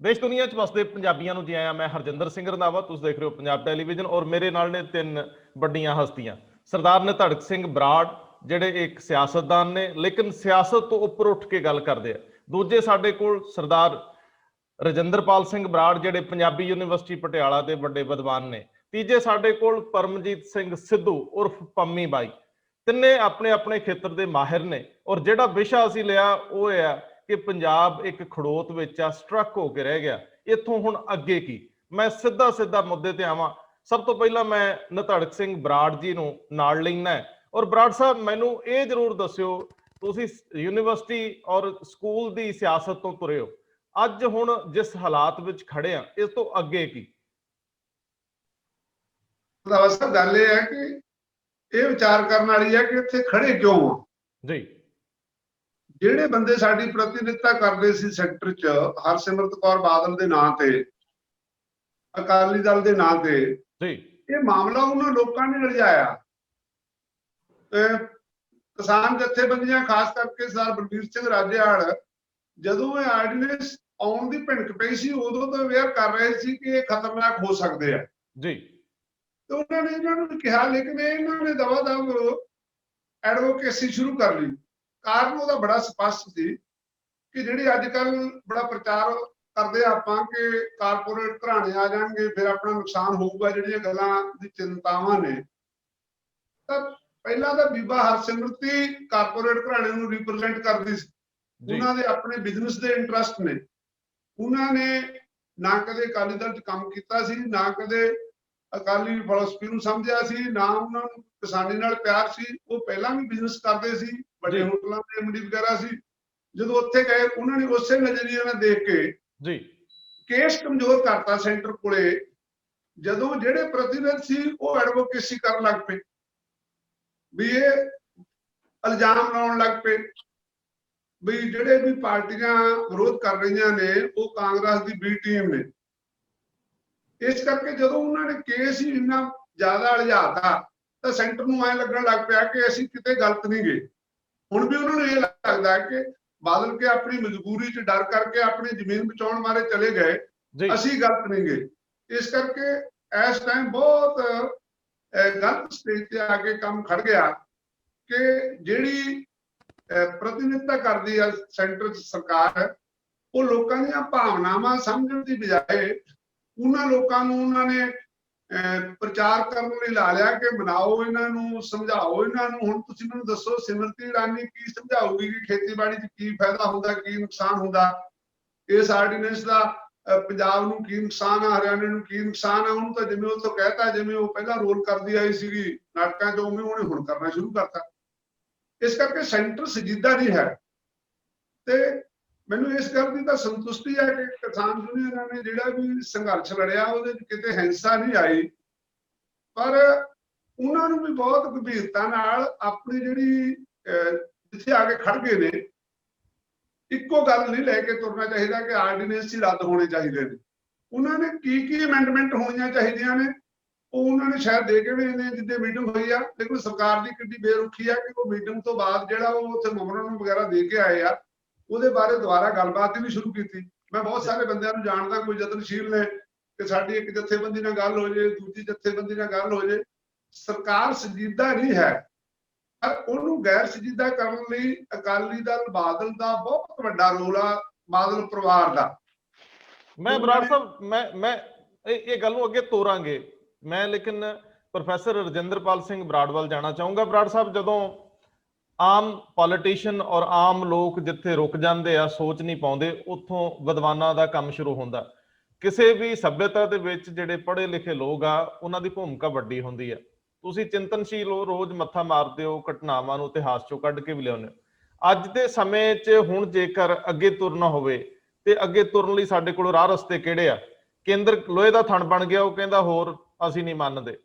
देश दुनिया च वसदे पंजाबियों ਨੂੰ ਜੀ ਆਇਆਂ। मैं हरजिंदर सिंह रंधावा, तुसीं देख रहे हो पंजाब टैलीविजन और मेरे नाल ने तीन ਵੱਡੀਆਂ हस्तियां। सरदार निधड़क सिंह बराड़ ਜਿਹੜੇ एक सियासतदान ने, लेकिन सियासत तो ਉੱਪਰ ਉੱਠ के गल करते हैं। दूजे ਸਾਡੇ ਕੋਲ सरदार ਰਜਿੰਦਰਪਾਲ ਸਿੰਘ ਬਰਾੜ ਜਿਹੜੇ ਪੰਜਾਬੀ ਯੂਨੀਵਰਸਿਟੀ ਪਟਿਆਲਾ ਦੇ ਵੱਡੇ ਵਿਦਵਾਨ ਨੇ। ਤੀਜੇ ਸਾਡੇ ਕੋਲ ਪਰਮਜੀਤ ਸਿੰਘ ਸਿੱਧੂ ਉਰਫ ਪੰਮੀ ਬਾਈ। ਤਿੰਨੇ ਆਪਣੇ ਆਪਣੇ ਖੇਤਰ ਦੇ ਮਾਹਿਰ ਨੇ ਔਰ ਜਿਹੜਾ ਵਿਸ਼ਾ ਅਸੀਂ ਲਿਆ ਉਹ ਹੈ ਕਿ ਪੰਜਾਬ ਇੱਕ ਖੜੋਤ ਵਿੱਚ ਆ, ਸਟਰਕ ਹੋ ਕੇ ਰਹਿ ਗਿਆ। ਇੱਥੋਂ ਹੁਣ ਅੱਗੇ ਕੀ? ਮੈਂ ਸਿੱਧਾ ਸਿੱਧਾ ਮੁੱਦੇ ਤੇ ਆਵਾਂ। ਸਭ ਤੋਂ ਪਹਿਲਾਂ ਮੈਂ ਨਿਧੜਕ ਸਿੰਘ ਬਰਾੜ ਜੀ ਨੂੰ ਨਾਲ ਲੈਣਾ ਔਰ ਬਰਾੜ ਸਾਹਿਬ ਮੈਨੂੰ ਇਹ ਜ਼ਰੂਰ ਦੱਸਿਓ, ਤੁਸੀਂ ਯੂਨੀਵਰਸਿਟੀ ਔਰ ਸਕੂਲ ਦੀ ਸਿਆਸਤ ਤੋਂ ਤੁਰੇ ਹੋ, ਅੱਜ ਹੁਣ ਜਿਸ ਹਾਲਾਤ ਵਿੱਚ ਖੜੇ ਆ ਇਸ ਤੋਂ ਅੱਗੇ ਕੀ? ਗੱਲ ਇਹ ਹੈ ਕਿ ਇਹ ਵਿਚਾਰ ਕਰਨ ਵਾਲੀ ਹੈ ਕਿ ਇੱਥੇ ਖੜੇ ਕਿਉਂ ਆ ਜੀ। ਜਿਹੜੇ ਬੰਦੇ ਸਾਡੀ ਪ੍ਰਤੀਨਿਧਤਾ ਕਰਦੇ ਸੀ ਸੈਕਟਰ 'ਚ, ਹਰਸਿਮਰਤ ਕੌਰ ਬਾਦਲ ਦੇ ਨਾਂ ਤੇ, ਅਕਾਲੀ ਦਲ ਦੇ ਨਾਂ ਤੇ ਜੀ, ਇਹ ਮਾਮਲਾ ਉਹਨਾਂ ਲੋਕਾਂ ਨੇ ਲਿਜਾਇਆ। ਕਿਸਾਨ ਜਥੇਬੰਦੀਆਂ, ਖਾਸ ਕਰਕੇ ਸਰਦਾਰ ਬਲਬੀਰ ਸਿੰਘ ਰਾਜੇਵਾਲ, ਜਦੋਂ ਇਹ ਆਰਡੀਨੈਂਸ ਆਉਣ ਦੀ ਭਿਣਕ ਪਈ ਸੀ ਉਦੋਂ ਤੋਂ ਅਵੇਅਰ ਕਰ ਰਹੇ ਸੀ ਕਿ ਇਹ ਖਤਰਨਾਕ ਹੋ ਸਕਦੇ ਆ ਜੀ। ਤੇ ਉਹਨਾਂ ਨੇ ਇਹਨਾਂ ਨੂੰ ਕਿਹਾ, ਲੇਕਿਨ ਇਹਨਾਂ ਨੇ ਦਵਾ ਦਵ ਐਡਵੋਕੇਸੀ ਸ਼ੁਰੂ ਕਰ ਲਈ। ਕਾਰਨ ਉਹਦਾ ਬੜਾ ਸਪਸ਼ਟ ਸੀ ਕਿ ਜਿਹੜੀ ਅੱਜ ਕੱਲ ਬੜਾ ਪ੍ਰਚਾਰ ਕਰਦੇ ਆਪਾਂ ਕਿ ਕਾਰਪੋਰੇਟ ਘਰਾਣੇ ਆ ਜਾਣਗੇ, ਫਿਰ ਆਪਣਾ ਨੁਕਸਾਨ ਹੋਊਗਾ, ਜਿਹੜੀਆਂ ਗੱਲਾਂ ਦੀ ਚਿੰਤਾਵਾਂ ਨੇ, ਤਾਂ ਪਹਿਲਾਂ ਤਾਂ ਬੀਬਾ ਹਰਸਿਮਰਤੀ ਕਾਰਪੋਰੇਟ ਘਰਾਣੇ ਨੂੰ ਰਿਪਰੈਜ਼ੈਂਟ ਕਰਦੀ ਸੀ। ਉਹਨਾਂ ਦੇ ਆਪਣੇ ਬਿਜ਼ਨਸ ਦੇ ਇੰਟਰਸਟ ਨੇ। ਉਹਨਾਂ ਨੇ ਨਾ ਕਦੇ ਅਕਾਲੀ ਦਲ 'ਚ ਕੰਮ ਕੀਤਾ ਸੀ, ਨਾ ਕਦੇ ਅਕਾਲੀ ਫਿਲਾਸਫੀ ਨੂੰ ਸਮਝਿਆ ਸੀ, ਨਾ ਉਹਨਾਂ ਨੂੰ ਕਿਸਾਨੀ ਨਾਲ ਪਿਆਰ ਸੀ। ਉਹ ਪਹਿਲਾਂ ਵੀ ਬਿਜ਼ਨਸ ਕਰਦੇ ਸੀ, ਵੱਡੇ ਹੋਟਲਾਂ ਦੇ ਐਮਡੀ ਵਗੈਰਾ ਸੀ। ਜਦੋਂ ਉੱਥੇ ਗਏ ਉਹਨਾਂ ਨੇ ਉਸੇ ਨਜ਼ਰੀਏ ਨਾਲ ਦੇਖ ਕੇ ਜੀ ਕੇਸ ਕਮਜ਼ੋਰ ਕਰਤਾ ਸੈਂਟਰ ਕੋਲੇ। ਜਦੋਂ ਜਿਹੜੇ ਪ੍ਰਤੀਨਿਧ ਸੀ ਉਹ ਐਡਵੋਕੇਸੀ ਕਰਨ ਲੱਗ ਪਏ, ਵੀ ਇਹ ਇਲਜ਼ਾਮ ਲਾਉਣ ਲੱਗ ਪਏ ਵੀ ਜਿਹੜੇ ਵੀ ਪਾਰਟੀਆਂ ਵਿਰੋਧ ਕਰ ਰਹੀਆਂ ਨੇ ਉਹ ਕਾਂਗਰਸ ਦੀ ਬੀ ਟੀਮ ਨੇ। ਇਸ ਕਰਕੇ ਜਦੋਂ ਉਹਨਾਂ ਨੇ ਕੇਸ ਹੀ ਇੰਨਾ ਜ਼ਿਆਦਾ ਅਲਝਾਤਾ ਤਾਂ ਸੈਂਟਰ ਨੂੰ ਐਂ ਲੱਗਣ ਲੱਗ ਪਿਆ ਕਿ ਅਸੀਂ ਕਿਤੇ ਗਲਤ ਨਹੀਂ ਗਏ। ਹੁਣ ਵੀ ਉਹਨਾਂ ਨੂੰ ਇਹ ਲੱਗਦਾ ਕਿ ਬਾਦਲ ਕੇ ਆਪਣੀ ਮਜਬੂਰੀ 'ਚ ਡਰ ਕਰਕੇ ਆਪਣੀ ਜ਼ਮੀਨ ਬਚਾਉਣ ਮਾਰੇ ਚਲੇ ਗਏ, ਅਸੀਂ ਗਲਤ ਨਹੀਂ ਗਏ। ਇਸ ਕਰਕੇ ਇਸ ਟਾਈਮ ਬਹੁਤ ਗਲਤ ਸਟੇਜ ਤੇ ਆ ਕੇ ਕੰਮ ਖੜ ਗਿਆ ਕਿ ਜਿਹੜੀ ਪ੍ਰਤੀਨਿਧਤਾ ਕਰਦੀ ਆ ਸੈਂਟਰ 'ਚ ਸਰਕਾਰ, ਉਹ ਲੋਕਾਂ ਦੀਆਂ ਭਾਵਨਾਵਾਂ ਸਮਝਣ ਦੀ ਬਜਾਏ ਉਹਨਾਂ ਲੋਕਾਂ ਨੂੰ ਉਹਨਾਂ ਨੇ ਪ੍ਰਚਾਰ ਕਰਨ ਲਈ ਲਾ ਲਿਆ ਕਿ ਮਨਾਓ ਇਹਨਾਂ ਨੂੰ, ਸਮਝਾਓ ਇਹਨਾਂ ਨੂੰ। ਹੁਣ ਤੁਸੀਂ ਮੈਨੂੰ ਦੱਸੋ, ਸਿਮਰਤੀ ਇਰਾਨੀ ਕੀ ਸਮਝਾਊਗੀ ਕਿ ਖੇਤੀਬਾੜੀ 'ਚ ਕੀ ਫਾਇਦਾ ਹੁੰਦਾ, ਕੀ ਨੁਕਸਾਨ ਹੁੰਦਾ, ਇਸ ਆਰਡੀਨੈਂਸ ਦਾ ਪੰਜਾਬ ਨੂੰ ਕੀ ਨੁਕਸਾਨ ਆ, ਹਰਿਆਣੇ ਨੂੰ ਕੀ ਨੁਕਸਾਨ ਆ? ਉਹਨੂੰ ਤਾਂ ਜਿਵੇਂ ਉਹ ਤੋਂ ਕਹਿਤਾ, ਜਿਵੇਂ ਉਹ ਪਹਿਲਾਂ ਰੋਲ ਕਰਦੀ ਆਈ ਸੀਗੀ ਨਾਟਕਾਂ 'ਚ, ਉਵੇਂ ਉਹਨੇ ਹੁਣ ਕਰਨਾ ਸ਼ੁਰੂ ਕਰਤਾ। ਇਸ ਕਰਕੇ ਸੈਂਟਰ ਸੰਜੀਦਾ ਨਹੀਂ ਹੈ। ਤੇ ਮੈਨੂੰ ਇਸ ਗੱਲ ਦੀ ਤਾਂ ਸੰਤੁਸ਼ਟੀ ਹੈ ਕਿ ਕਿਸਾਨ ਯੂਨੀਅਨਾਂ ਨੇ ਜਿਹੜਾ ਵੀ ਸੰਘਰਸ਼ ਲੜਿਆ ਉਹਦੇ 'ਚ ਕਿਤੇ ਹਿੰਸਾ ਨਹੀਂ ਆਈ, ਪਰ ਉਹਨਾਂ ਨੂੰ ਵੀ ਬਹੁਤ ਗੰਭੀਰਤਾ ਨਾਲ ਆਪਣੀ ਜਿਹੜੀ ਜਿੱਥੇ ਆ ਕੇ ਖੜ ਗਏ ਨੇ, ਇੱਕੋ ਗੱਲ ਨਹੀਂ ਲੈ ਕੇ ਤੁਰਨਾ ਚਾਹੀਦਾ ਕਿ ਆਰਡੀਨੈਂਸ ਹੀ ਰੱਦ ਹੋਣੇ ਚਾਹੀਦੇ ਨੇ। ਉਹਨਾਂ ਨੇ ਕੀ ਅਮੈਂਡਮੈਂਟ ਹੋਣੀਆਂ ਚਾਹੀਦੀਆਂ ਨੇ ਉਹ ਉਹਨਾਂ ਨੇ ਸ਼ਾਇਦ ਦੇ ਕੇ ਵੀ ਇਹਨੇ ਜਿੱਦੇ ਮੀਟਿੰਗ ਹੋਈ ਆ, ਲੇਕਿਨ ਸਰਕਾਰ ਦੀ ਕਿੰਨੀ ਬੇਰੁਖੀ ਆ ਕਿ ਉਹ ਮੀਟਿੰਗ ਤੋਂ ਬਾਅਦ ਜਿਹੜਾ ਉਹ ਉੱਥੇ ਮੈਮੋਰੰਡਮ ਵਗੈਰਾ ਦੇ ਕੇ ਆਏ ਆ, ਉਹਦੇ ਬਾਰੇ ਦੁਬਾਰਾ ਗੱਲਬਾਤ ਵੀ ਸ਼ੁਰੂ ਕੀਤੀ। ਮੈਂ ਬਹੁਤ ਸਾਰੇ ਬੰਦਿਆਂ ਨੂੰ ਜਾਣਦਾ, ਕੋਈ ਯਤਨਸ਼ੀਲ ਨੇ ਕਿ ਸਾਡੀ ਇੱਕ ਜਥੇਬੰਦੀ ਨਾਲ ਗੱਲ ਹੋ ਜੇ, ਦੂਜੀ ਜਥੇਬੰਦੀ ਨਾਲ ਗੱਲ ਹੋ ਜੇ। ਸਰਕਾਰ ਸੰਜੀਦਾ ਨਹੀਂ ਹੈ, ਪਰ ਉਹਨੂੰ ਗੈਰ ਸੰਜੀਦਾ ਕਰਨ ਲਈ ਅਕਾਲੀ ਦਲ, ਬਾਦਲ ਦਾ ਬਹੁਤ ਵੱਡਾ ਰੋਲ ਆ, ਬਾਦਲ ਪਰਿਵਾਰ ਦਾ। ਮੈਂ ਬਰਾੜ ਸਾਹਿਬ ਮੈਂ ਇਹ ਗੱਲ ਨੂੰ ਅੱਗੇ ਤੋਰਾਂਗੇ ਮੈਂ, ਲੇਕਿਨ ਪ੍ਰੋਫੈਸਰ ਰਜਿੰਦਰਪਾਲ ਸਿੰਘ ਬਰਾੜ ਵੱਲ ਜਾਣਾ ਚਾਹੂੰਗਾ। ਬਰਾੜ ਸਾਹਿਬ, ਜਦੋਂ ਆਮ ਪੋਲੀਟੀਸ਼ੀਅਨ ਔਰ ਆਮ ਲੋਕ ਜਿੱਥੇ ਰੁਕ ਜਾਂਦੇ ਆ, ਸੋਚ ਨਹੀਂ ਪਾਉਂਦੇ, ਉੱਥੋਂ ਵਿਦਵਾਨਾਂ ਦਾ ਕੰਮ ਸ਼ੁਰੂ ਹੁੰਦਾ। ਕਿਸੇ ਵੀ ਸੱਭਿਅਤਾ ਦੇ ਵਿੱਚ ਜਿਹੜੇ ਪੜ੍ਹੇ ਲਿਖੇ ਲੋਕ ਆ ਉਹਨਾਂ ਦੀ ਭੂਮਿਕਾ ਵੱਡੀ ਹੁੰਦੀ ਹੈ। ਤੁਸੀਂ ਚਿੰਤਨਸ਼ੀਲ ਹੋ, ਰੋਜ਼ ਮੱਥਾ ਮਾਰਦੇ ਹੋ, ਘਟਨਾਵਾਂ ਨੂੰ ਇਤਿਹਾਸ ਚੋਂ ਕੱਢ ਕੇ ਵੀ ਲਿਆਉਂਦੇ ਹੋ। ਅੱਜ ਦੇ ਸਮੇਂ 'ਚ ਹੁਣ ਜੇਕਰ ਅੱਗੇ ਤੁਰਨਾ ਹੋਵੇ ਤੇ ਅੱਗੇ ਤੁਰਨ ਲਈ ਸਾਡੇ ਕੋਲ ਰਾਹ ਰਸਤੇ ਕਿਹੜੇ ਆ? ਕੇਂਦਰ ਲੋਹੇ ਦਾ ਥਣ ਬਣ ਗਿਆ, ਉਹ ਕਹਿੰਦਾ ਹੋਰ ਅਸੀਂ ਨਹੀਂ ਮੰਨਦੇ,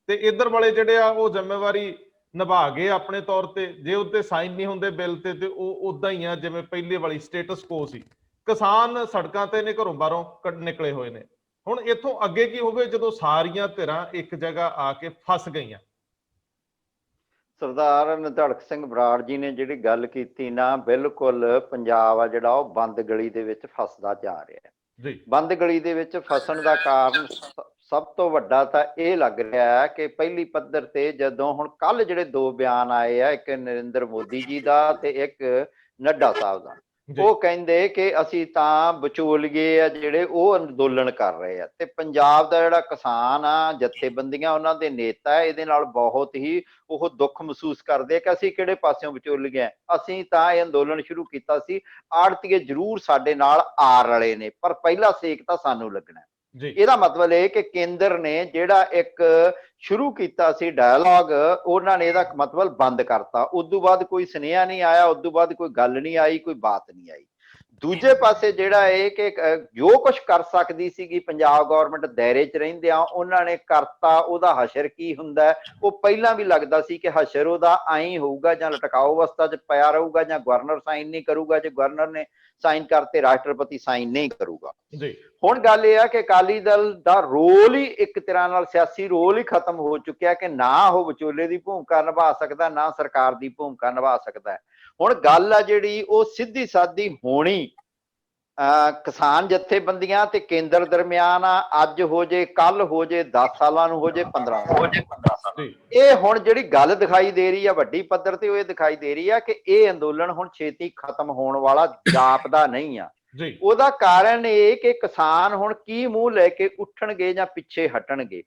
ਤੇ ਇੱਧਰ ਵਾਲੇ ਜਿਹੜੇ ਆ ਉਹ ਜ਼ਿੰਮੇਵਾਰੀ ਨਿਭਾ ਗਏ ਆਪਣੇ ਤੌਰ ਤੇ। ਜੇ ਉੱਤੇ ਸਾਈਨ ਨਹੀਂ ਹੁੰਦੇ ਬਿੱਲ ਤੇ ਉਹ ਉਦਾਂ ਹੀ ਆ ਜਿਵੇਂ ਪਹਿਲੇ ਵਾਲੀ ਸਟੇਟਸ ਕੋ ਸੀ। ਕਿਸਾਨ ਸੜਕਾਂ ਤੇ ਨੇ, ਘਰੋਂ ਬਾਹਰੋਂ ਨਿਕਲੇ ਹੋਏ ਨੇ। ਹੁਣ ਇੱਥੋਂ ਅੱਗੇ ਕੀ ਹੋਵੇ ਜਦੋਂ ਸਾਰੀਆਂ ਧਿਰਾਂ ਇੱਕ ਜਗ੍ਹਾ ਆ ਕੇ ਫਸ ਗਈਆਂ? ਸਰਦਾਰ ਨਿਧੜਕ ਸਿੰਘ ਬਰਾੜ ਜੀ ਨੇ ਜਿਹੜੀ ਗੱਲ ਕੀਤੀ ਨਾ, ਬਿਲਕੁਲ ਪੰਜਾਬ ਆ ਜਿਹੜਾ ਉਹ ਬੰਦ ਗਲੀ ਦੇ ਵਿੱਚ ਫਸਦਾ ਜਾ ਰਿਹਾ। ਜੀ ਬੰਦ ਗਲੀ ਦੇ ਵਿੱਚ ਫਸਣ ਦਾ ਕਾਰਨ ਸਭ ਤੋਂ ਵੱਡਾ ਤਾਂ ਇਹ ਲੱਗ ਰਿਹਾ ਹੈ ਕਿ ਪਹਿਲੀ ਪੱਧਰ ਤੇ ਜਦੋਂ ਹੁਣ ਕੱਲ ਜਿਹੜੇ ਦੋ ਬਿਆਨ ਆਏ ਆ, ਇੱਕ ਨਰਿੰਦਰ ਮੋਦੀ ਜੀ ਦਾ ਤੇ ਇੱਕ ਨੱਡਾ ਸਾਹਿਬ ਦਾ, ਉਹ ਕਹਿੰਦੇ ਕਿ ਅਸੀਂ ਤਾਂ ਵਿਚੋਲੀਏ ਆ ਜਿਹੜੇ ਉਹ ਅੰਦੋਲਨ ਕਰ ਰਹੇ ਆ, ਤੇ ਪੰਜਾਬ ਦਾ ਜਿਹੜਾ ਕਿਸਾਨ ਆ, ਜਥੇਬੰਦੀਆਂ, ਉਹਨਾਂ ਦੇ ਨੇਤਾ ਇਹਦੇ ਨਾਲ ਬਹੁਤ ਹੀ ਉਹ ਦੁੱਖ ਮਹਿਸੂਸ ਕਰਦੇ ਕਿ ਅਸੀਂ ਕਿਹੜੇ ਪਾਸਿਓਂ ਵਿਚੋਲੀਏ, ਅਸੀਂ ਤਾਂ ਇਹ ਅੰਦੋਲਨ ਸ਼ੁਰੂ ਕੀਤਾ ਸੀ, ਆੜਤੀਏ ਜ਼ਰੂਰ ਸਾਡੇ ਨਾਲ ਆ ਰਲੇ ਨੇ, ਪਰ ਪਹਿਲਾ ਸੇਕ ਤਾਂ ਸਾਨੂੰ ਲੱਗਣਾ। ਇਹਦਾ ਮਤਲਬ ਇਹ ਕਿ ਕੇਂਦਰ ਨੇ ਜਿਹੜਾ ਇੱਕ ਸ਼ੁਰੂ ਕੀਤਾ ਸੀ ਡਾਇਲੌਗ, ਉਹਨਾਂ ਨੇ ਇਹਦਾ ਮਤਲਬ ਬੰਦ ਕਰਤਾ। ਉਦੋਂ ਬਾਅਦ ਕੋਈ ਸੁਨੇਹਾ ਨਹੀਂ ਆਇਆ, ਉਦੋਂ ਬਾਅਦ ਕੋਈ ਗੱਲ ਨਹੀਂ ਆਈ, ਕੋਈ ਬਾਤ ਨਹੀਂ ਆਈ। ਦੂਜੇ ਪਾਸੇ ਜਿਹੜਾ ਇਹ ਕਿ ਜੋ ਕੁਝ ਕਰ ਸਕਦੀ ਸੀਗੀ ਪੰਜਾਬ ਗੌਰਮੈਂਟ ਦਾਇਰੇ 'ਚ ਰਹਿੰਦਿਆਂ ਉਹਨਾਂ ਨੇ ਕਰਤਾ। ਉਹਦਾ ਹਸ਼ਰ ਕੀ ਹੁੰਦਾ, ਉਹ ਪਹਿਲਾਂ ਵੀ ਲੱਗਦਾ ਸੀ ਕਿ ਹਸ਼ਰ ਉਹਦਾ ਆਈ ਹੋਊਗਾ, ਜਾਂ ਲਟਕਾਓ ਅਵਸਥਾ 'ਚ ਪਿਆ ਰਹੂਗਾ, ਜਾਂ ਗਵਰਨਰ ਸਾਈਨ ਨਹੀਂ ਕਰੂਗਾ, ਜੇ ਗਵਰਨਰ ਨੇ ਸਾਈਨ ਕਰਤੇ ਰਾਸ਼ਟਰਪਤੀ ਸਾਈਨ ਨਹੀਂ ਕਰੂਗਾ। ਹੁਣ ਗੱਲ ਇਹ ਆ ਕਿ ਅਕਾਲੀ ਦਲ ਦਾ ਰੋਲ ਹੀ ਇੱਕ ਤਰ੍ਹਾਂ ਨਾਲ ਸਿਆਸੀ ਰੋਲ ਹੀ ਖਤਮ ਹੋ ਚੁੱਕਿਆ ਕਿ ਨਾ ਉਹ ਵਿਚੋਲੇ ਦੀ ਭੂਮਿਕਾ ਨਿਭਾ ਸਕਦਾ, ਨਾ ਸਰਕਾਰ ਦੀ ਭੂਮਿਕਾ ਨਿਭਾ ਸਕਦਾ। ਹੁਣ ਗੱਲ ਆ ਜਿਹੜੀ ਉਹ ਸਿੱਧੀ ਸਾਦੀ ਹੋਣੀ ਕਿਸਾਨ ਜਥੇਬੰਦੀਆਂ ਤੇ ਕੇਂਦਰ ਦਰਮਿਆਨ ਆ। ਅੱਜ ਹੋ ਜੇ, ਕੱਲ ਹੋ ਜੇ, 10 ਸਾਲਾਂ ਨੂੰ ਹੋ ਜੇ, 15 ਹੋ ਜੇ, 15 ਸਾਲ। ਇਹ ਹੁਣ ਜਿਹੜੀ ਗੱਲ ਦਿਖਾਈ ਦੇ ਰਹੀ ਆ ਵੱਡੀ ਪੱਧਰ ਤੇ, ਉਹ ਇਹ ਦਿਖਾਈ ਦੇ ਰਹੀ ਆ ਕਿ ਇਹ ਅੰਦੋਲਨ ਹੁਣ ਛੇਤੀ ਖਤਮ ਹੋਣ ਵਾਲਾ ਜਾਪਦਾ ਨਹੀਂ ਆ। ਉਹਦਾ ਕਾਰਨ ਇਹ ਕਿ ਕਿਸਾਨ ਹੁਣ ਕੀ ਮੂੰਹ ਲੈ ਕੇ ਉੱਠਣਗੇ ਜਾਂ ਪਿੱਛੇ ਹਟਣਗੇ।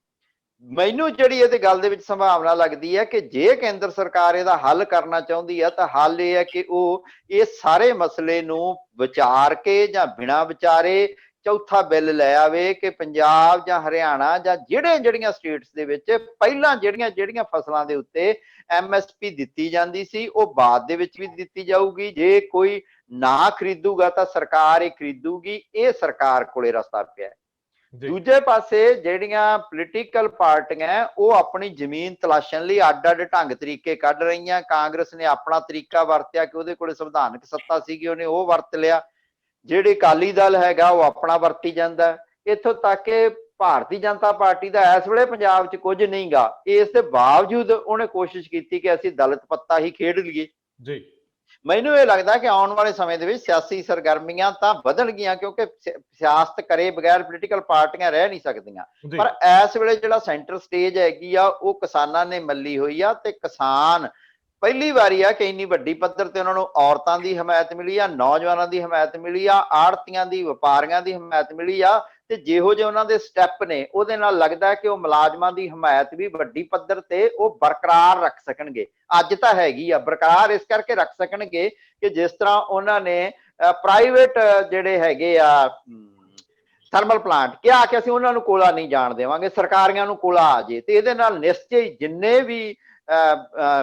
ਮੈਨੂੰ ਜਿਹੜੀ ਇਹਦੇ ਗੱਲ ਦੇ ਵਿੱਚ ਸੰਭਾਵਨਾ ਲੱਗਦੀ ਹੈ ਕਿ ਜੇ ਕੇਂਦਰ ਸਰਕਾਰ ਇਹਦਾ ਹੱਲ ਕਰਨਾ ਚਾਹੁੰਦੀ ਹੈ ਤਾਂ ਹੱਲ ਇਹ ਹੈ ਕਿ ਉਹ ਇਹ ਸਾਰੇ ਮਸਲੇ ਨੂੰ ਵਿਚਾਰ ਕੇ ਜਾਂ ਬਿਨਾਂ ਵਿਚਾਰੇ ਚੌਥਾ ਬਿੱਲ ਲੈ ਆਵੇ ਕਿ ਪੰਜਾਬ ਜਾਂ ਹਰਿਆਣਾ ਜਾਂ ਜਿਹੜੀਆਂ ਸਟੇਟਸ ਦੇ ਵਿੱਚ ਪਹਿਲਾਂ ਜਿਹੜੀਆਂ ਫਸਲਾਂ ਦੇ ਉੱਤੇ MSP ਦਿੱਤੀ ਜਾਂਦੀ ਸੀ ਉਹ ਬਾਅਦ ਦੇ ਵਿੱਚ ਵੀ ਦਿੱਤੀ ਜਾਊਗੀ। ਜੇ ਕੋਈ ਨਾ ਖਰੀਦੂਗਾ ਤਾਂ ਸਰਕਾਰ ਇਹ ਖਰੀਦੂਗੀ। ਇਹ ਸਰਕਾਰ ਕੋਲੇ ਰਸਤਾ ਪਿਆ। ਦੂਜੇ ਪਾਸੇ ਜਿਹੜੀਆਂ ਪੋਲੀਟੀਕਲ ਪਾਰਟੀਆਂ ਉਹ ਆਪਣੀ ਜ਼ਮੀਨ ਤਲਾਸ਼ਣ ਲਈ ਅੱਡ-ਅੱਡ ਢੰਗ ਤਰੀਕੇ ਕੱਢ ਰਹੀਆਂ। ਕਾਂਗਰਸ ਨੇ ਆਪਣਾ ਤਰੀਕਾ ਵਰਤਿਆ ਕਿ ਉਹਦੇ ਕੋਲੇ ਸੰਵਿਧਾਨਕ ਸੱਤਾ ਸੀਗੀ, ਉਹਨੇ ਉਹ ਵਰਤ ਲਿਆ। ਜਿਹੜੇ ਅਕਾਲੀ ਦਲ ਹੈਗਾ ਉਹ ਆਪਣਾ ਵਰਤੀ ਜਾਂਦਾ। ਇੱਥੋਂ ਤੱਕ ਕਿ ਭਾਰਤੀ ਜਨਤਾ ਪਾਰਟੀ ਦਾ ਇਸ ਵੇਲੇ ਪੰਜਾਬ 'ਚ ਕੁਝ ਨਹੀਂ ਗਾ, ਇਸ ਦੇ ਬਾਵਜੂਦ ਉਹਨੇ ਕੋਸ਼ਿਸ਼ ਕੀਤੀ ਕਿ ਅਸੀਂ ਦਲਿਤ ਪੱਤਾ ਹੀ ਖੇਡ ਲਈਏ। ਮੈਨੂੰ ਇਹ ਲੱਗਦਾ ਕਿ ਆਉਣ ਵਾਲੇ ਸਮੇਂ ਦੇ ਵਿੱਚ ਸਿਆਸੀ ਸਰਗਰਮੀਆਂ ਤਾਂ ਵਧਣਗੀਆਂ, ਕਿਉਂਕਿ ਸਿਆਸਤ ਕਰੇ ਬਗੈਰ ਪੋਲੀਟੀਕਲ ਪਾਰਟੀਆਂ ਰਹਿ ਨਹੀਂ ਸਕਦੀਆਂ। ਪਰ ਇਸ ਵੇਲੇ ਜਿਹੜਾ ਸੈਂਟਰ ਸਟੇਜ ਹੈਗੀ ਆ ਉਹ ਕਿਸਾਨਾਂ ਨੇ ਮੱਲੀ ਹੋਈ ਆ, ਤੇ ਕਿਸਾਨ ਪਹਿਲੀ ਵਾਰੀ ਆ ਕਿ ਇੰਨੀ ਵੱਡੀ ਪੱਧਰ ਤੇ ਉਹਨਾਂ ਨੂੰ ਔਰਤਾਂ ਦੀ ਹਮਾਇਤ ਮਿਲੀ ਆ, ਨੌਜਵਾਨਾਂ ਦੀ ਹਮਾਇਤ ਮਿਲੀ ਆ, ਆੜਤੀਆਂ ਦੀ, ਵਪਾਰੀਆਂ ਦੀ ਹਮਾਇਤ ਮਿਲੀ ਆ। ਤੇ ਜਿਹੋ ਜਿਹੇ ਉਹਨਾਂ ਦੇ ਸਟੈਪ ਨੇ ਉਹਦੇ ਨਾਲ ਲੱਗਦਾ ਕਿ ਉਹ ਮੁਲਾਜ਼ਮਾਂ ਦੀ ਹਮਾਇਤ ਵੀ ਵੱਡੀ ਪੱਧਰ ਤੇ ਉਹ ਬਰਕਰਾਰ ਰੱਖ ਸਕਣਗੇ। ਅੱਜ ਤਾਂ ਹੈਗੀ ਆ, ਬਰਕਰਾਰ ਇਸ ਕਰਕੇ ਰੱਖ ਸਕਣਗੇ ਕਿ ਜਿਸ ਤਰ੍ਹਾਂ ਉਹਨਾਂ ਨੇ ਪ੍ਰਾਈਵੇਟ ਜਿਹੜੇ ਹੈਗੇ ਆ ਥਰਮਲ ਪਲਾਂਟ ਕਿਹਾ ਕਿ ਅਸੀਂ ਉਹਨਾਂ ਨੂੰ ਕੋਲਾ ਨਹੀਂ ਜਾਣ ਦੇਵਾਂਗੇ, ਸਰਕਾਰੀਆਂ ਨੂੰ ਕੋਲਾ ਆ ਜੇ। ਤੇ ਇਹਦੇ ਨਾਲ ਨਿਸ਼ਚੇ ਜਿੰਨੇ ਵੀ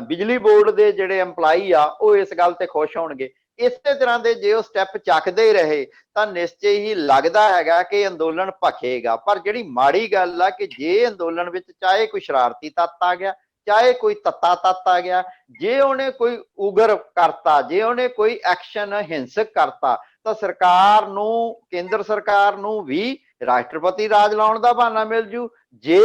ਬਿਜਲੀ ਬੋਰਡ ਦੇ ਜਿਹੜੇ EMPLOYE ਆ ਉਹ ਇਸ ਗੱਲ ਤੇ ਖੁਸ਼ ਹੋਣਗੇ। ਇਸੇ ਤਰ੍ਹਾਂ ਦੇ ਜੇ ਉਹ ਸਟੈਪ ਚੱਕਦੇ ਰਹੇ ਤਾਂ ਨਿਸ਼ਚੈ ਹੀ ਲੱਗਦਾ ਹੈਗਾ ਕਿ ਅੰਦੋਲਨ ਭਖੇਗਾ। ਪਰ ਜਿਹੜੀ ਮਾੜੀ ਗੱਲ ਆ ਕਿ ਜੇ ਅੰਦੋਲਨ ਵਿੱਚ ਚਾਹੇ ਕੋਈ ਸ਼ਰਾਰਤੀ ਤੱਤ ਆ ਗਿਆ, ਚਾਹੇ ਕੋਈ ਤੱਤਾ ਤੱਤ ਆ ਗਿਆ, ਜੇ ਉਹਨੇ ਕੋਈ ਉਗਰ ਕਰਤਾ, ਜੇ ਉਹਨੇ ਕੋਈ ਐਕਸ਼ਨ ਹਿੰਸਕ ਕਰਤਾ ਤਾਂ ਸਰਕਾਰ ਨੂੰ, ਕੇਂਦਰ ਸਰਕਾਰ ਨੂੰ ਵੀ ਰਾਸ਼ਟਰਪਤੀ ਰਾਜ ਲਾਉਣ ਦਾ ਬਹਾਨਾ ਮਿਲ ਜੂ। ਜੇ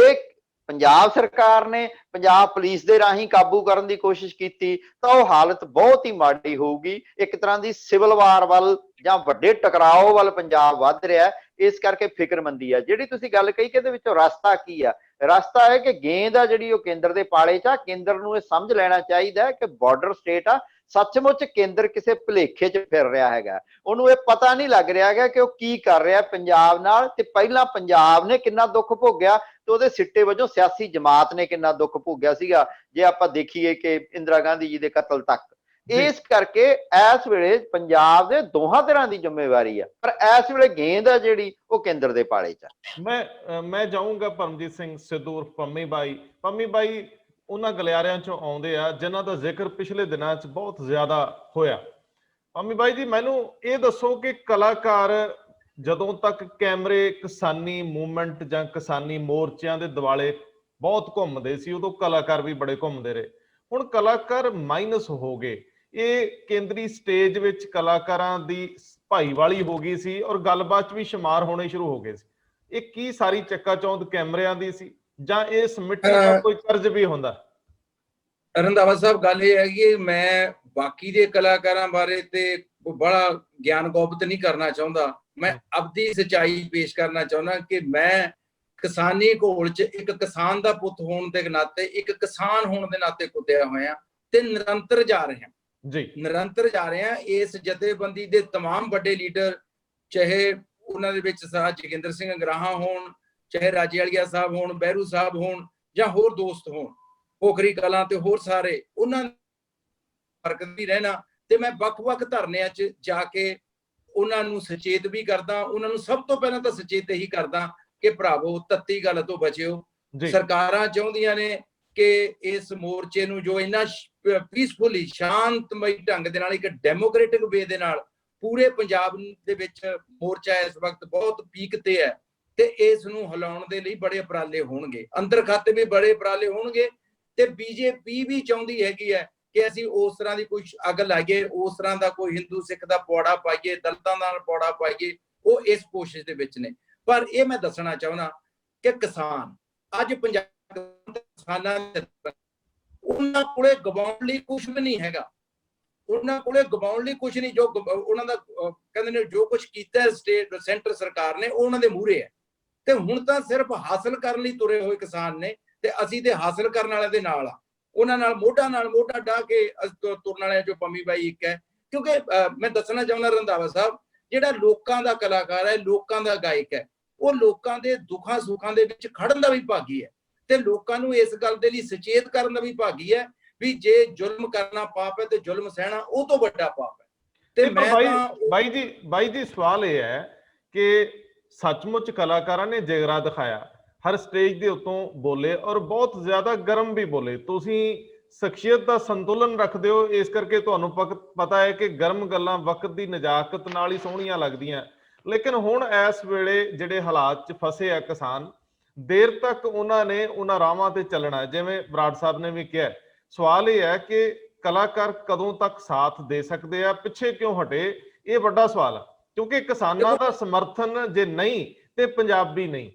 ਪੰਜਾਬ ਸਰਕਾਰ ਨੇ ਪੰਜਾਬ ਪੁਲਿਸ ਦੇ ਰਾਹੀਂ ਕਾਬੂ ਕਰਨ ਦੀ ਕੋਸ਼ਿਸ਼ ਕੀਤੀ ਤਾਂ ਉਹ ਹਾਲਤ ਬਹੁਤ ਹੀ ਮਾੜੀ ਹੋਊਗੀ। ਇੱਕ ਤਰ੍ਹਾਂ ਦੀ ਸਿਵਲ ਵਾਰ ਵੱਲ ਜਾਂ ਵੱਡੇ ਟਕਰਾਓ ਵੱਲ ਪੰਜਾਬ ਵੱਧ ਰਿਹਾ। ਇਸ ਕਰਕੇ ਫਿਕਰਮੰਦੀ ਆ। ਜਿਹੜੀ ਤੁਸੀਂ ਗੱਲ ਕਹੀ ਕਿ ਇਹਦੇ ਵਿੱਚੋਂ ਰਸਤਾ ਕੀ ਆ, ਰਸਤਾ ਹੈ ਕਿ ਗੇਂਦ ਆ ਜਿਹੜੀ ਉਹ ਕੇਂਦਰ ਦੇ ਪਾਲੇ 'ਚ ਆ। ਕੇਂਦਰ ਨੂੰ ਇਹ ਸਮਝ ਲੈਣਾ ਚਾਹੀਦਾ ਕਿ ਬਾਰਡਰ ਸਟੇਟ ਆ, ਸੱਚਮੁੱਚ ਕੇਂਦਰ ਕਿਸੇ ਭੁਲੇਖੇ 'ਚ ਫਿਰ ਰਿਹਾ ਹੈਗਾ। ਉਹਨੂੰ ਇਹ ਪਤਾ ਨਹੀਂ ਲੱਗ ਰਿਹਾ ਹੈਗਾ ਕਿ ਉਹ ਕੀ ਕਰ ਰਿਹਾ ਪੰਜਾਬ ਨਾਲ, ਤੇ ਪਹਿਲਾਂ ਪੰਜਾਬ ਨੇ ਕਿੰਨਾ ਦੁੱਖ ਭੋਗਿਆ ਤੇ ਉਹਦੇ ਸਿੱਟੇ ਵਜੋਂ ਸਿਆਸੀ ਜਮਾਤ ਨੇ ਕਿੰਨਾ ਦੁੱਖ ਭੋਗਿਆ ਸੀਗਾ, ਜੇ ਆਪਾਂ ਦੇਖੀਏ ਕਿ ਇੰਦਰਾ ਗਾਂਧੀ ਜੀ ਦੇ ਕਤਲ ਤੱਕ। ਇਸ ਕਰਕੇ ਇਸ ਵੇਲੇ ਪੰਜਾਬ ਦੇ ਦੋਹਾਂ ਤਰ੍ਹਾਂ ਦੀ ਜ਼ਿੰਮੇਵਾਰੀ ਆ, ਪਰ ਇਸ ਵੇਲੇ ਗੇਂਦ ਆ ਜਿਹੜੀ ਉਹ ਕੇਂਦਰ ਦੇ ਪਾਲੇ 'ਚ ਆ। ਮੈਂ ਜਾਊਂਗਾ ਪਰਮਜੀਤ ਸਿੰਘ ਸਿੱਧੂ ਉਰਫ ਪੰਮੀ ਬਾਈ। ਪੰਮੀ ਬਾਈ ਉਹਨਾਂ ਗਲਿਆਰਿਆਂ ਚੋਂ ਆਉਂਦੇ ਆ ਜਿਨ੍ਹਾਂ ਦਾ ਜ਼ਿਕਰ ਪਿਛਲੇ ਦਿਨਾਂ 'ਚ ਬਹੁਤ ਜ਼ਿਆਦਾ ਹੋਇਆ। ਪੰਮੀ ਬਾਈ ਜੀ, ਮੈਨੂੰ ਇਹ ਦੱਸੋ ਕਿ ਕਲਾਕਾਰ ਜਦੋਂ ਤੱਕ ਕੈਮਰੇ ਕਿਸਾਨੀ ਮੂਵਮੈਂਟ ਜਾਂ ਕਿਸਾਨੀ ਮੋਰਚਿਆਂ ਦੇ ਦੁਆਲੇ ਬਹੁਤ ਘੁੰਮਦੇ ਸੀ, ਉਦੋਂ ਕਲਾਕਾਰ ਵੀ ਬੜੇ ਘੁੰਮਦੇ ਰਹੇ। ਹੁਣ ਕਲਾਕਾਰ ਮਾਈਨਸ ਹੋ ਗਏ। ਇਹ ਕੇਂਦਰੀ ਸਟੇਜ ਵਿੱਚ ਕਲਾਕਾਰਾਂ ਦੀ ਭਾਈਵਾਲੀ ਹੋ ਗਈ ਸੀ ਔਰ ਗੱਲਬਾਤ ਵੀ ਸ਼ੁਮਾਰ ਹੋਣੇ ਸ਼ੁਰੂ ਹੋ ਗਏ ਸੀ। ਇਹ ਕੀ ਸਾਰੀ ਚੱਕਾ ਚੌਂਦ ਕੈਮਰਿਆਂ ਦੀ ਸੀ ਜਾਂ ਇਸ ਮਿੱਟੀ ਦਾ ਕੋਈ ਕਰਜ਼ ਵੀ ਹੁੰਦਾ? ਰੰਧਾਵਾ ਸਾਹਿਬ, ਗੱਲ ਇਹ ਹੈਗੀ ਕਿ ਮੈਂ ਬਾਕੀ ਦੇ ਕਲਾਕਾਰਾਂ ਬਾਰੇ ਤੇ ਬੜਾ ਗਿਆਨ ਗੋਬਤ ਨਹੀਂ ਕਰਨਾ ਚਾਹੁੰਦਾ। ਮੈਂ ਆਪਦੀ ਸੱਚਾਈ ਪੇਸ਼ ਕਰਨਾ ਚਾਹੁੰਦਾ ਕਿ ਮੈਂ ਕਿਸਾਨੀ ਘੋਲ 'ਚ ਇੱਕ ਕਿਸਾਨ ਦਾ ਪੁੱਤ ਹੋਣ ਦੇ ਨਾਤੇ, ਇੱਕ ਕਿਸਾਨ ਹੋਣ ਦੇ ਨਾਤੇ ਕੁੱਦਿਆ ਹੋਇਆ ਤੇ ਨਿਰੰਤਰ ਜਾ ਰਿਹਾ ਜੀ, ਨਿਰੰਤਰ ਜਾ ਰਹੇ ਆ। ਇਸ ਜਥੇਬੰਦੀ ਦੇ तमाम ਵੱਡੇ ਲੀਡਰ, ਚਾਹੇ ਉਹਨਾਂ ਦੇ ਵਿੱਚ ਸਾਹ ਜੋਗਿੰਦਰ ਸਿੰਘ ਅੰਗਰਾਹਾਂ ਹੋਣ, ਚਾਹੇ ਰਾਜੇਵਾਲੀਆ ਸਾਹਿਬ ਹੋਣ, ਬਹਿਰੂ ਸਾਹਿਬ ਹੋਣ, ਜਾਂ ਹੋਰ ਦੋਸਤ ਹੋਣ, ਪੋਖਰੀ ਕਲਾਂ ਤੇ ਹੋਰ ਸਾਰੇ, ਉਹਨਾਂ ਫਰਕ ਵੀ ਰਹਿਣਾ। ਤੇ ਮੈਂ ਵੱਖ-ਵੱਖ ਧਰਨਿਆਂ 'ਚ ਜਾ ਕੇ ਉਹਨਾਂ ਨੂੰ ਸੁਚੇਤ ਵੀ ਕਰਦਾ। ਉਹਨਾਂ ਨੂੰ ਸਭ ਤੋਂ ਪਹਿਲਾਂ ਤਾਂ ਸੁਚੇਤ ਹੀ ਕਰਦਾ ਕਿ ਭਰਾਵੋ ਤੱਤੀ ਗੱਲ ਤੋਂ ਬਚਿਓ। ਸਰਕਾਰਾਂ ਚਾਹੁੰਦੀਆਂ ਨੇ ਕਿ ਇਸ ਮੋਰਚੇ ਨੂੰ ਜੋ ਇੰਨਾ ਪੀਸਫੁਲੀ, ਸ਼ਾਂਤਮਈ ਢੰਗ ਦੇ ਨਾਲ, ਇੱਕ ਡੈਮੋਕ੍ਰੈਟਿਕ ਵੇ ਦੇ ਨਾਲ ਪੂਰੇ ਪੰਜਾਬ ਦੇ ਵਿੱਚ ਮੋਰਚਾ ਇਸ ਵਕਤ ਬਹੁਤ ਪੀਕ ਤੇ ਹੈ, ਤੇ ਇਸ ਨੂੰ ਹਿਲਾਉਣ ਦੇ ਲਈ ਬੜੇ ਉਪਰਾਲੇ ਹੋਣਗੇ, ਅੰਦਰ ਖਾਤੇ ਵੀ ਬੜੇ ਉਪਰਾਲੇ ਹੋਣਗੇ। ਤੇ ਬੀਜੇਪੀ ਵੀ ਚਾਹੁੰਦੀ ਹੈਗੀ ਹੈ ਕਿ ਅਸੀਂ ਉਸ ਤਰ੍ਹਾਂ ਦੀ ਕੋਈ ਅੱਗ ਲਾਈਏ, ਉਸ ਤਰ੍ਹਾਂ ਦਾ ਕੋਈ ਹਿੰਦੂ ਸਿੱਖ ਦਾ ਪੌੜਾ ਪਾਈਏ, ਦਲਿਤਾਂ ਨਾਲ ਪੌੜਾ ਪਾਈਏ, ਉਹ ਇਸ ਕੋਸ਼ਿਸ਼ ਦੇ ਵਿੱਚ ਨੇ। ਪਰ ਇਹ ਮੈਂ ਦੱਸਣਾ ਚਾਹੁੰਦਾ ਕਿ ਕਿਸਾਨ ਅੱਜ ਪੰਜਾਬ ਕਿਸਾਨਾਂ ਉਹਨਾਂ ਕੋਲੇ ਗਵਾਉਣ ਲਈ ਕੁਝ ਵੀ ਨਹੀਂ ਹੈਗਾ। ਉਹਨਾਂ ਕੋਲੇ ਗਵਾਉਣ ਲਈ ਕੁਝ ਨਹੀਂ। ਜੋ ਉਹਨਾਂ ਦਾ ਕਹਿੰਦੇ ਨੇ ਜੋ ਕੁਝ ਕੀਤਾ ਸਟੇਟ ਸੈਂਟਰ ਸਰਕਾਰ ਨੇ, ਉਹ ਉਹਨਾਂ ਦੇ ਮੂਹਰੇ ਹੈ। ਤੇ ਹੁਣ ਤਾਂ ਸਿਰਫ ਹਾਸਲ ਕਰਨ ਲਈ ਤੁਰੇ ਹੋਏ ਕਿਸਾਨ ਨੇ, ਤੇ ਅਸੀਂ ਤੇ ਹਾਸਲ ਕਰਨ ਵਾਲਿਆਂ ਦੇ ਨਾਲ ਆ। ਉਹਨਾਂ ਨਾਲ ਮੋਢਾ ਢਾ ਕੇ ਤੁਰਨ ਵਾਲਿਆਂ ਚੋਂ ਪੰਮੀ ਬਾਈ ਇੱਕ ਹੈ। ਕਿਉਂਕਿ ਮੈਂ ਦੱਸਣਾ ਚਾਹੁੰਦਾ ਰੰਧਾਵਾ ਸਾਹਿਬ, ਜਿਹੜਾ ਲੋਕਾਂ ਦਾ ਕਲਾਕਾਰ ਹੈ, ਲੋਕਾਂ ਦਾ ਗਾਇਕ ਹੈ, ਉਹ ਲੋਕਾਂ ਦੇ ਦੁੱਖਾਂ ਸੁੱਖਾਂ ਦੇ ਵਿੱਚ ਖੜਨ ਦਾ ਵੀ ਭਾਗੀ ਹੈ, ਤੇ ਲੋਕਾਂ ਨੂੰ ਇਸ ਗੱਲ ਦੇ ਲਈ ਸੁਚੇਤ ਕਰਨ ਦਾ ਵੀ ਭਾਗੀ ਹੈ ਵੀ ਜੇ ਜ਼ੁਲਮ ਕਰਨਾ ਪਾਪ ਹੈ ਤੇ ਜ਼ੁਲਮ ਸਹਿਣਾ ਉਹ ਤੋਂ ਵੱਡਾ ਪਾਪ ਹੈ। ਤੇ ਮੈਂ ਬਾਈ ਜੀ ਸਵਾਲ ਇਹ ਹੈ ਕਿ ਸੱਚਮੁੱਚ ਕਲਾਕਾਰਾਂ ਨੇ ਜਿਗਰਾ ਦਿਖਾਇਆ, ਹਰ ਸਟੇਜ ਦੇ ਉੱਤੋਂ ਬੋਲੇ ਔਰ ਬਹੁਤ ਜ਼ਿਆਦਾ ਗਰਮ ਵੀ ਬੋਲੇ। ਤੁਸੀਂ ਸ਼ਖਸੀਅਤ ਦਾ ਸੰਤੁਲਨ ਰੱਖਦੇ ਹੋ, ਇਸ ਕਰਕੇ ਤੁਹਾਨੂੰ ਪਤਾ ਹੈ ਕਿ ਗਰਮ ਗੱਲਾਂ ਵਕਤ ਦੀ ਨਜ਼ਾਕਤ ਨਾਲ ਹੀ ਸੋਹਣੀਆਂ ਲੱਗਦੀਆਂ। ਲੇਕਿਨ ਹੁਣ ਇਸ ਵੇਲੇ ਜਿਹੜੇ ਹਾਲਾਤ 'ਚ ਫਸੇ ਆ ਕਿਸਾਨ, ਦੇਰ ਤੱਕ ਉਹਨਾਂ ਨੇ ਉਹਨਾਂ ਰਾਹਾਂ ਤੇ ਚੱਲਣਾ। ਜਿਵੇਂ ਬਰਾੜ ਸਾਹਿਬ ਨੇ ਵੀ ਕਿਹਾ, ਸਵਾਲ ਇਹ ਹੈ ਕਿ ਕਲਾਕਾਰ ਕਦੋਂ ਤੱਕ ਸਾਥ ਦੇ ਸਕਦੇ ਆ, ਪਿੱਛੇ ਕਿਉਂ ਹਟੇ? ਇਹ ਵੱਡਾ ਸਵਾਲ ਹੈ, ਕਿਉਂਕਿ ਕਿਸਾਨਾਂ ਦਾ ਸਮਰਥਨ ਜੇ ਨਹੀਂ ਤੇ ਪੰਜਾਬੀ ਨਹੀਂ।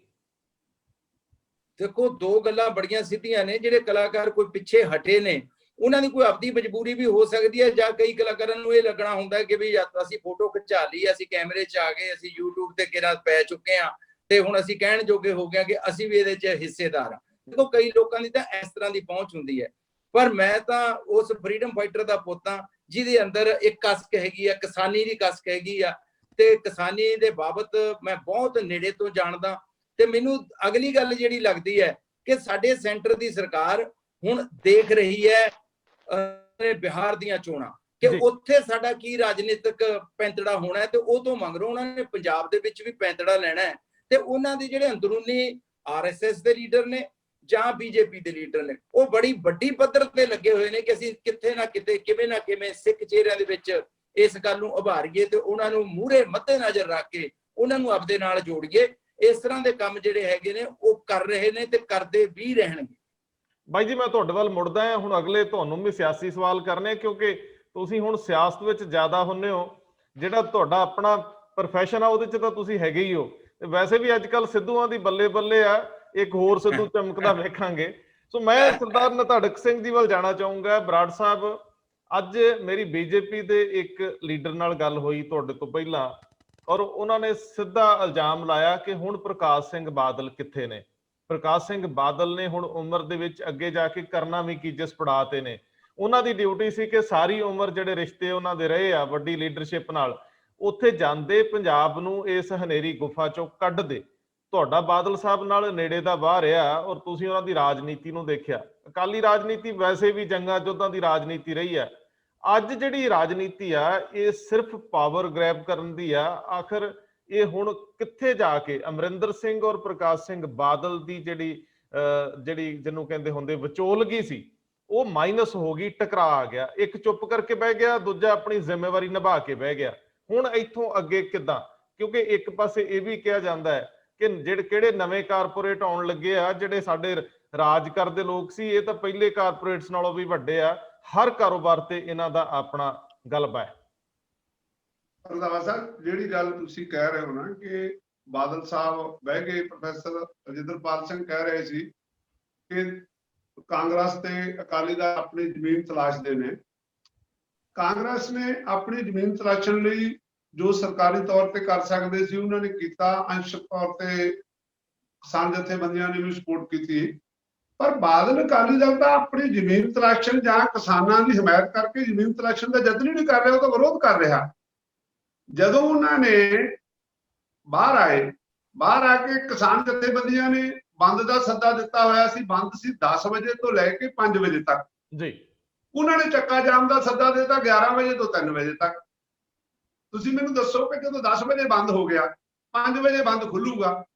ਦੇਖੋ, ਦੋ ਗੱਲਾਂ ਬੜੀਆਂ ਸਿੱਧੀਆਂ ਨੇ। ਜਿਹੜੇ ਕਲਾਕਾਰ ਕੋਈ ਪਿੱਛੇ ਹਟੇ ਨੇ, ਉਹਨਾਂ ਦੀ ਕੋਈ ਆਪਦੀ ਮਜਬੂਰੀ ਵੀ ਹੋ ਸਕਦੀ ਹੈ, ਜਾਂ ਕਈ ਕਲਾਕਾਰਾਂ ਨੂੰ ਇਹ ਲੱਗਣਾ ਹੁੰਦਾ ਹੈ ਕਿ ਵੀ ਅਸੀਂ ਫੋਟੋ ਖਿਚਾ ਲਈ, ਅਸੀਂ ਕੈਮਰੇ 'ਚ ਆ ਗਏ, ਅਸੀਂ YouTube ਤੇ ਕਿਹੜਾ ਪੈ ਚੁੱਕੇ ਹਾਂ, ਤੇ ਹੁਣ ਅਸੀਂ ਕਹਿਣ ਜੋਗੇ ਹੋ ਗਏ ਕਿ ਅਸੀਂ ਵੀ ਇਹਦੇ 'ਚ ਹਿੱਸੇਦਾਰ ਹਾਂ। ਦੇਖੋ, ਕਈ ਲੋਕਾਂ ਦੀ ਤਾਂ ਇਸ ਤਰ੍ਹਾਂ ਦੀ ਪਹੁੰਚ ਹੁੰਦੀ ਹੈ, ਪਰ ਮੈਂ ਤਾਂ ਉਸ ਫਰੀडम ਫਾਈਟਰ ਦਾ ਪੁੱਤ ਹਾਂ ਜਿਹਦੇ ਅੰਦਰ ਇੱਕ ਕਸਕ ਹੈਗੀ ਆ, ਕਿਸਾਨੀ ਦੀ ਕਸਕ ਹੈਗੀ ਆ, ਤੇ ਕਿਸਾਨੀ ਦੇ ਬਾਬਤ ਮੈਂ ਬਹੁਤ ਨੇੜੇ ਤੋਂ ਜਾਣਦਾ। ਤੇ ਮੈਨੂੰ ਅਗਲੀ ਗੱਲ ਜਿਹੜੀ ਲੱਗਦੀ ਹੈ ਕਿ ਸਾਡੇ ਸੈਂਟਰ ਦੀ ਸਰਕਾਰ ਹੁਣ ਦੇਖ ਰਹੀ ਹੈ ਬਿਹਾਰ ਦੀਆਂ ਚੋਣਾਂ, ਕਿ ਉੱਥੇ ਸਾਡਾ ਕੀ ਰਾਜਨੀਤਿਕ ਪੈਂਤੜਾ ਹੋਣਾ ਹੈ, ਤੇ ਉਹ ਤੋਂ ਮਗਰੋਂ ਉਹਨਾਂ ਨੇ ਪੰਜਾਬ ਦੇ ਵਿੱਚ ਵੀ ਪੈਂਤੜਾ ਲੈਣਾ ਹੈ। ਤੇ ਉਹਨਾਂ ਦੇ ਜਿਹੜੇ ਅੰਦਰੂਨੀ RSS ਦੇ ਲੀਡਰ ਨੇ ਜਾਂ BJP ਦੇ ਲੀਡਰ ਨੇ, ਉਹ ਬੜੀ ਵੱਡੀ ਪੱਧਰ ਤੇ ਲੱਗੇ ਹੋਏ ਨੇ ਕਿ ਅਸੀਂ ਕਿਤੇ ਨਾ ਕਿਤੇ, ਕਿਵੇਂ ਨਾ ਕਿਵੇਂ ਸਿੱਖ ਚਿਹਰਿਆਂ ਦੇ ਵਿੱਚ ਇਸ ਗੱਲ ਨੂੰ ਉਭਾਰੀਏ ਤੇ ਉਹਨਾਂ ਨੂੰ ਮੂਹਰੇ ਮੱਦੇ ਨਜ਼ਰ ਰੱਖ ਕੇ ਉਹਨਾਂ ਨੂੰ ਆਪਦੇ ਨਾਲ ਜੋੜੀਏ। ਇਸ ਤਰ੍ਹਾਂ ਦੇ ਕੰਮ ਜਿਹੜੇ ਹੈਗੇ ਨੇ ਉਹ ਕਰ ਰਹੇ ਨੇ ਤੇ ਕਰਦੇ ਵੀ ਰਹਿਣਗੇ। ਬਾਈ ਜੀ, ਮੈਂ ਤੁਹਾਡੇ ਵੱਲ ਮੁੜਦਾ ਹਾਂ ਹੁਣ। ਅਗਲੇ ਤੁਹਾਨੂੰ ਵੀ ਸਿਆਸੀ ਸਵਾਲ ਕਰਨੇ, ਕਿਉਂਕਿ ਤੁਸੀਂ ਹੁਣ ਸਿਆਸਤ ਵਿੱਚ ਜ਼ਿਆਦਾ ਹੁੰਨੇ ਹੋ। ਜਿਹੜਾ ਤੁਹਾਡਾ ਆਪਣਾ ਪ੍ਰੋਫੈਸ਼ਨ ਆ ਉਹਦੇ 'ਚ ਤਾਂ ਤੁਸੀਂ ਹੈਗੇ ਹੀ ਹੋ, ਤੇ ਵੈਸੇ ਵੀ ਅੱਜ ਕੱਲ ਸਿੱਧੂਆਂ ਦੀ ਬੱਲੇ ਬੱਲੇ ਆ, ਇੱਕ ਹੋਰ ਸਿੱਧੂ ਚਮਕਦਾ ਵੇਖਾਂਗੇ। ਸੋ ਮੈਂ ਸਰਦਾਰ ਨਧੜਕ ਸਿੰਘ ਜੀ ਵੱਲ ਜਾਣਾ ਚਾਹੂੰਗਾ। ਬਰਾੜ ਸਾਹਿਬ, ਅੱਜ ਮੇਰੀ BJP ਦੇ ਇੱਕ ਲੀਡਰ ਨਾਲ ਗੱਲ ਹੋਈ ਤੁਹਾਡੇ ਤੋਂ ਪਹਿਲਾਂ, ਔਰ ਉਹਨਾਂ ਨੇ ਸਿੱਧਾ ਇਲਜ਼ਾਮ ਲਾਇਆ ਕਿ ਹੁਣ ਪ੍ਰਕਾਸ਼ ਸਿੰਘ ਬਾਦਲ ਕਿੱਥੇ ਨੇ। ਪ੍ਰਕਾਸ਼ ਸਿੰਘ ਬਾਦਲ ਨੇ ਹੁਣ ਉਮਰ ਦੇ ਵਿੱਚ ਅੱਗੇ ਜਾ ਕੇ ਕਰਨਾ ਵੀ ਕੀ, ਜਿਸ ਪੜਾਅ ਤੇ ਨੇ। ਉਹਨਾਂ ਦੀ ਡਿਊਟੀ ਸੀ ਕਿ ਸਾਰੀ ਉਮਰ ਜਿਹੜੇ ਰਿਸ਼ਤੇ ਉਹਨਾਂ ਦੇ ਰਹੇ ਆ ਵੱਡੀ ਲੀਡਰਸ਼ਿਪ ਨਾਲ, ਉੱਥੇ ਜਾਂਦੇ ਪੰਜਾਬ ਨੂੰ ਇਸ ਹਨੇਰੀ ਗੁਫਾ ਚੋਂ ਕੱਢ ਦੇ। ਤੁਹਾਡਾ ਬਾਦਲ ਸਾਹਿਬ ਨਾਲ ਨੇੜੇ ਦਾ ਵਾਹ ਰਿਹਾ, ਔਰ ਤੁਸੀਂ ਉਹਨਾਂ ਦੀ ਰਾਜਨੀਤੀ ਨੂੰ ਦੇਖਿਆ। ਅਕਾਲੀ ਰਾਜਨੀਤੀ ਵੈਸੇ ਵੀ ਜੰਗਾਂ ਯੁੱਧਾਂ ਦੀ ਰਾਜਨੀਤੀ ਰਹੀ ਹੈ। ਅੱਜ ਜਿਹੜੀ ਰਾਜਨੀਤੀ ਆ ਇਹ ਸਿਰਫ ਪਾਵਰ ਗ੍ਰੈਬ ਕਰਨ ਦੀ ਆ। ਆਖਰ ਇਹ ਹੁਣ ਕਿੱਥੇ ਜਾ ਕੇ ਅਮਰਿੰਦਰ ਸਿੰਘ ਔਰ ਪ੍ਰਕਾਸ਼ ਸਿੰਘ ਬਾਦਲ ਦੀ ਜਿਹੜੀ ਜਿਹਨੂੰ ਕਹਿੰਦੇ ਹੁੰਦੇ ਵਿਚੋਲਗੀ ਸੀ, ਉਹ ਮਾਈਨਸ ਹੋ ਗਈ, ਟਕਰਾ ਆ ਗਿਆ। ਇੱਕ ਚੁੱਪ ਕਰਕੇ ਬਹਿ ਗਿਆ, ਦੂਜਾ ਆਪਣੀ ਜ਼ਿੰਮੇਵਾਰੀ ਨਿਭਾ ਕੇ ਬਹਿ ਗਿਆ। ਹੁਣ ਇੱਥੋਂ ਅੱਗੇ ਕਿੱਦਾਂ? ਕਿਉਂਕਿ ਇੱਕ ਪਾਸੇ ਇਹ ਵੀ ਕਿਹਾ ਜਾਂਦਾ ਹੈ ਕਿ ਕਿਹੜੇ ਨਵੇਂ ਕਾਰਪੋਰੇਟ ਆਉਣ ਲੱਗੇ ਆ, ਜਿਹੜੇ ਸਾਡੇ ਰਾਜ ਕਰਦੇ ਲੋਕ ਸੀ, ਇਹ ਤਾਂ ਪਹਿਲੇ ਕਾਰਪੋਰੇਟਸ ਨਾਲੋਂ ਵੀ ਵੱਡੇ ਆ। ਹਰ ਕਾਰੋਬਾਰ ਤੇ ਇਹਨਾਂ ਦਾ ਆਪਣਾ ਗਲਬਾ ਹੈ। ਰੰਧਾਵਾ ਸਾਹਿਬ, ਜਿਹੜੀ ਗੱਲ ਤੁਸੀਂ ਕਹਿ ਰਹੇ ਹੋ ਨਾ ਕਿ ਬਾਦਲ ਸਾਹਿਬ ਬਹਿ ਗਏ, ਪ੍ਰੋਫੈਸਰ ਰਜਿੰਦਰਪਾਲ ਸਿੰਘ ਕਹਿ ਰਹੇ ਸੀ ਕਿ ਕਾਂਗਰਸ ਤੇ ਅਕਾਲੀ ਦਲ ਆਪਣੀ ਜ਼ਮੀਨ ਤਲਾਸ਼ਦੇ ਨੇ। ਕਾਂਗਰਸ ਨੇ ਆਪਣੀ ਜ਼ਮੀਨ ਤਲਾਸ਼ਣ ਲਈ ਜੋ ਸਰਕਾਰੀ ਤੌਰ ਤੇ ਕਰ ਸਕਦੇ ਸੀ ਉਹਨਾਂ ਨੇ ਕੀਤਾ, ਅੰਸ਼ਕ ਤੌਰ ਤੇ ਕਿਸਾਨ ਜਥੇਬੰਦੀਆਂ ਨੇ ਵੀ ਸਪੋਰਟ ਕੀਤੀ। ਪਰ ਬਾਦਲ ਅਕਾਲੀ ਦਲ ਤਾਂ ਆਪਣੀ ਜ਼ਮੀਨ ਤਲਾਸ਼ਣ ਜਾਂ ਕਿਸਾਨਾਂ ਦੀ ਹਮਾਇਤ ਕਰਕੇ ਜ਼ਮੀਨ ਤਲਾਸ਼ਣ ਦਾ ਯਤਨ ਹੀ ਨਹੀਂ ਕਰ ਰਿਹਾ, ਉਹ ਤਾਂ ਵਿਰੋਧ ਕਰ ਰਿਹਾ। ਜਦੋਂ ਉਹਨਾਂ ਨੇ ਬਾਹਰ ਆ ਕੇ ਕਿਸਾਨ ਜਥੇਬੰਦੀਆਂ ਨੇ ਬੰਦ ਦਾ ਸੱਦਾ ਦਿੱਤਾ ਹੋਇਆ ਸੀ, ਬੰਦ ਸੀ 10 ਵਜੇ ਤੋਂ ਲੈ ਕੇ 5 ਵਜੇ ਤੱਕ ਜੀ, ਉਹਨਾਂ ਨੇ ਚੱਕਾ ਜਾਮ ਦਾ ਸੱਦਾ ਦਿੱਤਾ 11 ਵਜੇ ਤੋਂ 3 ਵਜੇ ਤੱਕ। ਤੁਸੀਂ ਮੈਨੂੰ ਦੱਸੋ ਕਿ ਜਦੋਂ 10 ਵਜੇ ਬੰਦ ਹੋ ਗਿਆ, 5 ਵਜੇ ਬੰਦ ਖੁੱਲੂਗਾ,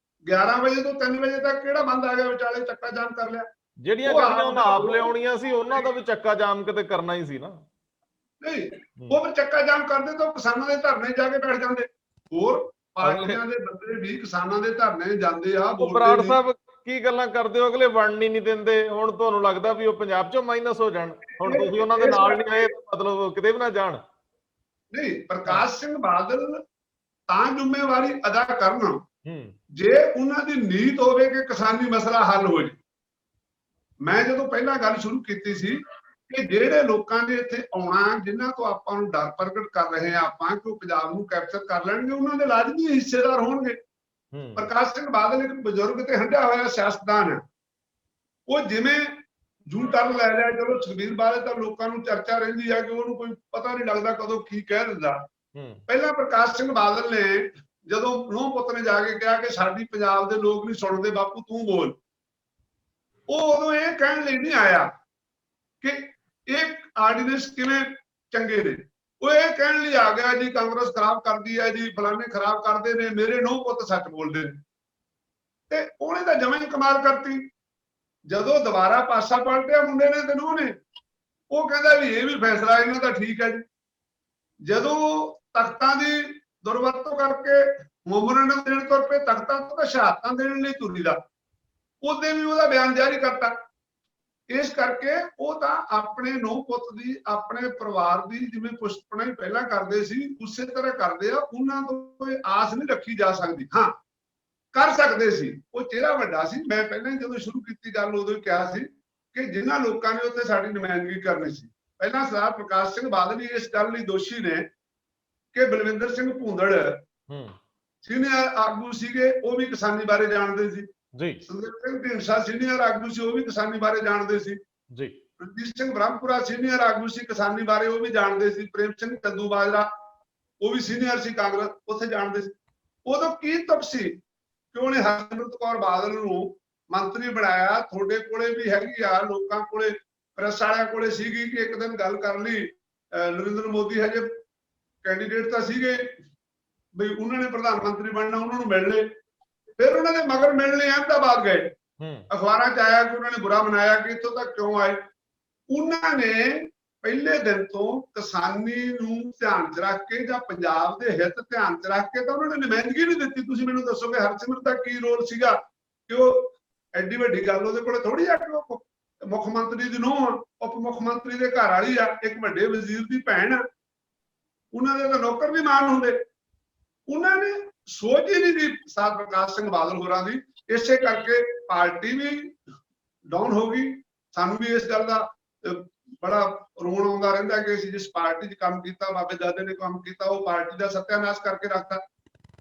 11 ਵਜੇ ਤੋਂ 3 ਵਜੇ ਤੱਕ ਕਿਹੜਾ ਬੰਦ ਆ ਗਿਆ ਵਿਚਾਲੇ ਚੱਕਾ ਜਾਮ ਕਰ ਲਿਆ? ਜਿਹੜੀਆਂ ਗੱਡੀਆਂ ਉਹਨਾਂ ਆਪ ਲਿਆਉਣੀਆਂ ਸੀ ਉਹਨਾਂ ਦਾ ਵੀ ਚੱਕਾ ਜਾਮ ਕਿਤੇ ਕਰਨਾ ਹੀ ਸੀ ਨਾ। ਨਹੀਂ, ਉਹ ਫਿਰ ਚੱਕਾ ਜਾਮ ਕਰਦੇ ਤਾਂ ਕਿਸਾਨਾਂ ਦੇ ਧਰਨੇ ਜਾ ਕੇ ਬੈਠ ਜਾਂਦੇ। ਹੋਰ ਪਾਰਟੀਆਂ ਦੇ ਬੰਦੇ ਵੀ ਕਿਸਾਨਾਂ ਦੇ ਧਰਨੇ ਜਾਂਦੇ ਆ। ਬਰਾੜ ਸਾਹਿਬ ਕੀ ਗੱਲਾਂ ਕਰਦੇ ਹੋ, ਅਗਲੇ ਵੜਨ ਹੀ ਨਹੀਂ ਦਿੰਦੇ। ਹੁਣ ਤੁਹਾਨੂੰ ਲੱਗਦਾ ਵੀ ਉਹ ਪੰਜਾਬ ਚੋਂ ਮਾਈਨਸ ਹੋ ਜਾਣ? ਹੁਣ ਤੁਸੀਂ ਉਹਨਾਂ ਦੇ ਨਾਲ ਨਹੀਂ ਆਏ, ਮਤਲਬ ਕਿਤੇ ਵੀ ਨਾ ਜਾਣ? ਨਹੀਂ, ਪ੍ਰਕਾਸ਼ ਸਿੰਘ ਬਾਦਲ ਤਾਂ ਜ਼ਿੰਮੇਵਾਰੀ ਅਦਾ ਕਰਨ ਜੇ ਉਹਨਾਂ ਦੀ ਨੀਤ ਹੋਵੇ ਕਿ ਕਿਸਾਨੀ ਮਸਲਾ ਹੱਲ ਹੋ ਜਾਵੇ। ਮੈਂ ਜਦੋਂ ਪਹਿਲਾਂ ਗੱਲ ਸ਼ੁਰੂ ਕੀਤੀ ਸੀ ਕਿ ਜਿਹੜੇ ਲੋਕਾਂ ਨੇ ਇੱਥੇ ਆਉਣਾ, ਜਿਨ੍ਹਾਂ ਤੋਂ ਆਪਾਂ ਨੂੰ ਡਰ ਪ੍ਰਗਟ ਕਰ ਰਹੇ ਆ ਆਪਾਂ ਕਿ ਉਹ ਪੰਜਾਬ ਨੂੰ ਕੈਪਚਰ ਕਰ ਲੈਣਗੇ, ਉਹਨਾਂ ਦੇ ਲਾਜ਼ਮੀ ਹਿੱਸੇਦਾਰ ਹੋਣਗੇ। ਪ੍ਰਕਾਸ਼ ਸਿੰਘ ਬਾਦਲ ਇੱਕ ਬਜ਼ੁਰਗ ਤੇ ਹੰਢਿਆ ਹੋਇਆ ਸਿਆਸਤਦਾਨ ਹੈ। ਉਹ ਜਿਵੇਂ ਜੂ ਟਰਨ ਲੈ ਲਿਆ, ਚਲੋ ਸੁਖਬੀਰ ਬਾਦਲ ਤਾਂ ਲੋਕਾਂ ਨੂੰ ਚਰਚਾ ਰਹਿੰਦੀ ਆ ਕਿ ਉਹਨੂੰ ਕੋਈ ਪਤਾ ਨਹੀਂ ਲੱਗਦਾ ਕਦੋਂ ਕੀ ਕਹਿ ਦਿੰਦਾ। ਪਹਿਲਾਂ ਪ੍ਰਕਾਸ਼ ਸਿੰਘ ਬਾਦਲ ਨੇ ਜਦੋਂ ਨੂੰਹ ਪੁੱਤ ਨੇ ਜਾ ਕੇ ਕਿਹਾ ਕਿ ਸਾਡੀ ਪੰਜਾਬ ਦੇ ਲੋਕ ਨਹੀਂ ਸੁਣਦੇ, ਬਾਪੂ ਤੂੰ ਬੋਲ, ਉਹ ਉਦੋਂ ਇਹ ਕਹਿਣ ਲਈ ਨਹੀਂ ਆਇਆ ਕਿ ਇਹ ਆਰਡੀਨੈਂਸ ਕਿਵੇਂ ਚੰਗੇ ਨੇ। ਉਹ ਇਹ ਕਹਿਣ ਲਈ ਆ ਗਿਆ ਜੀ ਕਾਂਗਰਸ ਖਰਾਬ ਕਰਦੀ ਹੈ ਜੀ, ਫਲਾਣੇ ਖਰਾਬ ਕਰਦੇ ਨੇ, ਮੇਰੇ ਨੂੰਹ ਪੁੱਤ ਸੱਚ ਬੋਲਦੇ ਨੇ। ਤੇ ਉਹਨੇ ਤਾਂ ਜਮਾਂ ਹੀ ਕਮਾਲ ਕਰਤੀ। ਜਦੋਂ ਦੁਬਾਰਾ ਪਾਸਾ ਪਲਟਿਆ ਮੁੰਡੇ ਨੇ ਤੇ ਨੂੰਹ ਨੇ, ਉਹ ਕਹਿੰਦਾ ਵੀ ਇਹ ਵੀ ਫੈਸਲਾ ਇਹਨਾਂ ਦਾ ਠੀਕ ਹੈ ਜੀ। ਜਦੋਂ ਤਖਤਾਂ ਦੀ ਦੁਰਵਰਤੋਂ ਕਰਕੇ ਮੁਮਰਨ ਦੇਣ ਤੁਰ ਪਏ, ਤਖਤਾਂ ਤੋਂ ਤਾਂ ਸ਼ਹਾਦਤਾਂ ਦੇਣ ਲਈ ਤੁਰੀ ਦਾ, ਉਹਦੇ ਵੀ ਉਹਦਾ ਬਿਆਨ ਜਾਰੀ ਕਰਤਾ। ਇਸ ਕਰਕੇ ਉਹ ਤਾਂ ਆਪਣੇ ਨੂੰਹ ਪੁੱਤ ਦੀ, ਆਪਣੇ ਪਰਿਵਾਰ ਦੀ ਜਿਵੇਂ ਪੁਸ਼ਤਪਨਾਹੀ ਪਹਿਲਾਂ ਕਰਦੇ ਸੀ ਉਸੇ ਤਰ੍ਹਾਂ ਕਰਦੇ ਆ। ਉਹਨਾਂ ਤੋਂ ਕੋਈ ਆਸ ਨਹੀਂ ਰੱਖੀ ਜਾ ਸਕਦੀ। ਹਾਂ, ਕਰ ਸਕਦੇ ਸੀ, ਉਹ ਚਿਹਰਾ ਵੱਡਾ ਸੀ। ਮੈਂ ਪਹਿਲਾਂ ਹੀ ਜਦੋਂ ਸ਼ੁਰੂ ਕੀਤੀ ਗੱਲ ਉਦੋਂ ਹੀ ਕਿਹਾ ਸੀ ਕਿ ਜਿਨ੍ਹਾਂ ਲੋਕਾਂ ਨੇ ਉੱਥੇ ਸਾਡੀ ਨੁਮਾਇੰਦਗੀ ਕਰਨੀ ਸੀ, ਪਹਿਲਾਂ ਸਰਦਾਰ ਪ੍ਰਕਾਸ਼ ਸਿੰਘ ਬਾਦਲ ਇਸ ਗੱਲ ਲਈ ਦੋਸ਼ੀ ਨੇ ਕਿ ਬਲਵਿੰਦਰ ਸਿੰਘ ਭੂੰਦੜ ਸੀਨੀਅਰ ਆਗੂ ਸੀਗੇ, ਉਹ ਵੀ ਕਿਸਾਨੀ ਬਾਰੇ ਜਾਣਦੇ ਸੀ ਜੀ। ਸੁਖਦੇਵ ਸਿੰਘ ਢੀਂਡਸਾ ਸੀਨੀਅਰ ਆਗੂ ਸੀ, ਉਹ ਵੀ ਕਿਸਾਨੀ ਬਾਰੇ ਜਾਣਦੇ ਸੀ ਜੀ। ਰਣਜੀਤ ਸਿੰਘ ਬ੍ਰਹਮਪੁਰਾ ਸੀਨੀਅਰ ਆਗੂ ਸੀ, ਕਿਸਾਨੀ ਬਾਰੇ ਉਹ ਵੀ ਜਾਣਦੇ ਸੀ। ਪ੍ਰੇਮ ਸਿੰਘ ਚੰਦੂਮਾਜਰਾ ਉਹ ਵੀ ਸੀਨੀਅਰ ਸੀ, ਕਾਂਗਰਸ, ਉੱਥੇ ਜਾਣਦੇ ਸੀ। ਉਦੋਂ ਕੀ ਤੁਕ ਸੀ ਕਿ ਉਹਨੇ ਹਰਸਿਮਰਤ ਕੌਰ ਬਾਦਲ ਨੂੰ ਮੰਤਰੀ ਬਣਾਇਆ। ਤੁਹਾਡੇ ਕੋਲੇ ਵੀ ਹੈਗੀ ਆ, ਲੋਕਾਂ ਕੋਲੇ, ਪ੍ਰੈਸ ਵਾਲਿਆਂ ਕੋਲੇ ਸੀਗੀ ਕਿ ਇੱਕ ਦਿਨ ਗੱਲ ਕਰ ਲਈ, ਨਰਿੰਦਰ ਮੋਦੀ ਹਜੇ ਕੈਂਡੀਡੇਟ ਤਾਂ ਸੀਗੇ ਬਈ ਉਹਨਾਂ ਨੇ ਪ੍ਰਧਾਨ ਮੰਤਰੀ ਬਣਨਾ, ਉਹਨਾਂ ਨੂੰ ਮਿਲ ਲਏ। ਫਿਰ ਉਹਨਾਂ ਦੇ ਮਗਰ ਮਿਲਣ ਲਈ ਅਹਿਮਦਾਬਾਦ ਗਏ। ਅਖਬਾਰਾਂ 'ਚ ਆਇਆ ਕਿ ਉਹਨਾਂ ਨੇ ਬੁਰਾ ਮਨਾਇਆ ਕਿ ਇੱਥੋਂ ਤੱਕ ਕਿਉਂ ਆਏ। ਉਹਨਾਂ ਨੇ ਪਹਿਲੇ ਦਿਨ ਤੋਂ ਕਿਸਾਨੀ ਨੂੰ ਧਿਆਨ 'ਚ ਰੱਖ ਕੇ ਜਾਂ ਪੰਜਾਬ ਦੇ ਹਿੱਤ ਧਿਆਨ 'ਚ ਰੱਖ ਕੇ ਤਾਂ ਉਹਨਾਂ ਨੇ ਨੁਮਾਇੰਦਗੀ ਨਹੀਂ ਦਿੱਤੀ। ਤੁਸੀਂ ਮੈਨੂੰ ਦੱਸੋਗੇ ਹਰਸਿਮਰਤ ਦਾ ਕੀ ਰੋਲ ਸੀਗਾ ਕਿ ਉਹ ਐਡੀ ਵੱਡੀ ਗੱਲ ਉਹਦੇ ਕੋਲੇ ਥੋੜੀ ਆ ਕਿ ਉਹ ਮੁੱਖ ਮੰਤਰੀ ਦੀ ਨੂੰਹ ਆ, ਉਪ ਮੁੱਖ ਮੰਤਰੀ ਦੇ ਘਰ ਵਾਲੀ ਆ, ਇੱਕ ਵੱਡੇ ਵਜ਼ੀਰ ਦੀ ਭੈਣ ਆ, ਉਹਨਾਂ ਦੇ ਤਾਂ ਨੌਕਰ ਵੀ ਮਾਨ ਹੁੰਦੇ। ਉਹਨਾਂ ਨੇ ਸੋਚ ਹੀ ਨਹੀਂ ਦੀ ਸਰਦਾਰ ਪ੍ਰਕਾਸ਼ ਸਿੰਘ ਬਾਦਲ ਹੋਰਾਂ ਦੀ। ਇਸੇ ਕਰਕੇ ਪਾਰਟੀ ਵੀ ਡਾਊਨ ਹੋ ਗਈ। ਸਾਨੂੰ ਵੀ ਇਸ ਗੱਲ ਦਾ ਬੜਾ ਰੋਣ ਆਉਂਦਾ ਰਹਿੰਦਾ ਕਿ ਅਸੀਂ ਜਿਸ ਪਾਰਟੀ 'ਚ ਕੰਮ ਕੀਤਾ, ਬਾਬੇ ਦਾਦੇ ਨੇ ਕੰਮ ਕੀਤਾ, ਉਹ ਪਾਰਟੀ ਦਾ ਸੱਤਿਆਨਾਸ਼ ਕਰਕੇ ਰੱਖਤਾ।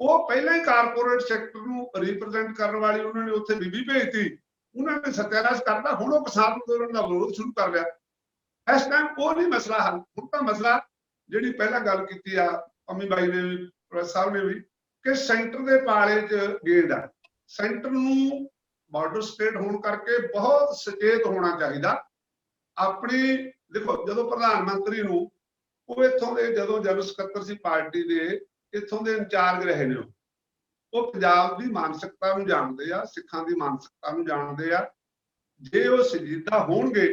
ਉਹ ਪਹਿਲਾਂ ਹੀ ਕਾਰਪੋਰੇਟ ਸੈਕਟਰ ਨੂੰ ਰਿਪਰੈਜ਼ੈਂਟ ਕਰਨ ਵਾਲੀ ਉਹਨਾਂ ਨੇ ਉੱਥੇ ਬੀਬੀ ਭੇਜਤੀ, ਉਹਨਾਂ ਨੇ ਸੱਤਿਆਨਾਸ਼ ਕਰਤਾ। ਹੁਣ ਉਹ ਕਿਸਾਨ ਅੰਦੋਲਨ ਦਾ ਵਿਰੋਧ ਸ਼ੁਰੂ ਕਰ ਲਿਆ। ਇਸ ਟਾਈਮ ਉਹ ਨਹੀਂ ਮਸਲਾ ਹੱਲ। ਹੁਣ ਤਾਂ ਮਸਲਾ ਜਿਹੜੀ ਪਹਿਲਾਂ ਗੱਲ ਕੀਤੀ ਆ ਅੰਮੀ ਬਾਈ ਨੇ ਵੀ, ਪ੍ਰੋਫੈਸਰ ਸਾਹਿਬ ਨੇ ਵੀ, ਕਿ ਸੈਂਟਰ ਦੇ ਪਾਲੇ 'ਚ ਗੇਂਦ ਆ। ਸੈਂਟਰ ਨੂੰ ਬਾਰਡਰ ਸਟੇਟ ਹੋਣ ਕਰਕੇ ਬਹੁਤ ਸੁਚੇਤ ਹੋਣਾ ਚਾਹੀਦਾ। ਆਪਣੀ ਦੇਖੋ, ਜਦੋਂ ਪ੍ਰਧਾਨ ਮੰਤਰੀ ਨੂੰ ਉਹ ਇੱਥੋਂ ਦੇ, ਜਦੋਂ ਜਨਰਲ ਸਕੱਤਰ ਸੀ ਪਾਰਟੀ ਦੇ, ਇੱਥੋਂ ਦੇ ਇੰਚਾਰਜ ਰਹੇ ਨੇ, ਉਹ ਪੰਜਾਬ ਦੀ ਮਾਨਸਿਕਤਾ ਨੂੰ ਜਾਣਦੇ ਆ, ਸਿੱਖਾਂ ਦੀ ਮਾਨਸਿਕਤਾ ਨੂੰ ਜਾਣਦੇ ਆ। ਜੇ ਉਹ ਸੰਜੀਦਾ ਹੋਣਗੇ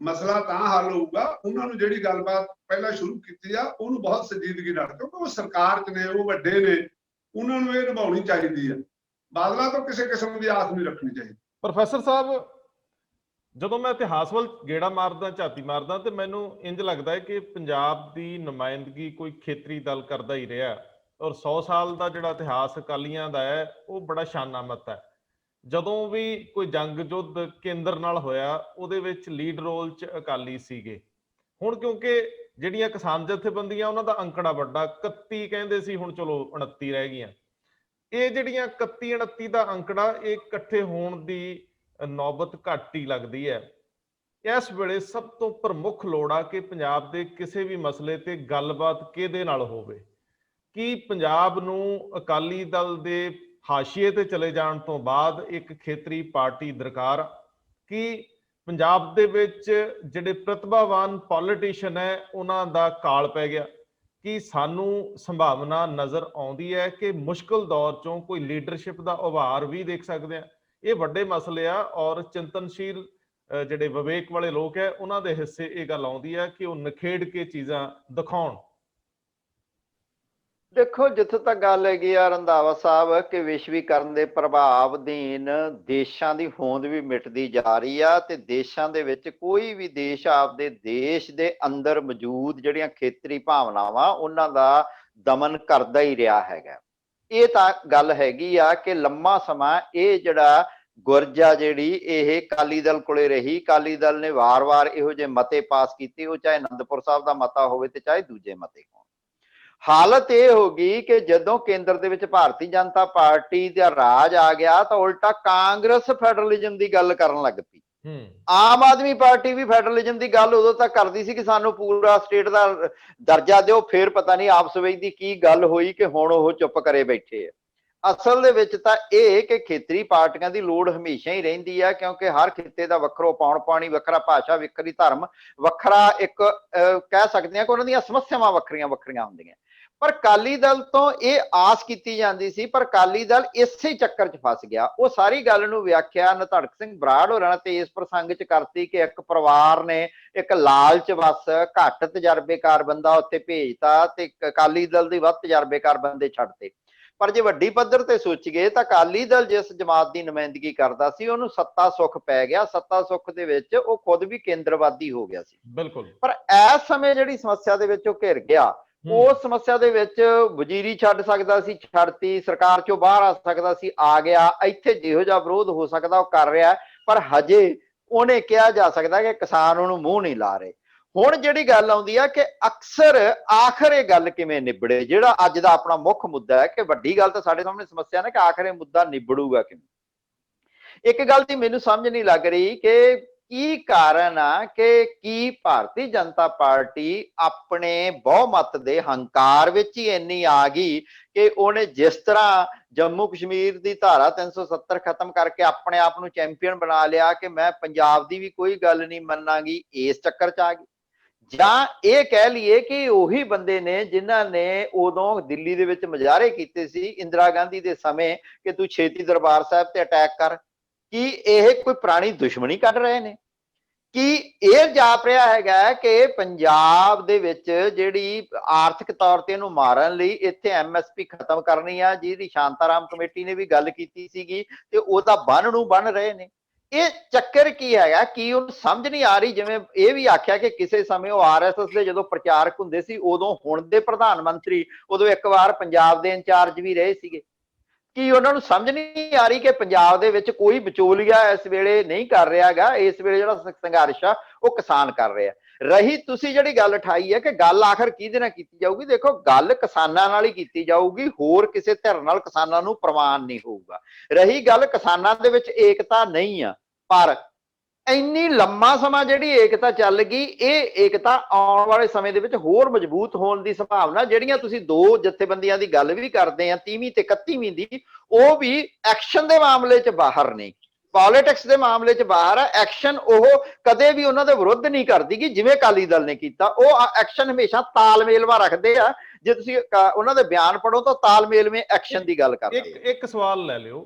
ਮਸਲਾ ਤਾਂ ਹੱਲ ਹੋਊਗਾ। ਉਹਨਾਂ ਨੂੰ ਜਿਹੜੀ ਗੱਲਬਾਤ ਪਹਿਲਾਂ ਸ਼ੁਰੂ ਕੀਤੀ ਆ ਉਹਨੂੰ ਬਹੁਤ ਸੰਜੀਦਗੀ ਨਾਲ, ਕਿਉਂਕਿ ਉਹ ਸਰਕਾਰ 'ਚ ਨੇ, ਉਹ ਵੱਡੇ ਨੇ, ਉਹਨਾਂ ਨੂੰ ਇਹ ਨਿਭਾਉਣੀ ਚਾਹੀਦੀ ਹੈ। ਬਾਦਲਾਂ ਤੋਂ ਕਿਸੇ ਕਿਸਮ ਦੀ ਆਸ ਨਹੀਂ ਰੱਖਣੀ ਚਾਹੀਦੀ। ਪ੍ਰੋਫੈਸਰ ਸਾਹਿਬ, ਜਦੋਂ ਮੈਂ ਇਤਿਹਾਸ ਵੱਲ ਗੇੜਾ ਮਾਰਦਾ, ਝਾਤੀ ਮਾਰਦਾ, ਤੇ ਮੈਨੂੰ ਇੰਜ ਲੱਗਦਾ ਹੈ ਕਿ ਪੰਜਾਬ ਦੀ ਨੁਮਾਇੰਦਗੀ ਕੋਈ ਖੇਤਰੀ ਦਲ ਕਰਦਾ ਹੀ ਰਿਹਾ। ਔਰ 100 ਸਾਲ ਦਾ ਜਿਹੜਾ ਇਤਿਹਾਸ ਅਕਾਲੀਆਂ ਦਾ ਹੈ ਉਹ ਬੜਾ ਸ਼ਾਨਾਮਤ ਹੈ। ਜਦੋਂ ਵੀ ਕੋਈ ਜੰਗ ਯੁੱਧ ਕੇਂਦਰ ਨਾਲ ਹੋਇਆ, ਉਹਦੇ ਵਿੱਚ ਲੀਡ ਰੋਲ 'ਚ ਅਕਾਲੀ ਸੀਗੇ। ਹੁਣ ਕਿਉਂਕਿ ਜਿਹੜੀਆਂ ਕਿਸਾਨ ਜਥੇਬੰਦੀਆਂ ਉਹਨਾਂ ਦਾ ਅੰਕੜਾ ਵੱਡਾ, 31 ਕਹਿੰਦੇ ਸੀ, ਹੁਣ ਚਲੋ 29 ਰਹਿ ਗਈਆਂ। ਇਹ ਜਿਹੜੀਆਂ 31 29 ਦਾ ਅੰਕੜਾ, ਇਹ ਇਕੱਠੇ ਹੋਣ ਦੀ ਨੌਬਤ ਘੱਟ ਹੀ ਲੱਗਦੀ ਹੈ। ਇਸ ਵੇਲੇ ਸਭ ਤੋਂ ਪ੍ਰਮੁੱਖ ਲੋੜ ਆ ਕਿ ਪੰਜਾਬ ਦੇ ਕਿਸੇ ਵੀ ਮਸਲੇ ਤੇ ਗੱਲਬਾਤ ਕਿਹਦੇ ਨਾਲ ਹੋਵੇ। ਕੀ ਪੰਜਾਬ ਨੂੰ ਅਕਾਲੀ ਦਲ ਦੇ ਹਾਸ਼ੀਏ ਤੇ ਚਲੇ ਜਾਣ ਤੋਂ ਬਾਅਦ ਇੱਕ ਖੇਤਰੀ ਪਾਰਟੀ ਦਰਕਾਰ? ਕੀ ਪੰਜਾਬ ਦੇ ਵਿੱਚ ਜਿਹੜੇ ਪ੍ਰਤਿਭਾਵਾਨ ਪੋਲੀਟੀਸ਼ੀਅਨ ਹੈ ਉਹਨਾਂ ਦਾ ਕਾਲ ਪੈ ਗਿਆ? ਕੀ ਸਾਨੂੰ ਸੰਭਾਵਨਾ ਨਜ਼ਰ ਆਉਂਦੀ ਹੈ ਕਿ ਮੁਸ਼ਕਲ ਦੌਰ ਚੋਂ ਕੋਈ ਲੀਡਰਸ਼ਿਪ ਦਾ ਉਭਾਰ ਵੀ ਦੇਖ ਸਕਦੇ ਆ? ਇਹ ਵੱਡੇ ਮਸਲੇ ਆ ਔਰ ਚਿੰਤਨਸ਼ੀਲ ਜਿਹੜੇ ਵਿਵੇਕ ਵਾਲੇ ਲੋਕ ਹੈ ਉਹਨਾਂ ਦੇ ਹਿੱਸੇ ਇਹ ਗੱਲ ਆਉਂਦੀ ਹੈ ਕਿ ਉਹ ਨਿਖੇੜ ਕੇ ਚੀਜ਼ਾਂ ਦਿਖਾਉਣ। ਦੇਖੋ, ਜਿੱਥੇ ਤੱਕ ਗੱਲ ਹੈਗੀ ਆ ਰੰਧਾਵਾ ਸਾਹਿਬ ਕਿ ਵਿਸ਼ਵੀਕਰਨ ਦੇ ਪ੍ਰਭਾਵ ਅਧੀਨ ਦੇਸ਼ਾਂ ਦੀ ਹੋਂਦ ਵੀ ਮਿਟਦੀ ਜਾ ਰਹੀ ਆ ਤੇ ਦੇਸ਼ਾਂ ਦੇ ਵਿੱਚ ਕੋਈ ਵੀ ਦੇਸ਼ ਆਪਦੇ ਦੇਸ਼ ਦੇ ਅੰਦਰ ਮੌਜੂਦ ਜਿਹੜੀਆਂ ਖੇਤਰੀ ਭਾਵਨਾਵਾਂ ਉਹਨਾਂ ਦਾ ਦਮਨ ਕਰਦਾ ਹੀ ਰਿਹਾ ਹੈਗਾ। ਇਹ ਤਾਂ ਗੱਲ ਹੈਗੀ ਆ ਕਿ ਲੰਮਾ ਸਮਾਂ ਇਹ ਜਿਹੜਾ ਗੁਰਜਾ ਜਿਹੜੀ ਇਹ ਅਕਾਲੀ ਦਲ ਕੋਲੇ ਰਹੀ। ਅਕਾਲੀ ਦਲ ਨੇ ਵਾਰ-ਵਾਰ ਇਹੋ ਜਿਹੇ ਮਤੇ ਪਾਸ ਕੀਤੇ, ਉਹ ਚਾਹੇ ਅਨੰਦਪੁਰ ਸਾਹਿਬ ਦਾ ਮਤਾ ਹੋਵੇ ਤੇ ਚਾਹੇ ਦੂਜੇ ਮਤੇ ਹੋਣ। ਹਾਲਤ ਇਹ ਹੋ ਗਈ ਕਿ ਜਦੋਂ ਕੇਂਦਰ ਦੇ ਵਿੱਚ ਭਾਰਤੀ ਜਨਤਾ ਪਾਰਟੀ ਦਾ ਰਾਜ ਆ ਗਿਆ ਤਾਂ ਉਲਟਾ ਕਾਂਗਰਸ ਫੈਡਰਲਿਜ਼ਮ ਦੀ ਗੱਲ ਕਰਨ ਲੱਗ ਪਈ। ਆਮ ਆਦਮੀ ਪਾਰਟੀ ਵੀ ਫੈਡਰਲਿਜ਼ਮ ਦੀ ਗੱਲ ਉਦੋਂ ਤੱਕ ਕਰਦੀ ਸੀ ਕਿ ਸਾਨੂੰ ਪੂਰਾ ਸਟੇਟ ਦਾ ਦਰਜਾ ਦਿਓ, ਫਿਰ ਪਤਾ ਨਹੀਂ ਆਪਸ ਵਿੱਚ ਦੀ ਕੀ ਗੱਲ ਹੋਈ ਕਿ ਹੁਣ ਉਹ ਚੁੱਪ ਕਰੇ ਬੈਠੇ ਆ। ਅਸਲ ਦੇ ਵਿੱਚ ਤਾਂ ਇਹ ਕਿ ਖੇਤਰੀ ਪਾਰਟੀਆਂ ਦੀ ਲੋੜ ਹਮੇਸ਼ਾ ਹੀ ਰਹਿੰਦੀ ਹੈ, ਕਿਉਂਕਿ ਹਰ ਖਿੱਤੇ ਦਾ ਵੱਖਰੋ ਪਾਉਣ ਪਾਣੀ, ਵੱਖਰਾ ਭਾਸ਼ਾ, ਵੱਖਰੀ ਧਰਮ, ਵੱਖਰਾ ਇੱਕ ਕਹਿ ਸਕਦੇ ਹਾਂ ਕਿ ਉਹਨਾਂ ਦੀਆਂ ਸਮੱਸਿਆਵਾਂ ਵੱਖਰੀਆਂ ਵੱਖਰੀਆਂ ਹੁੰਦੀਆਂ। ਪਰ ਅਕਾਲੀ ਦਲ ਤੋਂ ਇਹ ਆਸ ਕੀਤੀ ਜਾਂਦੀ ਸੀ, ਪਰ ਅਕਾਲੀ ਦਲ ਇਸੇ ਚੱਕਰ 'ਚ ਫਸ ਗਿਆ। ਉਹ ਸਾਰੀ ਗੱਲ ਨੂੰ ਵਿਆਖਿਆ ਨਿਧੜਕ ਸਿੰਘ ਬਰਾੜ ਹੋਰਾਂ ਤੇ ਇਸ ਪ੍ਰਸੰਗ 'ਚ ਕਰਤੀ ਕਿ ਇੱਕ ਪਰਿਵਾਰ ਨੇ ਇੱਕ ਲਾਲਚ ਵਸ ਘੱਟ ਤਜਰਬੇਕਾਰ ਬੰਦਾ ਉੱਥੇ ਭੇਜਤਾ ਤੇ ਅਕਾਲੀ ਦਲ ਦੇ ਵੱਧ ਤਜਰਬੇਕਾਰ ਬੰਦੇ ਛੱਡਤੇ। ਪਰ ਜੇ ਵੱਡੀ ਪੱਧਰ ਤੇ ਸੋਚੀਏ ਤਾਂ ਅਕਾਲੀ ਦਲ ਜਿਸ ਜਮਾਤ ਦੀ ਨੁਮਾਇੰਦਗੀ ਕਰਦਾ ਸੀ ਉਹਨੂੰ ਸੱਤਾ ਸੁੱਖ ਪੈ ਗਿਆ। ਸੱਤਾ ਸੁੱਖ ਦੇ ਵਿੱਚ ਉਹ ਖੁਦ ਵੀ ਕੇਂਦਰਵਾਦੀ ਹੋ ਗਿਆ ਸੀ। ਬਿਲਕੁਲ। ਪਰ ਇਸ ਸਮੇਂ ਜਿਹੜੀ ਸਮੱਸਿਆ ਦੇ ਵਿੱਚ ਉਹ ਘਿਰ ਗਿਆ, ਉਸ ਸਮੱਸਿਆ ਦੇ ਵਿੱਚ ਵਜ਼ੀਰੀ ਛੱਡ ਸਕਦਾ ਸੀ, ਛੱਡਤੀ। ਸਰਕਾਰ ਚੋਂ ਬਾਹਰ ਆ ਸਕਦਾ ਸੀ, ਆ ਗਿਆ। ਇੱਥੇ ਜਿਹੋ ਜਿਹਾ ਵਿਰੋਧ ਹੋ ਸਕਦਾ ਉਹ ਕਰ ਰਿਹਾ, ਪਰ ਹਜੇ ਉਹਨੇ ਕਿਹਾ ਜਾ ਸਕਦਾ ਕਿ ਕਿਸਾਨ ਉਹਨੂੰ ਮੂੰਹ ਨਹੀਂ ਲਾ ਰਹੇ। ਹੁਣ ਜਿਹੜੀ ਗੱਲ ਆਉਂਦੀ ਆ ਕਿ ਅਕਸਰ ਆਖਰ ਇਹ ਗੱਲ ਕਿਵੇਂ ਨਿਬੜੇ, ਜਿਹੜਾ ਅੱਜ ਦਾ ਆਪਣਾ ਮੁੱਖ ਮੁੱਦਾ ਹੈ ਕਿ ਵੱਡੀ ਗੱਲ ਤਾਂ ਸਾਡੇ ਸਾਹਮਣੇ ਸਮੱਸਿਆ ਨਾ ਕਿ ਆਖਰ ਇਹ ਮੁੱਦਾ ਨਿਬੜੂਗਾ ਕਿਵੇਂ। ਇੱਕ ਗੱਲ ਦੀ ਮੈਨੂੰ ਸਮਝ ਨਹੀਂ ਲੱਗ ਰਹੀ ਕਿ ਕੀ ਕਾਰਨ ਆ ਕਿ ਕੀ ਭਾਰਤੀ ਜਨਤਾ ਪਾਰਟੀ ਆਪਣੇ ਬਹੁਮਤ ਦੇ ਹੰਕਾਰ ਵਿੱਚ ਹੀ ਇੰਨੀ ਆ ਗਈ ਕਿ ਉਹਨੇ ਜਿਸ ਤਰ੍ਹਾਂ ਜੰਮੂ ਕਸ਼ਮੀਰ ਦੀ ਧਾਰਾ 370 ਖਤਮ ਕਰਕੇ ਆਪਣੇ ਆਪ ਨੂੰ ਚੈਂਪੀਅਨ ਬਣਾ ਲਿਆ ਕਿ ਮੈਂ ਪੰਜਾਬ ਦੀ ਵੀ ਕੋਈ ਗੱਲ ਨਹੀਂ ਮੰਨਾਂਗੀ, ਇਸ ਚੱਕਰ 'ਚ ਆ ਗਈ। ਜਾਂ ਇਹ ਕਹਿ ਲਈਏ ਕਿ ਉਹੀ ਬੰਦੇ ਨੇ ਜਿਨ੍ਹਾਂ ਨੇ ਉਦੋਂ ਦਿੱਲੀ ਦੇ ਵਿੱਚ ਮੁਜ਼ਾਹਰੇ ਕੀਤੇ ਸੀ ਇੰਦਰਾ ਗਾਂਧੀ ਦੇ ਸਮੇਂ ਕਿ ਤੂੰ ਛੇਤੀ ਦਰਬਾਰ ਸਾਹਿਬ ਤੇ ਅਟੈਕ ਕਰ। ਕੀ ਇਹ ਕੋਈ ਪੁਰਾਣੀ ਦੁਸ਼ਮਣੀ ਕੱਢ ਰਹੇ ਨੇ? ਕੀ ਇਹ ਜਾਪ ਰਿਹਾ ਹੈਗਾ ਕਿ ਪੰਜਾਬ ਦੇ ਵਿੱਚ ਜਿਹੜੀ ਆਰਥਿਕ ਤੌਰ ਤੇ ਇਹਨੂੰ ਮਾਰਨ ਲਈ ਇੱਥੇ MSP ਖਤਮ ਕਰਨੀ ਆ, ਜਿਹਦੀ ਸ਼ਾਂਤਾਰਾਮ ਕਮੇਟੀ ਨੇ ਵੀ ਗੱਲ ਕੀਤੀ ਸੀਗੀ, ਤੇ ਉਹਦਾ ਬੰਨ ਨੂੰ ਬੰਨ ਰਹੇ ਨੇ? ਇਹ ਚੱਕਰ ਕੀ ਹੈਗਾ? ਕੀ ਉਹਨੂੰ ਸਮਝ ਨਹੀਂ ਆ ਰਹੀ? ਜਿਵੇਂ ਇਹ ਵੀ ਆਖਿਆ ਕਿ ਕਿਸੇ ਸਮੇਂ ਉਹ RSS ਦੇ ਜਦੋਂ ਪ੍ਰਚਾਰਕ ਹੁੰਦੇ ਸੀ ਉਦੋਂ ਹੁਣ ਦੇ ਪ੍ਰਧਾਨ ਮੰਤਰੀ ਉਦੋਂ ਇੱਕ ਵਾਰ ਪੰਜਾਬ ਦੇ ਇੰਚਾਰਜ ਵੀ ਰਹੇ ਸੀਗੇ। ਕੀ ਉਹਨਾਂ ਨੂੰ ਸਮਝ ਨਹੀਂ ਆ ਰਹੀ ਕਿ ਪੰਜਾਬ ਦੇ ਵਿੱਚ ਕੋਈ ਵਿਚੋਲੀਆ ਇਸ ਵੇਲੇ ਨਹੀਂ ਕਰ ਰਿਹਾ ਹੈਗਾ? ਇਸ ਵੇਲੇ ਜਿਹੜਾ ਸੰਘਰਸ਼ ਆ ਉਹ ਕਿਸਾਨ ਕਰ ਰਿਹਾ। ਰਹੀ ਤੁਸੀਂ ਜਿਹੜੀ ਗੱਲ ਉਠਾਈ ਹੈ ਕਿ ਗੱਲ ਆਖਰ ਕਿਹਦੇ ਨਾਲ ਕੀਤੀ ਜਾਊਗੀ, ਦੇਖੋ ਗੱਲ ਕਿਸਾਨਾਂ ਨਾਲ ਹੀ ਕੀਤੀ ਜਾਊਗੀ, ਹੋਰ ਕਿਸੇ ਧਿਰ ਨਾਲ ਕਿਸਾਨਾਂ ਨੂੰ ਪ੍ਰਵਾਨ ਨਹੀਂ ਹੋਊਗਾ। ਰਹੀ ਗੱਲ ਕਿਸਾਨਾਂ ਦੇ ਵਿੱਚ ਏਕਤਾ ਨਹੀਂ ਆ, ਪਰ ਇੰਨੀ ਲੰਮਾ ਸਮਾਂ ਜਿਹੜੀ ਏਕਤਾ ਚੱਲ ਗਈ, ਇਹ ਏਕਤਾ ਆਉਣ ਵਾਲੇ ਸਮੇਂ ਦੇ ਵਿੱਚ ਹੋਰ ਮਜ਼ਬੂਤ ਹੋਣ ਦੀ ਸੰਭਾਵਨਾ। ਜਿਹੜੀਆਂ ਤੁਸੀਂ ਦੋ ਜਥੇਬੰਦੀਆਂ ਦੀ ਗੱਲ ਵੀ ਕਰਦੇ ਆ 30ਵੀਂ ਤੇ 31ਵੀਂ ਦੀ, ਉਹ ਵੀ ਐਕਸ਼ਨ ਦੇ ਮਾਮਲੇ 'ਚ ਬਾਹਰ ਨੇ, ਪੋਲਿਟਿਕਸ ਦੇ ਮਾਮਲੇ 'ਚ ਬਾਹਰ ਆ। ਐਕਸ਼ਨ ਉਹ ਕਦੇ ਵੀ ਉਹਨਾਂ ਦੇ ਵਿਰੁੱਧ ਨਹੀਂ ਕਰਦੀ ਕਿ ਜਿਵੇਂ ਅਕਾਲੀ ਦਲ ਨੇ ਕੀਤਾ। ਉਹ ਐਕਸ਼ਨ ਹਮੇਸ਼ਾ ਤਾਲਮੇਲਵਾ ਰੱਖਦੇ ਆ। ਜੇ ਤੁਸੀਂ ਉਹਨਾਂ ਦੇ ਬਿਆਨ ਪੜ੍ਹੋ ਤਾਂ ਤਾਲਮੇਲਵੇਂ ਐਕਸ਼ਨ ਦੀ ਗੱਲ ਕਰਦੇ ਆ। ਇੱਕ ਸਵਾਲ ਲੈ ਲਿਓ,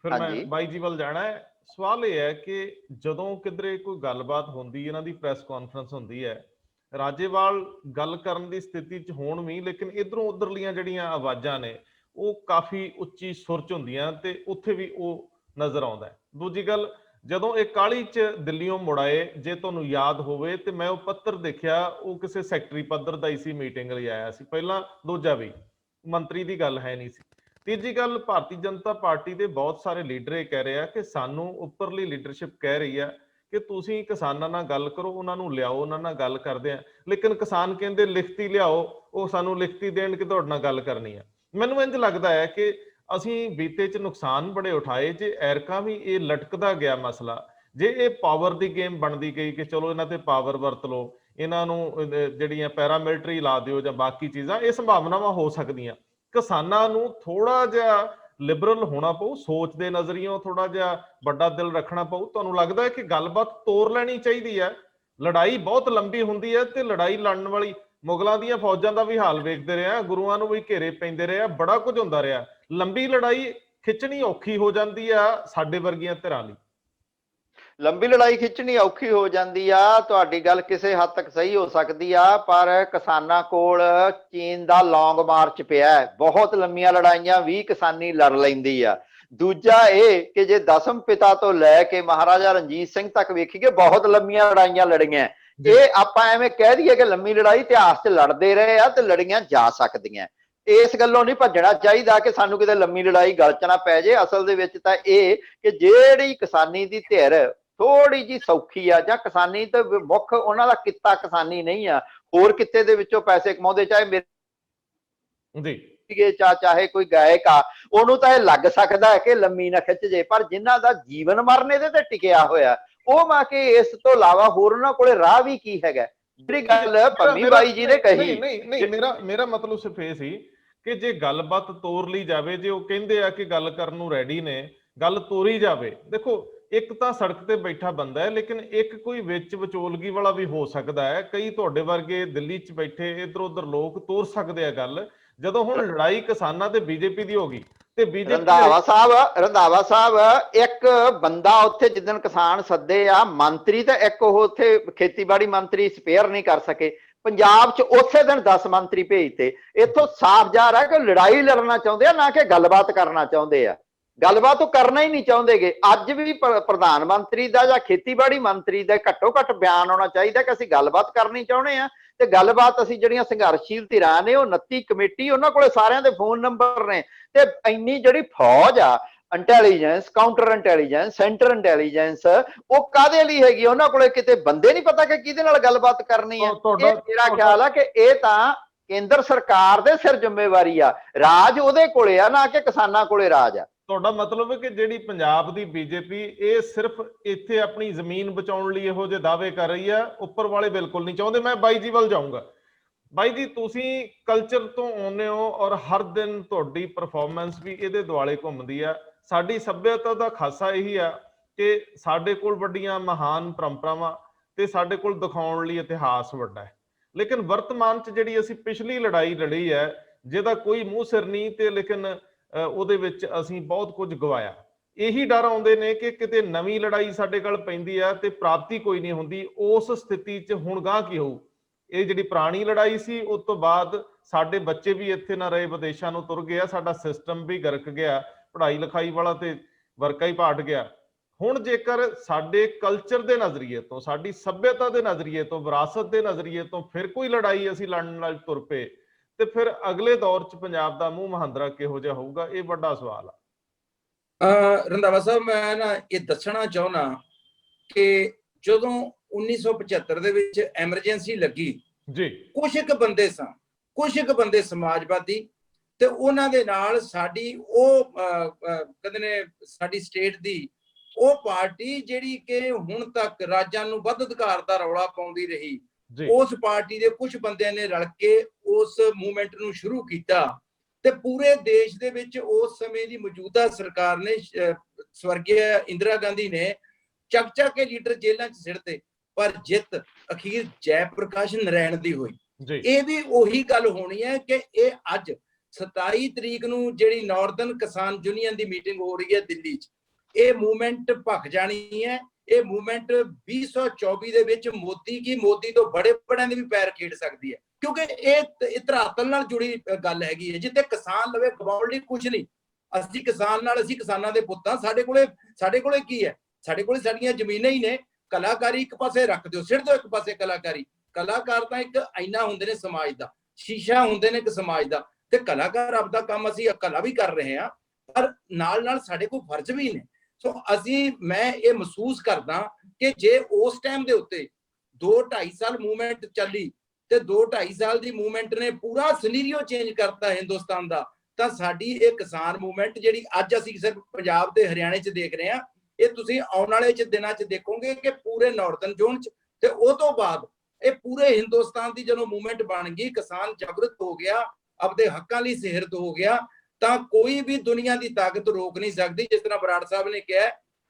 ਫਿਰ ਮੈਂ ਬਾਈ ਜੀ ਵੱਲ ਜਾਣਾ ਹੈ। ਸਵਾਲ ਇਹ ਹੈ ਕਿ ਜਦੋਂ ਕਿਧਰੇ ਕੋਈ ਗੱਲਬਾਤ ਹੁੰਦੀ, ਇਹਨਾਂ ਦੀ ਪ੍ਰੈਸ ਕਾਨਫਰੰਸ ਹੁੰਦੀ ਹੈ, ਰਾਜੇਵਾਲ ਗੱਲ ਕਰਨ ਦੀ ਸਥਿਤੀ 'ਚ ਹੋਣ ਵੀ, ਲੇਕਿਨ ਇਧਰੋਂ ਉਧਰਲੀਆਂ ਜਿਹੜੀਆਂ ਆਵਾਜ਼ਾਂ ਨੇ ਉਹ ਕਾਫੀ ਉੱਚੀ ਸੁਰ 'ਚ ਹੁੰਦੀਆਂ ਤੇ ਉੱਥੇ ਵੀ ਉਹ ਨਜ਼ਰ ਆਉਂਦਾ ਹੈ। ਦੂਜੀ ਗੱਲ, ਜਦੋਂ ਇਹ ਕਾਹਲੀ 'ਚ ਦਿੱਲੀੋਂ ਮੁੜ ਆਏ, ਜੇ ਤੁਹਾਨੂੰ ਯਾਦ ਹੋਵੇ ਤੇ ਮੈਂ ਉਹ ਪੱਤਰ ਦੇਖਿਆ, ਉਹ ਕਿਸੇ ਸੈਕਟਰੀ ਪੱਧਰ ਦਾ ਹੀ ਸੀ, ਮੀਟਿੰਗ ਲਈ ਆਇਆ ਸੀ ਪਹਿਲਾਂ। ਦੂਜਾ ਵੀ ਮੰਤਰੀ ਦੀ ਗੱਲ ਹੈ ਨਹੀਂ ਸੀ। ਤੀਜੀ ਗੱਲ, ਭਾਰਤੀ ਜਨਤਾ ਪਾਰਟੀ ਦੇ ਬਹੁਤ ਸਾਰੇ ਲੀਡਰ ਇਹ ਕਹਿ ਰਹੇ ਆ ਕਿ ਸਾਨੂੰ ਉੱਪਰਲੀ ਲੀਡਰਸ਼ਿਪ ਕਹਿ ਰਹੀ ਹੈ ਕਿ ਤੁਸੀਂ ਕਿਸਾਨਾਂ ਨਾਲ ਗੱਲ ਕਰੋ, ਉਹਨਾਂ ਨੂੰ ਲਿਆਓ, ਉਹਨਾਂ ਨਾਲ ਗੱਲ ਕਰਦੇ ਆ। ਲੇਕਿਨ ਕਿਸਾਨ ਕਹਿੰਦੇ ਲਿਖਤੀ ਲਿਆਓ, ਉਹ ਸਾਨੂੰ ਲਿਖਤੀ ਦੇਣ ਕਿ ਤੁਹਾਡੇ ਨਾਲ ਗੱਲ ਕਰਨੀ ਆ। ਮੈਨੂੰ ਇੰਝ ਲੱਗਦਾ ਹੈ ਕਿ ਅਸੀਂ ਬੀਤੇ 'ਚ ਨੁਕਸਾਨ ਬੜੇ ਉਠਾਏ, ਜੇ ਐਰਕਾਂ ਵੀ ਇਹ ਲਟਕਦਾ ਗਿਆ ਮਸਲਾ, ਜੇ ਇਹ ਪਾਵਰ ਦੀ ਗੇਮ ਬਣਦੀ ਗਈ ਕਿ ਚਲੋ ਇਹਨਾਂ ਤੇ ਪਾਵਰ ਵਰਤ ਲਓ, ਇਹਨਾਂ ਨੂੰ ਜਿਹੜੀਆਂ ਪੈਰਾਮਿਲਟਰੀ ਲਾ ਦਿਓ ਜਾਂ ਬਾਕੀ ਚੀਜ਼ਾਂ, ਇਹ ਸੰਭਾਵਨਾਵਾਂ ਹੋ ਸਕਦੀਆਂ। ਕਿਸਾਨਾਂ ਨੂੰ ਥੋੜਾ ਜਿਹਾ ਲਿਬਰਲ ਹੋਣਾ ਪਊ, ਸੋਚ ਦੇ ਨਜ਼ਰੀਓਂ ਥੋੜਾ ਜਿਹਾ ਵੱਡਾ ਦਿਲ ਰੱਖਣਾ ਪਊ। ਤੁਹਾਨੂੰ ਲੱਗਦਾ ਹੈ ਕਿ ਗੱਲਬਾਤ ਤੋਰ ਲੈਣੀ ਚਾਹੀਦੀ ਹੈ? ਲੜਾਈ ਬਹੁਤ ਲੰਬੀ ਹੁੰਦੀ ਹੈ ਤੇ ਲੜਾਈ ਲੜਨ ਵਾਲੀ ਮੁਗਲਾਂ ਦੀਆਂ ਫੌਜਾਂ ਦਾ ਵੀ ਹਾਲ ਵੇਖਦੇ ਰਿਹਾ, ਗੁਰੂਆਂ ਨੂੰ ਵੀ ਘੇਰੇ ਪੈਂਦੇ ਰਹੇ, ਬੜਾ ਕੁਝ ਹੁੰਦਾ ਰਿਹਾ। ਲੰਬੀ ਲੜਾਈ ਖਿੱਚਣੀ ਔਖੀ ਹੋ ਜਾਂਦੀ ਆ ਸਾਡੇ ਵਰਗੀਆਂ ਧਿਰਾਂ ਲਈ। ਲੰਬੀ ਲੜਾਈ ਖਿੱਚਣੀ ਔਖੀ ਹੋ ਜਾਂਦੀ ਆ, ਤੁਹਾਡੀ ਗੱਲ ਕਿਸੇ ਹੱਦ ਤੱਕ ਸਹੀ ਹੋ ਸਕਦੀ ਆ, ਪਰ ਕਿਸਾਨਾਂ ਕੋਲ ਚੀਨ ਦਾ ਲੌਂਗ ਮਾਰਚ ਪਿਆ ਹੈ। ਬਹੁਤ ਲੰਮੀਆਂ ਲੜਾਈਆਂ ਵੀ ਕਿਸਾਨੀ ਲੜ ਲੈਂਦੀ ਆ। ਦੂਜਾ ਇਹ ਕਿ ਜੇ ਦਸਮ ਪਿਤਾ ਤੋਂ ਲੈ ਕੇ ਮਹਾਰਾਜਾ ਰਣਜੀਤ ਸਿੰਘ ਤੱਕ ਵੇਖੀਏ, ਬਹੁਤ ਲੰਮੀਆਂ ਲੜਾਈਆਂ ਲੜੀਆਂ। ਇਹ ਆਪਾਂ ਐਵੇਂ ਕਹਿ ਦਈਏ ਕਿ ਲੰਮੀ ਲੜਾਈ ਇਤਿਹਾਸ 'ਚ ਲੜਦੇ ਰਹੇ ਆ ਤੇ ਲੜੀਆਂ ਜਾ ਸਕਦੀਆਂ। ਇਸ ਗੱਲੋਂ ਨਹੀਂ ਭੱਜਣਾ ਚਾਹੀਦਾ ਕਿ ਸਾਨੂੰ ਕਿਤੇ ਲੰਮੀ ਲੜਾਈ ਗਲ 'ਚ ਨਾ ਪੈ ਜੇ। ਅਸਲ ਦੇ ਵਿੱਚ ਤਾਂ ਇਹ ਕਿ ਜਿਹੜੀ ਕਿਸਾਨੀ ਦੀ ਧਿਰ ਥੋੜੀ ਜੀ ਸੌਖੀ ਆ, ਜਾਂ ਕਿਸਾਨੀ ਤੇ ਮੁੱਖ ਉਹਨਾਂ ਦਾ ਕਿੱਤਾ ਕਿਸਾਨੀ ਨਹੀਂ ਆ, ਹੋਰ ਕਿੱਤੇ ਦੇ ਵਿੱਚੋਂ ਪੈਸੇ ਕਮਾਉਂਦੇ, ਚਾਹੇ ਮੇਰੇ ਜੀ ਚਾਹੇ ਕੋਈ ਗਾਇਕ ਆ, ਉਹਨੂੰ ਤਾਂ ਇਹ ਲੱਗ ਸਕਦਾ ਹੈ ਕਿ ਲੰਮੀ ਨਾ ਖਿੱਚ ਜੇ, ਪਰ ਜਿਨ੍ਹਾਂ ਦਾ ਜੀਵਨ ਮਰਨ ਇਹਦੇ ਤੇ ਟਿਕਿਆ ਹੋਇਆ, ਉਹ ਮਾ ਕੇ ਇਸ ਤੋਂ ਇਲਾਵਾ ਹੋਰ ਉਹਨਾਂ ਕੋਲੇ ਰਾਹ ਵੀ ਕੀ ਹੈਗਾ। ਜਿਹੜੀ ਗੱਲ ਪੰਮੀ ਬਾਈ ਜੀ ਨੇ ਕਹੀ, ਨਹੀਂ ਮੇਰਾ ਮਤਲਬ ਸਿਰਫ ਇਹ ਸੀ ਕਿ ਜੇ ਗੱਲਬਾਤ ਤੋਰ ਲਈ ਜਾਵੇ, ਜੇ ਉਹ ਕਹਿੰਦੇ ਆ ਕਿ ਗੱਲ ਕਰਨ ਨੂੰ ਰੈਡੀ ਨੇ, ਗੱਲ ਤੋਰੀ ਜਾਵੇ। ਦੇਖੋ, ਇੱਕ ਤਾਂ ਸੜਕ ਤੇ ਬੈਠਾ ਬੰਦਾ ਹੈ, ਲੇਕਿਨ ਇੱਕ ਕੋਈ ਵਿੱਚ ਵਿਚੋਲਗੀ ਵਾਲਾ ਵੀ ਹੋ ਸਕਦਾ ਹੈ। ਕਈ ਤੁਹਾਡੇ ਵਰਗੇ ਦਿੱਲੀ 'ਚ ਬੈਠੇ ਇੱਧਰ ਉੱਧਰ ਲੋਕ ਤੋਰ ਸਕਦੇ ਆ ਗੱਲ। ਜਦੋਂ ਹੁਣ ਲੜਾਈ ਕਿਸਾਨਾਂ ਤੇ ਬੀਜੇਪੀ ਦੀ ਹੋ ਗਈ ਤੇ ਰੰਧਾਵਾ ਸਾਹਿਬ ਇੱਕ ਬੰਦਾ ਉੱਥੇ ਜਿੱਦਣ ਕਿਸਾਨ ਸੱਦੇ ਆ ਮੰਤਰੀ, ਤੇ ਇੱਕ ਉਹ ਉੱਥੇ ਖੇਤੀਬਾੜੀ ਮੰਤਰੀ ਸਪੇਅਰ ਨਹੀਂ ਕਰ ਸਕੇ। ਪੰਜਾਬ 'ਚ ਉਸੇ ਦਿਨ 10 ਮੰਤਰੀ ਭੇਜਤੇ। ਇੱਥੋਂ ਸਾਫ਼ ਜ਼ਾਹਰ ਹੈ ਕਿ ਲੜਾਈ ਲੜਨਾ ਚਾਹੁੰਦੇ ਆ, ਨਾ ਕਿ ਗੱਲਬਾਤ ਕਰਨਾ ਚਾਹੁੰਦੇ ਆ। ਗੱਲਬਾਤ ਉਹ ਕਰਨਾ ਹੀ ਨਹੀਂ ਚਾਹੁੰਦੇਗੇ। ਅੱਜ ਵੀ ਪ੍ਰਧਾਨ ਮੰਤਰੀ ਦਾ ਜਾਂ ਖੇਤੀਬਾੜੀ ਮੰਤਰੀ ਦਾ ਘੱਟੋ ਘੱਟ ਬਿਆਨ ਆਉਣਾ ਚਾਹੀਦਾ ਕਿ ਅਸੀਂ ਗੱਲਬਾਤ ਕਰਨੀ ਚਾਹੁੰਦੇ ਆ। ਤੇ ਗੱਲਬਾਤ ਅਸੀਂ ਜਿਹੜੀਆਂ ਸੰਘਰਸ਼ੀਲ ਧਿਰਾਂ ਨੇ, ਉਹ 29 ਕਮੇਟੀ, ਉਹਨਾਂ ਕੋਲੇ ਸਾਰਿਆਂ ਦੇ ਫੋਨ ਨੰਬਰ ਨੇ। ਤੇ ਇੰਨੀ ਜਿਹੜੀ ਫੌਜ ਆ, intelligence, counter intelligence, centre intelligence, ਉਹ ਕਾਹਦੇ ਲਈ ਹੈਗੀ? ਉਹਨਾਂ ਕੋਲੇ ਕਿਤੇ ਬੰਦੇ ਨਹੀਂ ਪਤਾ ਕਿ ਕਿਹਦੇ ਨਾਲ ਗੱਲਬਾਤ ਕਰਨੀ ਹੈ। ਇਹ ਮੇਰਾ ਖਿਆਲ ਆ ਕਿ ਇਹ ਤਾਂ ਕੇਂਦਰ ਸਰਕਾਰ ਦੇ ਸਿਰ ਜ਼ਿੰਮੇਵਾਰੀ ਆ। ਰਾਜ ਉਹਦੇ ਕੋਲੇ ਆ, ਨਾ ਕਿ ਕਿਸਾਨਾਂ ਕੋਲੇ ਰਾਜ ਆ। ਤੁਹਾਡਾ ਮਤਲਬ ਹੈ ਕਿ ਜਿਹੜੀ ਪੰਜਾਬ ਦੀ ਬੀਜੇਪੀ ਇਹ ਸਿਰਫ ਇੱਥੇ ਆਪਣੀ ਜ਼ਮੀਨ ਬਚਾਉਣ ਲਈ ਇਹੋ ਜਿਹੇ ਦਾਅਵੇ ਕਰ ਰਹੀ ਆ, ਉੱਪਰ ਵਾਲੇ ਬਿਲਕੁਲ ਨਹੀਂ ਚਾਹੁੰਦੇ। ਮੈਂ ਬਾਈ ਜੀ ਵੱਲ ਜਾਊਂਗਾ। ਬਾਈ ਜੀ, ਤੁਸੀਂ ਕਲਚਰ ਤੋਂ ਆਉਂਦੇ ਹੋ ਔਰ ਹਰ ਦਿਨ ਤੁਹਾਡੀ ਪਰਫਾਰਮੈਂਸ ਵੀ ਇਹਦੇ ਦੁਆਲੇ ਘੁੰਮਦੀ ਆ। ਸਾਡੀ ਸੱਭਿਅਤਾ ਦਾ ਖਾਸਾ ਇਹੀ ਆ ਕਿ ਸਾਡੇ ਕੋਲ ਵੱਡੀਆਂ ਮਹਾਨ ਪਰੰਪਰਾਵਾਂ ਤੇ ਸਾਡੇ ਕੋਲ ਦਿਖਾਉਣ ਲਈ ਇਤਿਹਾਸ ਵੱਡਾ ਹੈ। ਲੇਕਿਨ ਵਰਤਮਾਨ 'ਚ ਜਿਹੜੀ ਅਸੀਂ ਪਿਛਲੀ ਲੜਾਈ ਲੜੀ ਹੈ, ਜਿਹਦਾ ਕੋਈ ਮੂੰਹ ਸਿਰ ਨਹੀਂ, ਤੇ ਲੇਕਿਨ ਉਹਦੇ ਵਿੱਚ ਅਸੀਂ ਬਹੁਤ ਕੁਝ ਗਵਾਇਆ। ਇਹੀ ਡਰ ਆਉਂਦੇ ਨੇ ਕਿ ਕਿਤੇ ਨਵੀਂ ਲੜਾਈ ਸਾਡੇ ਕੋਲ ਪੈਂਦੀ ਆ ਤੇ ਪ੍ਰਾਪਤੀ ਕੋਈ ਨਹੀਂ ਹੁੰਦੀ। ਉਸ ਸਥਿਤੀ 'ਚ ਹੁਣ ਗਾਂ ਕੀ ਹੋਊ? ਇਹ ਜਿਹੜੀ ਪੁਰਾਣੀ ਲੜਾਈ ਸੀ, ਉਸ ਤੋਂ ਬਾਅਦ ਸਾਡੇ ਬੱਚੇ ਵੀ ਇੱਥੇ ਨਾ ਰਹੇ, ਵਿਦੇਸ਼ਾਂ ਨੂੰ ਤੁਰ ਗਿਆ, ਸਾਡਾ ਸਿਸਟਮ ਵੀ ਗਰਕ ਗਿਆ, ਪੜ੍ਹਾਈ ਲਿਖਾਈ ਵਾਲਾ ਤੇ ਵਰਕਾ ਹੀ ਪਾਟ ਗਿਆ। ਹੁਣ ਜੇਕਰ ਸਾਡੇ ਕਲਚਰ ਦੇ ਨਜ਼ਰੀਏ ਤੋਂ, ਸਾਡੀ ਸੱਭਿਅਤਾ ਦੇ ਨਜ਼ਰੀਏ ਤੋਂ, ਵਿਰਾਸਤ ਦੇ ਨਜ਼ਰੀਏ ਤੋਂ ਫਿਰ ਕੋਈ ਲੜਾਈ ਅਸੀਂ ਲੜਨ ਨਾਲ ਤੁਰ ਪਏ, ਤੇ ਫਿਰ ਅਗਲੇ ਦੌਰ 'ਚ ਪੰਜਾਬ ਦਾ ਮੂੰਹ ਮਹਾਂਦਰਾ ਕਿਹੋ ਜਿਹਾ ਹੋਊਗਾ? ਇਹ ਵੱਡਾ ਸਵਾਲ ਆ। ਰੰਧਾਵਾ ਸਾਹਿਬ, ਮੈਂ ਨਾ ਇਹ ਦੱਸਣਾ ਚਾਹੁੰਦਾ ਕਿ ਜਦੋਂ 1975 ਦੇ ਵਿੱਚ ਐਮਰਜੈਂਸੀ ਲੱਗੀ ਜੀ, ਕੁਝ ਇੱਕ ਬੰਦੇ ਸਮਾਜਵਾਦੀ ਤੇ ਉਹਨਾਂ ਦੇ ਨਾਲ ਸਾਡੀ ਉਹ ਕਹਿੰਦੇ ਨੇ ਸਾਡੀ ਸਟੇਟ ਦੀ ਉਹ ਪਾਰਟੀ ਜਿਹੜੀ ਕਿ ਹੁਣ ਤੱਕ ਰਾਜਾਂ ਨੂੰ ਵੱਧ ਅਧਿਕਾਰ ਦਾ ਰੌਲਾ ਪਾਉਂਦੀ ਰਹੀ, ਉਸ ਪਾਰਟੀ ਦੇ ਕੁਝ ਬੰਦਿਆਂ ਨੇ ਰਲ ਕੇ ਉਸ ਮੂਵਮੈਂਟ ਨੂੰ ਸ਼ੁਰੂ ਕੀਤਾ। ਤੇ ਪੂਰੇ ਦੇਸ਼ ਦੇ ਵਿੱਚ ਉਸ ਸਮੇਂ ਦੀ ਮੌਜੂਦਾ ਸਰਕਾਰ ਨੇ, ਸਵਰਗੀ ਇੰਦਰਾ ਗਾਂਧੀ ਨੇ, ਚੱਕ ਕੇ ਲੀਡਰ ਜੇਲ੍ਹਾਂ 'ਚ ਸਿੱਟਦੇ, ਪਰ ਜਿੱਤ ਅਖੀਰ ਜੈ ਪ੍ਰਕਾਸ਼ ਨਰਾਇਣ ਦੀ ਹੋਈ। ਇਹ ਵੀ ਉਹੀ ਗੱਲ ਹੋਣੀ ਹੈ ਕਿ ਇਹ ਅੱਜ 27 ਤਰੀਕ ਨੂੰ ਜਿਹੜੀ ਨਾਰਦਰਨ ਕਿਸਾਨ ਯੂਨੀਅਨ ਦੀ ਮੀਟਿੰਗ ਹੋ ਰਹੀ ਹੈ ਦਿੱਲੀ 'ਚ, ਇਹ ਮੂਵਮੈਂਟ ਭਖ ਜਾਣੀ ਹੈ। ਇਹ ਮੂਵਮੈਂਟ 2024 ਦੇ ਵਿੱਚ ਮੋਦੀ ਤੋਂ ਬੜੇ ਬੜਿਆਂ ਦੇ ਵੀ ਪੈਰ ਖੇਡ ਸਕਦੀ ਹੈ, ਕਿਉਂਕਿ ਇਹ ਧਰਾਤਲ ਨਾਲ ਜੁੜੀ ਗੱਲ ਹੈਗੀ ਹੈ। ਜਿੱਥੇ ਕਿਸਾਨ ਲਵੇ ਗਵਾਉਣ ਲਈ ਕੁਝ ਨਹੀਂ, ਅਸੀਂ ਕਿਸਾਨਾਂ ਦੇ ਪੁੱਤਾਂ। ਸਾਡੇ ਕੋਲੇ ਕੀ ਹੈ? ਸਾਡੇ ਕੋਲੇ ਸਾਡੀਆਂ ਜ਼ਮੀਨਾਂ ਹੀ ਨੇ। ਕਲਾਕਾਰੀ ਇੱਕ ਪਾਸੇ ਰੱਖ ਦਿਓ, ਸਿੱਟ ਦਿਓ ਇੱਕ ਪਾਸੇ ਕਲਾਕਾਰੀ। ਕਲਾਕਾਰ ਤਾਂ ਇੱਕ ਆਈਨਾ ਹੁੰਦੇ ਨੇ ਸਮਾਜ ਦਾ, ਸ਼ੀਸ਼ਾ ਹੁੰਦੇ ਨੇ ਇੱਕ ਸਮਾਜ ਦਾ, ਤੇ ਕਲਾਕਾਰ ਆਪਦਾ ਕੰਮ ਅਸੀਂ ਕਲਾ ਵੀ ਕਰ ਰਹੇ ਹਾਂ, ਪਰ ਨਾਲ ਸਾਡੇ ਕੋਲ ਫਰਜ਼ ਵੀ ਨੇ। ਸੋ ਮੈਂ ਇਹ ਮਹਿਸੂਸ ਕਰਦਾ ਕਿ ਜੇ ਉਸ ਟਾਈਮ ਦੇ ਉੱਤੇ 2-2.5 ਸਾਲ ਮੂਵਮੈਂਟ ਚੱਲੀ ਤੇ 2-2.5 ਸਾਲ ਦੀ ਮੂਵਮੈਂਟ ਨੇ ਪੂਰਾ ਸਿਨੈਰੀਓ ਚੇਂਜ ਕਰਤਾ ਹਿੰਦੁਸਤਾਨ ਦਾ, ਤਾਂ ਸਾਡੀ ਇਹ ਕਿਸਾਨ ਮੂਵਮੈਂਟ ਜਿਹੜੀ ਅੱਜ ਅਸੀਂ ਸਿਰਫ ਪੰਜਾਬ ਤੇ ਹਰਿਆਣੇ 'ਚ ਦੇਖ ਰਹੇ ਹਾਂ, ਇਹ ਤੁਸੀਂ ਆਉਣ ਵਾਲੇ ਦਿਨਾਂ 'ਚ ਦੇਖੋਗੇ ਕਿ ਪੂਰੇ ਨਾਰਥਰਨ ਜ਼ੋਨ 'ਚ ਤੇ ਉਹ ਤੋਂ ਬਾਅਦ ਇਹ ਪੂਰੇ ਹਿੰਦੁਸਤਾਨ ਦੀ ਜਦੋਂ ਮੂਵਮੈਂਟ ਬਣ ਗਈ, ਕਿਸਾਨ ਜਾਗਰੂਕ ਹੋ ਗਿਆ, ਆਪਦੇ ਹੱਕਾਂ ਲਈ ਸਿਹਰਤ ਹੋ ਗਿਆ, ਤਾਂ ਕੋਈ ਵੀ ਦੁਨੀਆ ਦੀ ਤਾਕਤ ਰੋਕ ਨਹੀਂ ਸਕਦੀ। ਜਿਸ ਤਰ੍ਹਾਂ ਬਰਾੜ ਸਾਹਿਬ ਨੇ ਕਿਹਾ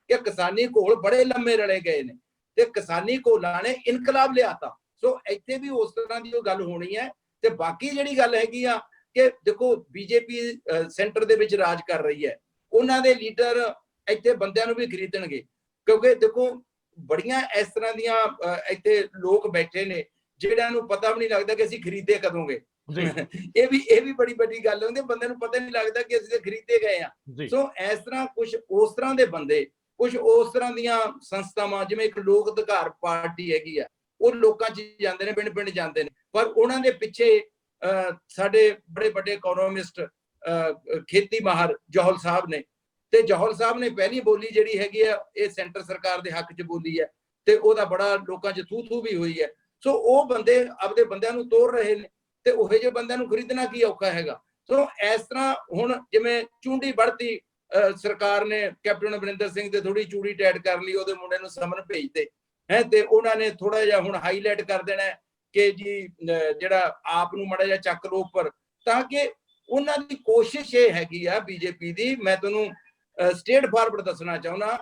ਕਿ ਕਿਸਾਨੀ ਘੋਲ ਬੜੇ ਲੰਮੇ ਰਲੇ ਗਏ ਨੇ ਤੇ ਕਿਸਾਨੀ ਘੋਲਾਂ ਨੇ ਇਨਕਲਾਬ ਲਿਆਤਾ। ਸੋ ਇੱਥੇ ਵੀ ਉਸ ਤਰ੍ਹਾਂ ਦੀ ਉਹ ਗੱਲ ਹੋਣੀ ਹੈ। ਤੇ ਬਾਕੀ ਜਿਹੜੀ ਗੱਲ ਹੈਗੀ ਆ ਕਿ ਦੇਖੋ ਬੀਜੇਪੀ ਸੈਂਟਰ ਦੇ ਵਿੱਚ ਰਾਜ ਕਰ ਰਹੀ ਹੈ, ਉਹਨਾਂ ਦੇ ਲੀਡਰ ਇੱਥੇ ਬੰਦਿਆਂ ਨੂੰ ਵੀ ਖਰੀਦਣਗੇ, ਕਿਉਂਕਿ ਦੇਖੋ ਬੜੀਆਂ ਇਸ ਤਰ੍ਹਾਂ ਦੀਆਂ ਇੱਥੇ ਲੋਕ ਬੈਠੇ ਨੇ ਜਿਹੜਿਆਂ ਨੂੰ ਪਤਾ ਵੀ ਨਹੀਂ ਲੱਗਦਾ ਕਿ ਅਸੀਂ ਖਰੀਦੇ ਕਦੋਂਗੇ। ਇਹ ਵੀ ਬੜੀ ਵੱਡੀ ਗੱਲ ਹੁੰਦੀ, ਬੰਦੇ ਨੂੰ ਪਤਾ ਨਹੀਂ ਲੱਗਦਾ ਕਿ ਅਸੀਂ ਖਰੀਦੇ ਗਏ ਆ। ਸੋ ਇਸ ਤਰ੍ਹਾਂ ਕੁਝ ਉਸ ਤਰ੍ਹਾਂ ਦੇ ਬੰਦੇ, ਕੁਝ ਉਸ ਤਰ੍ਹਾਂ ਦੀਆਂ ਸੰਸਥਾਵਾਂ, ਜਿਵੇਂ ਇੱਕ ਲੋਕ ਅਧਿਕਾਰ ਪਾਰਟੀ ਹੈਗੀ ਆ, ਉਹ ਲੋਕਾਂ 'ਚ ਜਾਂਦੇ ਨੇ, ਪਿੰਡ ਪਿੰਡ ਜਾਂਦੇ ਨੇ, ਪਰ ਉਹਨਾਂ ਦੇ ਪਿੱਛੇ ਸਾਡੇ ਬੜੇ ਵੱਡੇ ਇਕੋਨੋਮਿਸਟ ਖੇਤੀ ਮਾਹਰ ਜੋਹਲ ਸਾਹਿਬ ਨੇ, ਤੇ ਜੋਹਲ ਸਾਹਿਬ ਨੇ ਪਹਿਲੀ ਬੋਲੀ ਜਿਹੜੀ ਹੈਗੀ ਆ ਇਹ ਸੈਂਟਰ ਸਰਕਾਰ ਦੇ ਹੱਕ 'ਚ ਬੋਲੀ ਹੈ ਤੇ ਉਹਦਾ ਬੜਾ ਲੋਕਾਂ 'ਚ ਥੂ ਵੀ ਹੋਈ ਹੈ। ਸੋ ਉਹ ਬੰਦੇ ਆਪਦੇ ਬੰਦਿਆਂ ਨੂੰ ਤੋੜ ਰਹੇ ਨੇ ਤੇ ਉਹੋ ਜਿਹੇ ਬੰਦਿਆਂ ਨੂੰ ਖਰੀਦਣਾ ਕੀ ਔਖਾ ਹੈਗਾ। ਸੋ ਇਸ ਤਰ੍ਹਾਂ ਹੁਣ ਜਿਵੇਂ ਚੁੰਡੀ ਵੜਤੀ ਸਰਕਾਰ ਨੇ ਕੈਪਟਨ ਅਮਰਿੰਦਰ ਸਿੰਘ ਤੇ ਥੋੜੀ ਚੂੜੀ ਟੈਟ ਕਰ ਲਈ, ਉਹਦੇ ਮੁੰਡੇ ਨੂੰ ਸਮਨ ਭੇਜਤੇ ਹੈ, ਤੇ ਉਹਨਾਂ ਨੇ ਥੋੜਾ ਜਿਹਾ ਹੁਣ ਹਾਈਲਾਈਟ ਕਰ ਦੇਣਾ ਕਿ ਜੀ ਜਿਹੜਾ ਆਪ ਨੂੰ ਮਾੜਾ ਜਿਹਾ ਚੱਕ ਲੋ ਉੱਪਰ, ਤਾਂ ਕਿ ਉਹਨਾਂ ਦੀ ਕੋਸ਼ਿਸ਼ ਇਹ ਹੈਗੀ ਆ ਬੀਜੇਪੀ ਦੀ। ਮੈਂ ਤੁਹਾਨੂੰ ਸਟੇਟ ਫਾਰਵਰਡ ਦੱਸਣਾ ਚਾਹੁੰਦਾ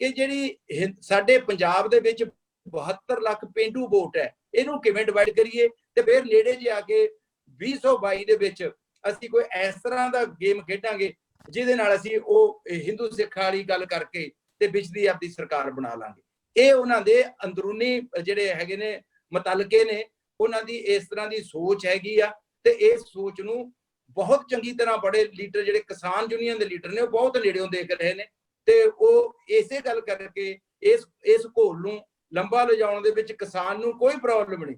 ਕਿ ਜਿਹੜੀ ਸਾਡੇ ਪੰਜਾਬ ਦੇ ਵਿੱਚ 72 ਲੱਖ ਪੇਂਡੂ ਵੋਟ ਹੈ, ਇਹਨੂੰ ਕਿਵੇਂ ਡਿਵਾਈਡ ਕਰੀਏ ਤੇ ਫਿਰ ਨੇੜੇ ਜੇ ਆ ਕੇ 2022 ਦੇ ਵਿੱਚ ਅਸੀਂ ਕੋਈ ਇਸ ਤਰ੍ਹਾਂ ਦਾ ਗੇਮ ਖੇਡਾਂਗੇ ਜਿਹਦੇ ਨਾਲ ਅਸੀਂ ਉਹ ਹਿੰਦੂ ਸਿੱਖ ਵਾਲੀ ਗੱਲ ਕਰਕੇ ਤੇ ਵਿਚਦੀ ਆਪਦੀ ਸਰਕਾਰ ਬਣਾ ਲਾਂਗੇ। ਇਹ ਉਹਨਾਂ ਦੇ ਅੰਦਰੂਨੀ ਜਿਹੜੇ ਹੈਗੇ ਨੇ ਮੁਤਲਕੇ ਨੇ, ਉਹਨਾਂ ਦੀ ਇਸ ਤਰ੍ਹਾਂ ਦੀ ਸੋਚ ਹੈਗੀ ਆ, ਤੇ ਇਸ ਸੋਚ ਨੂੰ ਬਹੁਤ ਚੰਗੀ ਤਰ੍ਹਾਂ ਬੜੇ ਲੀਡਰ ਜਿਹੜੇ ਕਿਸਾਨ ਯੂਨੀਅਨ ਦੇ ਲੀਡਰ ਨੇ ਉਹ ਬਹੁਤ ਨੇੜਿਓਂ ਦੇਖ ਰਹੇ ਨੇ, ਤੇ ਉਹ ਇਸੇ ਗੱਲ ਕਰਕੇ ਇਸ ਘੋਲ ਨੂੰ ਲੰਬਾ ਲਿਜਾਉਣ ਦੇ ਵਿੱਚ ਕਿਸਾਨ ਨੂੰ ਕੋਈ ਪ੍ਰੋਬਲਮ ਨਹੀਂ,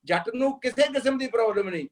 ਜੱਟ ਨੂੰ ਕਿਸੇ ਕਿਸਮ ਦੀ ਪ੍ਰੋਬਲਮ ਨਹੀਂ,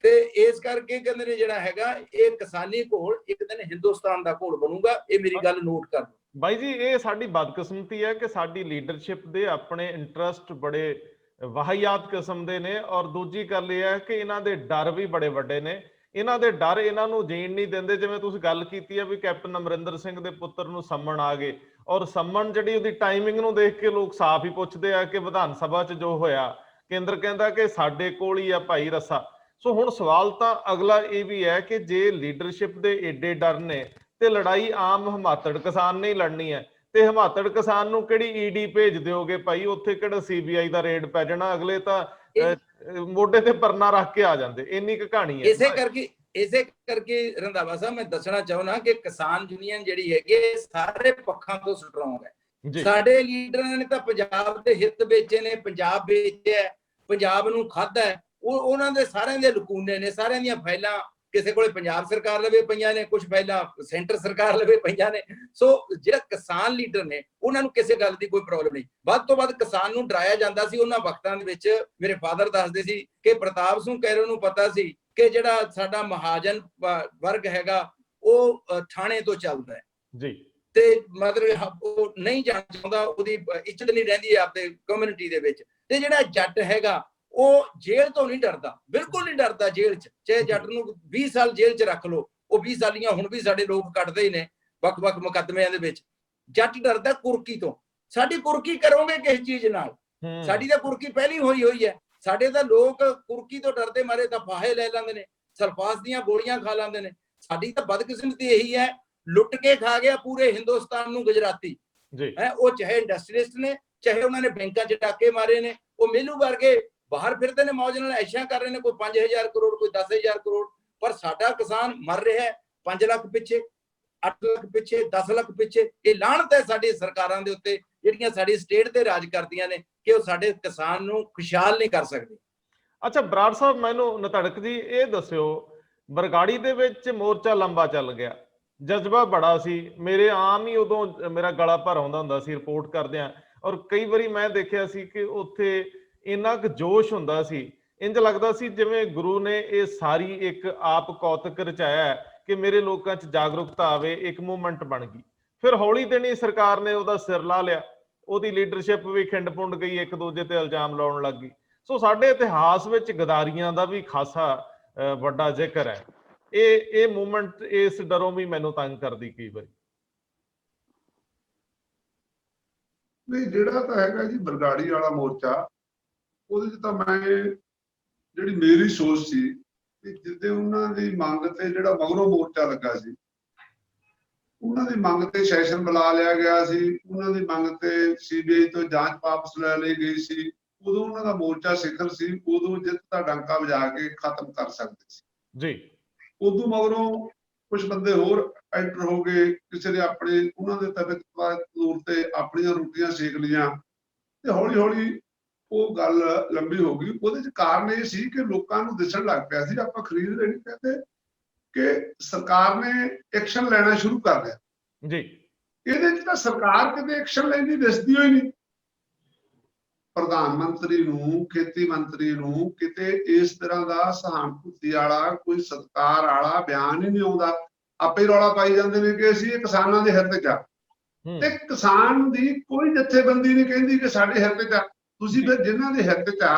ਤੇ ਇਸ ਕਰਕੇ ਕਹਿੰਦੇ ਨੇ ਜਿਹੜਾ ਹੈਗਾ ਇਹ ਕਿਸਾਨੀ ਘੋਲ ਇੱਕ ਦਿਨ ਹਿੰਦੁਸਤਾਨ ਦਾ ਘੋਲ ਬਣੂਗਾ। ਇਹ ਮੇਰੀ ਗੱਲ ਨੋਟ ਕਰ ਲਓ ਬਾਈ ਜੀ। ਇਹ ਸਾਡੀ ਬਦਕਿਸਮਤੀ ਹੈ ਕਿ ਸਾਡੀ ਲੀਡਰਸ਼ਿਪ ਦੇ ਆਪਣੇ ਇੰਟਰਸਟ ਬੜੇ ਵਾਹਿਯਾਤ ਕਿਸਮ ਦੇ ਨੇ, ਔਰ ਦੂਜੀ ਗੱਲ ਇਹ ਹੈ ਕਿ ਇਹਨਾਂ ਦੇ ਡਰ ਵੀ ਬੜੇ ਵੱਡੇ ਨੇ। ਇਹਨਾਂ ਦੇ ਡਰ ਇਹਨਾਂ ਨੂੰ ਜੀਣ ਨਹੀਂ ਦਿੰਦੇ। ਜਿਵੇਂ ਤੁਸੀਂ ਗੱਲ ਕੀਤੀ ਹੈ ਵੀ ਕੈਪਟਨ ਅਮਰਿੰਦਰ ਸਿੰਘ ਦੇ ਪੁੱਤਰ ਨੂੰ ਸੰਮਣ ਆ ਗਏ, ਔਰ ਸੰਮਣ ਜਿਹੜੀ ਉਹਦੀ ਟਾਈਮਿੰਗ ਨੂੰ ਦੇਖ ਕੇ ਲੋਕ ਸਾਫ਼ ਹੀ ਪੁੱਛਦੇ ਆ ਕਿ ਵਿਧਾਨ ਸਭਾ 'ਚ ਜੋ ਹੋਇਆ, ਕੇਂਦਰ ਕਹਿੰਦਾ ਕਿ ਸਾਡੇ ਕੋਲ ਹੀ ਆ ਭਾਈ ਰੱਸਾ। ਸੋ ਹੁਣ ਸਵਾਲ ਤਾਂ ਅਗਲਾ ਇਹ ਵੀ ਹੈ ਕਿ ਜੇ ਲੀਡਰਸ਼ਿਪ ਦੇ ਏਡੇ ਡਰ ਨੇ ਤੇ ਲੜਾਈ ਆਮ ਹਿਮਾਤੜ ਕਿਸਾਨ ਨੇ ਲੜਨੀ ਹੈ, ਤੇ ਹਿਮਾਤੜ ਕਿਸਾਨ ਨੂੰ ਕਿਹੜੀ ਈਡੀ ਭੇਜ ਦਿਓਗੇ ਭਾਈ? ਉੱਥੇ ਕਿਹੜਾ ਸੀਬੀਆਈ ਦਾ ਰੇਡ ਪੈ ਜਾਣਾ, ਅਗਲੇ ਤਾਂ ਮੋਢੇ ਤੇ ਪਰਨਾ ਰੱਖ ਕੇ ਆ ਜਾਂਦੇ। ਇੰਨੀ ਕੁ ਕਹਾਣੀ ਹੈ। ਇਸੇ ਕਰਕੇ ਰੰਧਾਵਾ ਸਾਹਿਬ ਮੈਂ ਦੱਸਣਾ ਚਾਹੁੰਦਾ ਕਿ ਕਿਸਾਨ ਯੂਨੀਅਨ ਜਿਹੜੀ ਹੈਗੀ ਸਾਰੇ ਪੱਖਾਂ ਤੋਂ ਸਟਰੋਂਗ ਹੈ। ਸਾਡੇ ਲੀਡਰਾਂ ਨੇ ਤਾਂ ਪੰਜਾਬ ਦੇ ਹਿੱਤ ਵੇਚੇ ਨੇ, ਪੰਜਾਬ ਵੇਚਿਆ, ਪੰਜਾਬ ਨੂੰ ਖਾਧਾ ਹੈ, ਉਹ ਉਹਨਾਂ ਦੇ ਸਾਰਿਆਂ ਦੇ ਲਕੂਨੇ ਨੇ, ਸਾਰਿਆਂ ਦੀਆਂ ਫਾਈਲਾਂ ਕਿਸੇ ਕੋਲੇ ਪੰਜਾਬ ਸਰਕਾਰ ਲਵੇ ਪਈਆਂ ਨੇ, ਕੁਝ ਫਾਈਲਾਂ ਸੈਂਟਰ ਸਰਕਾਰ ਲਵੇ ਪਈਆਂ ਨੇ। ਸੋ ਜਿਹੜਾ ਕਿਸਾਨ ਲੀਡਰ ਨੇ ਉਹਨਾਂ ਨੂੰ ਕਿਸੇ ਗੱਲ ਦੀ ਕੋਈ ਪ੍ਰੋਬਲਮ ਨਹੀਂ। ਵੱਧ ਤੋਂ ਵੱਧ ਕਿਸਾਨ ਨੂੰ ਡਰਾਇਆ ਜਾਂਦਾ ਸੀ ਉਹਨਾਂ ਵਕਤਾਂ ਦੇ ਵਿੱਚ। ਮੇਰੇ ਫਾਦਰ ਦੱਸਦੇ ਸੀ ਕਿ ਪ੍ਰਤਾਪ ਸਿੰਘ ਕੈਰੋਂ ਨੂੰ ਪਤਾ ਸੀ ਕਿ ਜਿਹੜਾ ਸਾਡਾ ਮਹਾਜਨ ਵਰਗ ਹੈਗਾ ਉਹ ਥਾਣੇ ਤੋਂ ਚੱਲਦਾ ਹੈ ਜੀ, ਤੇ ਮਤਲਬ ਉਹ ਨਹੀਂ ਜਾਣਾ ਚਾਹੁੰਦਾ, ਉਹਦੀ ਇੱਜ਼ਤ ਨਹੀਂ ਰਹਿੰਦੀ ਆਪਦੇ ਕਮਿਊਨਿਟੀ ਦੇ ਵਿੱਚ। ਤੇ ਜਿਹੜਾ ਜੱਟ ਹੈਗਾ ਉਹ ਜੇਲ੍ਹ ਤੋਂ ਨਹੀਂ ਡਰਦਾ, ਬਿਲਕੁਲ ਨਹੀਂ ਡਰਦਾ ਜੇਲ੍ਹ 'ਚ। ਚਾਹੇ ਜੱਟ ਨੂੰ 20 ਸਾਲ ਜੇਲ੍ਹ 'ਚ ਰੱਖ ਲਓ, ਉਹ 20 ਸਾਲੀਆਂ ਹੁਣ ਵੀ ਸਾਡੇ ਲੋਕ ਕੱਟਦੇ ਹੀ ਨੇ ਵੱਖ-ਵੱਖ ਮੁਕੱਦਮਿਆਂ ਦੇ ਵਿੱਚ। ਜੱਟ ਡਰਦਾ ਕੁਰਕੀ ਤੋਂ। ਸਾਡੀ ਕੁਰਕੀ ਕਰੋਗੇ ਕਿਸ ਚੀਜ਼ ਨਾਲ? ਸਾਡੀ ਤਾਂ ਕੁਰਕੀ ਪਹਿਲੀ ਹੋਈ ਹੈ। ਸਾਡੇ ਤਾਂ ਲੋਕ ਕੁਰਕੀ ਤੋਂ ਡਰਦੇ ਮਾਰੇ ਤਾਂ ਫਾਹੇ ਲੈ ਲੈਂਦੇ ਨੇ, ਸਲਫਾਸ ਦੀਆਂ ਗੋਲੀਆਂ ਖਾ ਲੈਂਦੇ ਨੇ। ਸਾਡੀ ਤਾਂ ਬਦਕਿਸਮਤੀ ਇਹੀ ਹੈ, ਲੁੱਟ ਕੇ ਖਾ ਗਿਆ ਪੂਰੇ ਹਿੰਦੁਸਤਾਨ ਨੂੰ ਗੁਜਰਾਤੀ ਹੈ। ਉਹ ਚਾਹੇ ਇੰਡਸਟਰੀਲਿਸਟ ਨੇ, ਚਾਹੇ ਉਹਨਾਂ ਨੇ ਬੈਂਕਾਂ 'ਚ ਡਾਕੇ ਮਾਰੇ ਨੇ, ਉਹ ਮੇਲੂ ਵਰਗੇ ਬਾਹਰ ਫਿਰਦੇ ਨੇ, ਮੌਜ ਨਾਲ ਐਸ਼ਾਂ ਕਰ ਰਹੇ ਨੇ, ਕੋਈ 5000 ਕਰੋੜ, ਕੋਈ 10000 ਕਰੋੜ। ਪਰ ਸਾਡਾ ਕਿਸਾਨ ਮਰ ਰਿਹਾ ਹੈ 5 ਲੱਖ ਪਿੱਛੇ, 8 ਲੱਖ ਪਿੱਛੇ, 10 ਲੱਖ ਪਿੱਛੇ। ਇਹ ਲਾਹਨਤ ਹੈ ਸਾਡੀ ਸਰਕਾਰਾਂ ਦੇ ਉੱਤੇ ਜਿਹੜੀਆਂ ਸਾਡੀ ਸਟੇਟ ਤੇ ਰਾਜ ਕਰਦੀਆਂ ਨੇ ਕਿ ਉਹ ਸਾਡੇ ਕਿਸਾਨ ਨੂੰ ਖੁਸ਼ਹਾਲ ਨਹੀਂ ਕਰ ਸਕਦੇ। ਅੱਛਾ ਬਰਾੜ ਸਾਹਿਬ, ਮੈਨੂੰ ਨਤੜਕ ਜੀ ਇਹ ਦੱਸਿਓ, ਬਰਗਾੜੀ ਦੇ ਵਿੱਚ ਮੋਰਚਾ ਲੰਬਾ ਚੱਲ ਗਿਆ, ਜਜ਼ਬਾ ਬੜਾ ਸੀ। ਮੇਰੇ ਆਮ ਹੀ ਉਦੋਂ ਮੇਰਾ ਗਲਾ ਭਰ ਆਉਂਦਾ ਹੁੰਦਾ ਸੀ ਰਿਪੋਰਟ ਕਰਦਿਆਂ, ਔਰ ਕਈ ਵਾਰੀ ਮੈਂ ਦੇਖਿਆ ਸੀ ਕਿ ਉੱਥੇ ਇੰਨਾ ਕੁ ਜੋਸ਼ ਹੁੰਦਾ ਸੀ, ਇੰਜ ਲੱਗਦਾ ਸੀ ਜਿਵੇਂ ਗੁਰੂ ਨੇ ਇਹ ਸਾਰੀ ਇੱਕ ਆਪ ਕੌਤਕ ਰਚਾਇਆ ਕਿ ਮੇਰੇ ਲੋਕਾਂ 'ਚ ਜਾਗਰੂਕਤਾ ਆਵੇ, ਇੱਕ ਮੂਵਮੈਂਟ ਬਣ ਗਈ। ਫਿਰ ਹੌਲੀ ਦਿਨੀ ਸਰਕਾਰ ਨੇ ਉਹਦਾ ਸਿਰ ਲਾ ਲਿਆ, ਉਹਦੀ ਲੀਡਰਸ਼ਿਪ ਵੀ ਖਿੰਡ ਪੁੰਡ ਗਈ, ਇੱਕ ਦੂਜੇ ਤੇ ਇਲਜ਼ਾਮ ਲਾਉਣ ਲੱਗ ਗਈ। ਸੋ ਸਾਡੇ ਇਤਿਹਾਸ ਵਿੱਚ ਗਦਾਰੀਆਂ ਦਾ ਵੀ ਖਾਸਾ ਵੱਡਾ ਜ਼ਿਕਰ ਹੈ। ਇਹ ਮੂਵਮੈਂਟ ਇਸ ਡਰੋਂ ਵੀ ਮੈਨੂੰ ਤੰਗ ਕਰਦੀ ਕਈ ਵਾਰੀ। ਨਹੀਂ, ਜਿਹੜਾ ਤਾਂ ਹੈਗਾ ਜੀ ਬਰਗਾੜੀ ਵਾਲਾ ਮੋਰਚਾ, ਉਹਦੇ 'ਚ ਤਾਂ ਮੈਂ ਜਿਹੜੀ ਮੇਰੀ ਸੋਚ ਸੀ ਕਿ ਜਿੱਦੇ ਉਹਨਾਂ ਦੀ ਮੰਗ ਤੇ ਜਿਹੜਾ ਮਗਰੋਂ ਮੋਰਚਾ ਲੱਗਾ ਸੀ, ਉਹਨਾਂ ਦੀ ਮੰਗ ਤੇ ਸੈਸ਼ਨ ਬੁਲਾ ਲਿਆ ਗਿਆ ਸੀ, ਉਹਨਾਂ ਦੀ ਮੰਗ ਤੇ CBI ਤੋਂ ਜਾਂਚ ਵਾਪਸ ਲੈ ਲਈ ਗਈ ਸੀ, ਉਦੋਂ ਉਹਨਾਂ ਦਾ ਮੋਰਚਾ ਸਿਖਰ ਸੀ, ਉਦੋਂ ਜਿੱਤ ਦਾ ਡੰਕਾ ਵਜਾ ਕੇ ਖਤਮ ਕਰ ਸਕਦੇ ਸੀ ਜੀ। ਉਦੋਂ ਮਗਰੋਂ ਕੁਝ ਬੰਦੇ ਹੋਰ ਐਂਟਰ ਹੋ ਗਏ, ਕਿਸੇ ਨੇ ਆਪਣੇ ਉਹਨਾਂ ਦੇ ਤਬੀਅਤ ਤੌਰ ਤੇ ਆਪਣੀਆਂ ਰੋਟੀਆਂ ਸੇਕ ਲੀਆਂ ਤੇ ਹੌਲੀ ਹੌਲੀ ਉਹ ਗੱਲ ਲੰਬੀ ਹੋ ਗਈ। ਉਹਦੇ 'ਚ ਕਾਰਨ ਇਹ ਸੀ ਕਿ ਲੋਕਾਂ ਨੂੰ ਦਿਸਣ ਲੱਗ ਪਿਆ ਸੀ, ਆਪਾਂ ਖਰੀਦ ਰਹੇ ਕਹਿੰਦੇ ਕਿ ਸਰਕਾਰ ਨੇ ਐਕਸ਼ਨ ਲੈਣਾ ਸ਼ੁਰੂ ਕਰ ਲਿਆ ਜੀ। ਇਹਦੇ 'ਚ ਤਾਂ ਸਰਕਾਰ ਕਿਤੇ ਐਕਸ਼ਨ ਲੈਂਦੀ ਦਿਸਦੀ ਹੋਈ ਨਹੀਂ। ਪ੍ਰਧਾਨ ਮੰਤਰੀ ਨੂੰ, ਖੇਤੀ ਮੰਤਰੀ ਨੂੰ ਕਿਤੇ ਇਸ ਤਰ੍ਹਾਂ ਦਾ ਸਹਾਨੁਭੂਤੀ ਵਾਲਾ, ਕੋਈ ਸਤਿਕਾਰ ਵਾਲਾ ਬਿਆਨ ਹੀ ਨਹੀਂ ਆਉਂਦਾ। ਆਪੇ ਰੌਲਾ ਪਾਈ ਜਾਂਦੇ ਨੇ ਕਿ ਅਸੀਂ ਇਹ ਕਿਸਾਨਾਂ ਦੇ ਹਿੱਤ 'ਚ ਆ, ਤੇ ਕਿਸਾਨ ਦੀ ਕੋਈ ਜਥੇਬੰਦੀ ਨਹੀਂ ਕਹਿੰਦੀ ਕਿ ਸਾਡੇ ਹਿੱਤ 'ਚ ਆ। ਤੁਸੀਂ ਫਿਰ ਜਿਨ੍ਹਾਂ ਦੇ ਹਿੱਤ 'ਚ ਆ